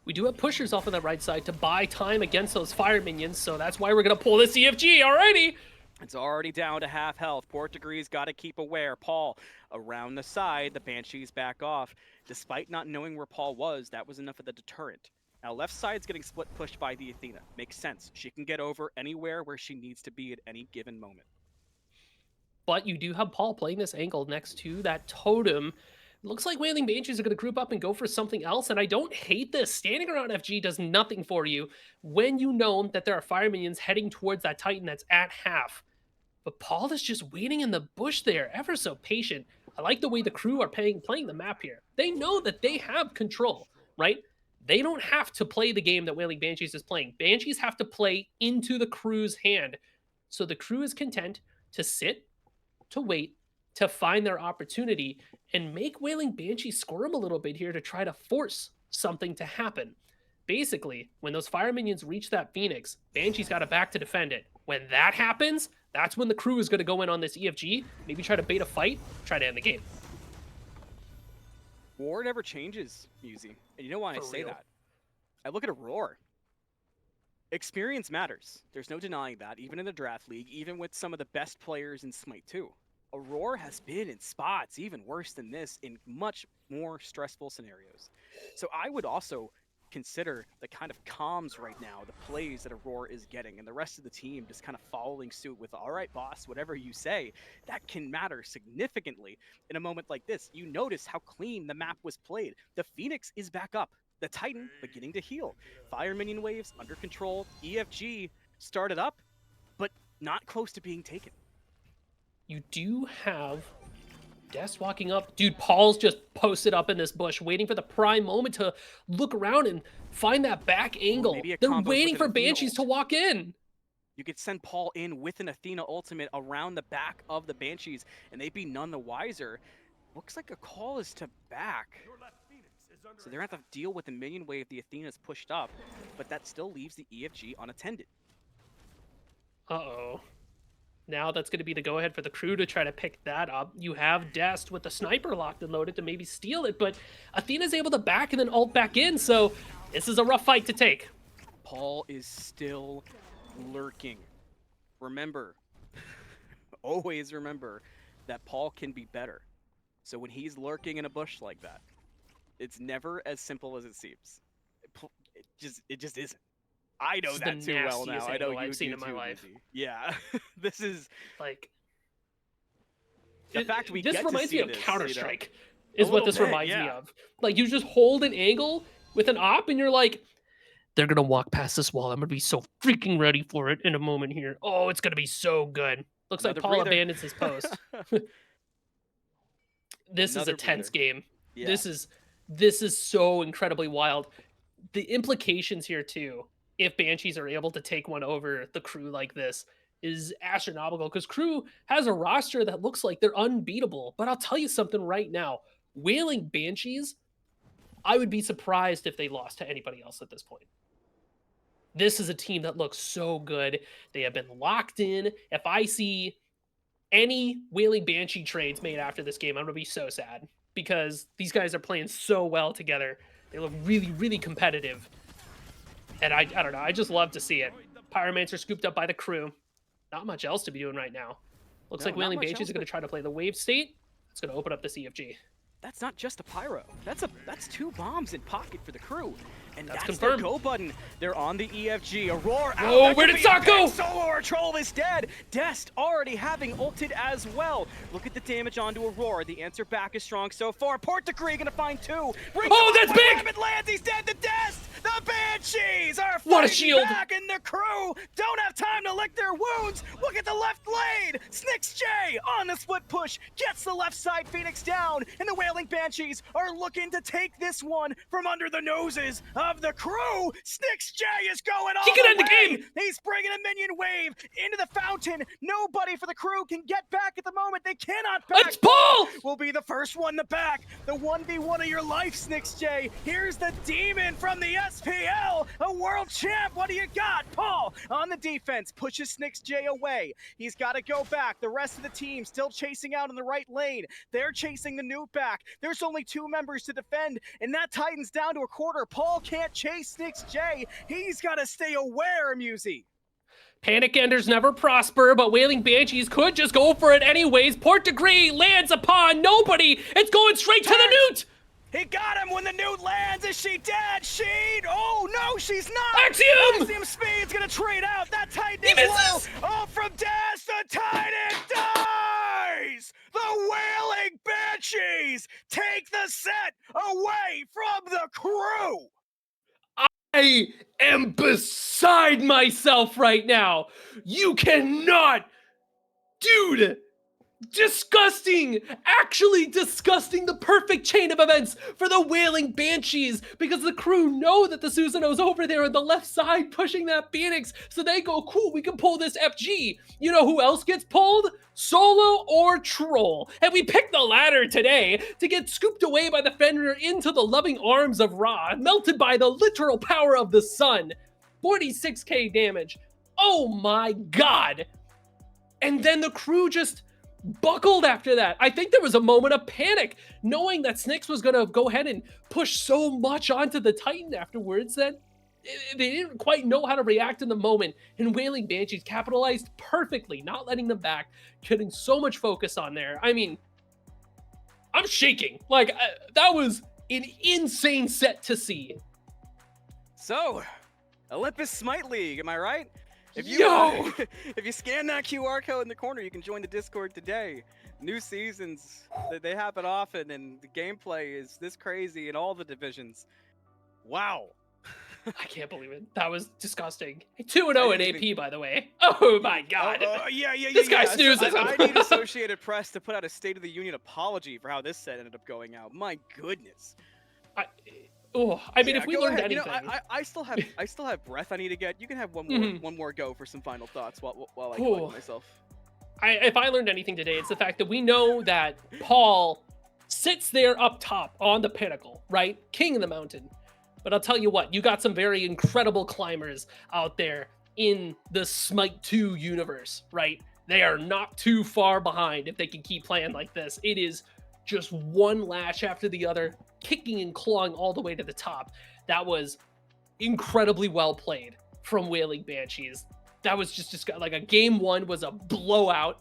We do have pushers off of the right side to buy time against those fire minions, so that's why we're going to pull this EFG already. It's already down to half health. Portdegree's got to keep aware. Paul around the side. The Banshees back off. Despite not knowing where Paul was, that was enough of the deterrent. Now left side's getting split pushed by the Athena. Makes sense. She can get over anywhere where she needs to be at any given moment. But you do have Paul playing this angle next to that totem. Looks like Wailing Banshees are going to group up and go for something else, and I don't hate this. Standing around FG does nothing for you when you know that there are fire minions heading towards that Titan that's at half. But Paul is just waiting in the bush there, ever so patient. I like the way the crew are playing the map here. They know that they have control, right? They don't have to play the game that Wailing Banshees is playing. Banshees have to play into the crew's hand. So the crew is content to sit, to wait, to find their opportunity, and make Wailing Banshee squirm a little bit here to try to force something to happen. Basically, when those fire minions reach that Phoenix, Banshee's got a back to defend it. When that happens, that's when the crew is going to go in on this EFG, maybe try to bait a fight, try to end the game. War never changes, Musi. And you know why I say that? I look at Aror. Experience matters. There's no denying that, even in the draft league, even with some of the best players in Smite 2. Aror has been in spots even worse than this in much more stressful scenarios. So I would also consider the kind of comms right now, the plays that Aror is getting, and the rest of the team just kind of following suit with, all right, boss, whatever you say. That can matter significantly in a moment like this. You notice how clean the map was played. The Phoenix is back up. The Titan beginning to heal. Fire minion waves under control. EFG started up, but not close to being taken. You do have Dest walking up. Dude, Paul's just posted up in this bush, waiting for the prime moment to look around and find that back angle. They're waiting for Banshees to walk in. You could send Paul in with an Athena ultimate around the back of the Banshees, and they'd be none the wiser. Looks like a call is to back. So they're going to have to deal with the minion wave the Athena's pushed up, but that still leaves the EFG unattended. Uh-oh. Now that's going to be the go-ahead for the crew to try to pick that up. You have Dest with the sniper locked and loaded to maybe steal it, but Athena's able to back and then ult back in, so this is a rough fight to take. Paul is still lurking. Remember, always remember that Paul can be better. So when he's lurking in a bush like that, it's never as simple as it seems. It just isn't. I know that too well now. I know I've seen in my life. Yeah, this is like the fact we this get reminds to me see of this, Counter-Strike. You know? Is what this reminds me of. Like you just hold an angle with an op, and you're like, they're gonna walk past this wall. I'm gonna be so freaking ready for it in a moment here. Oh, it's gonna be so good. Looks like Paul abandons his post. This is a tense game. Yeah. This is so incredibly wild. The implications here too, if Banshees are able to take one over the crew like this, is astronomical, because crew has a roster that looks like they're unbeatable. But I'll tell you something right now. Wailing Banshees I would be surprised if they lost to anybody else at this point. This is a team that looks so good. They have been locked in. If I see any Wailing Banshee trades made after this game, I'm going to be so sad because these guys are playing so well together. They look really, really competitive. And I don't know. I just love to see it. Pyromancer scooped up by the crew. Not much else to be doing right now. Looks like Wailing Banshees are going to try to play the wave state. It's going to open up the CFG. That's not just a pyro. That's 2 bombs in pocket for the crew. And that's confirmed. their go button. They're on the EFG. Aurora out. Oh, where did Sock go? SoloOrTroll is dead. Dest already having ulted as well. Look at the damage onto Aurora. The answer back is strong so far. Portdegree gonna find 2. Oh, that's big! Rabid lands. He's dead to Dest. The Banshees are What a fighting shield! back, and the crew don't have time to lick their wounds. Look at the left lane. SnixJ on the split push gets the left side Phoenix down, and the Wailing Banshees are looking to take this one from under the noses of the crew. SnixJ is going all He can end the the way. game! He's bringing a minion wave into the fountain. Nobody for the crew can get back at the moment. They cannot back. It's Paul! Will be the first one to back. The 1v1 of your life, SnixJ. Here's the demon from the SPL, a world champ. What do you got? Paul on the defense pushes SnixJ away. He's got to go back. The rest of the team still chasing out in the right lane. They're chasing the nuke back. There's only 2 members to defend, and that tightens down to a quarter. Paul can't chase SnixJ. He's got to stay aware, Musey. Panic enders never prosper, but Wailing Banshees could just go for it anyways. Portdegree lands upon nobody. It's going straight to the newt. He got him when the newt lands. Is she dead? Oh no, she's not. Axiom! AxiomSpeed's gonna trade out. That Titan He is low. misses! Oh, from Dest, the Titan dies. The Wailing Banshees take the set away from the crew. I am beside myself right now. You cannot, dude. Disgusting, actually disgusting, the perfect chain of events for the Wailing Banshees, because the crew know that the Susanoo's over there on the left side pushing that Phoenix, so they go, cool, we can pull this FG. You know who else gets pulled? SoloOrTroll. And we picked the latter today to get scooped away by the Fenrir into the loving arms of Ra, melted by the literal power of the sun. 46k damage. Oh my god. And then the crew just buckled after that. I think there was a moment of panic, knowing that Snix was going to go ahead and push so much onto the Titan afterwards that they didn't quite know how to react in the moment. And Wailing Banshees capitalized perfectly, not letting them back, getting so much focus on there. I mean, I'm shaking. Like, that was an insane set to see. So, Olympus Smite League, am I right? If you scan that QR code in the corner, you can join the Discord today. New seasons, they happen often, and the gameplay is this crazy in all the divisions. Wow. I can't believe it. That was disgusting. 2-0 in AP, by the way. Oh my god. Yeah. This guy snoozes. I need Associated Press to put out a State of the Union apology for how this set ended up going out. My goodness. I mean, if we learned anything, I still have breath I need to get. You can have one more go for some final thoughts while I collect myself. If I learned anything today, it's the fact that we know that Paul sits there up top on the pinnacle, right? King of the mountain. But I'll tell you what, you got some very incredible climbers out there in the Smite 2 universe, right? They are not too far behind if they can keep playing like this. It is just one lash after the other, kicking and clawing all the way to the top. That was incredibly well played from Wailing Banshees. That was just like a game 1 was a blowout.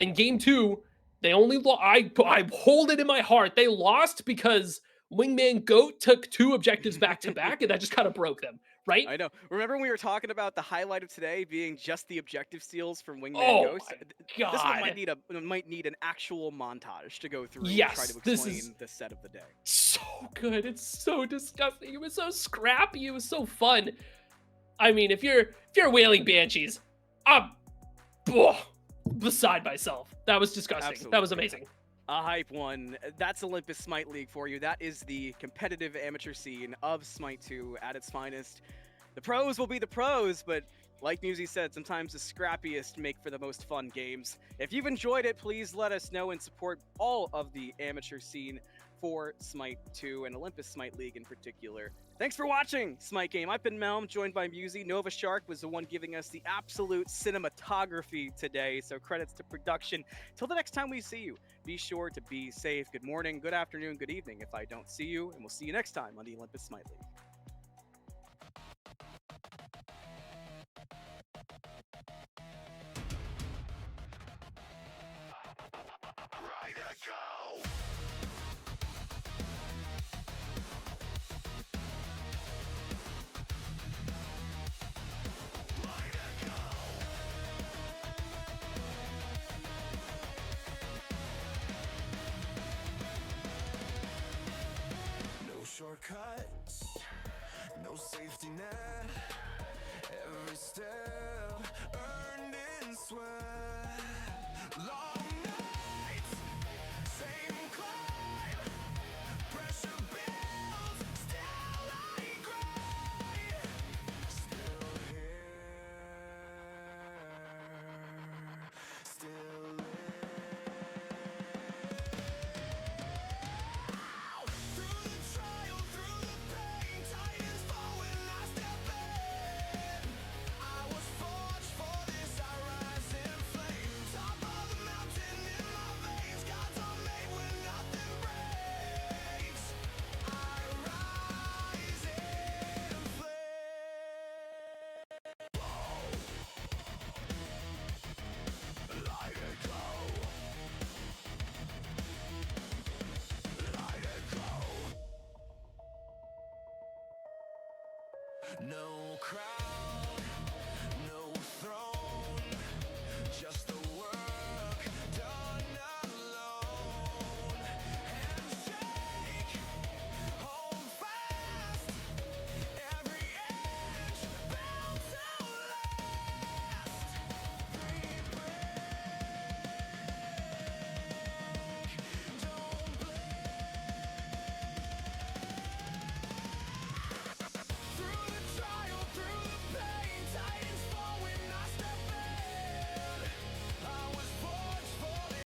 In game 2, they only I hold it in my heart. They lost because WingmanGhost took 2 objectives back to back, and that just kind of broke them, right? I know. Remember when we were talking about the highlight of today being just the objective steals from WingmanGhost? Oh my God. This one might need an actual montage to go through and try to explain the set of the day. So good. It's so disgusting. It was so scrappy. It was so fun. I mean, if you're Wailing Banshees, I'm beside myself. That was disgusting. Absolutely. That was amazing. A hype one. That's Olympus Smite League for you. That is the competitive amateur scene of Smite 2 at its finest. The pros will be the pros, but Like Musy said, sometimes the scrappiest make for the most fun games. If you've enjoyed it, please let us know and support all of the amateur scene for Smite 2 and Olympus Smite League in particular. Thanks for watching Smite Game. I've been Melm, joined by Musy. Nova Shark was the one giving us the absolute cinematography today, so credits to production. Till the next time we see you, be sure to be safe. Good morning, good afternoon, good evening if I don't see you, and we'll see you next time on the Olympus Smite League. No shortcuts, no safety net. Every step earned in sweat. Long nights, same climb. Pressure builds, still I grind. Still here, still through the trial, through the pain, titans fall when I step in. I was forged for this, I rise in flames. Top of the mountain in my veins, gods are made when nothing breaks. I rise in flames. Light it go. Light it go. No crowd.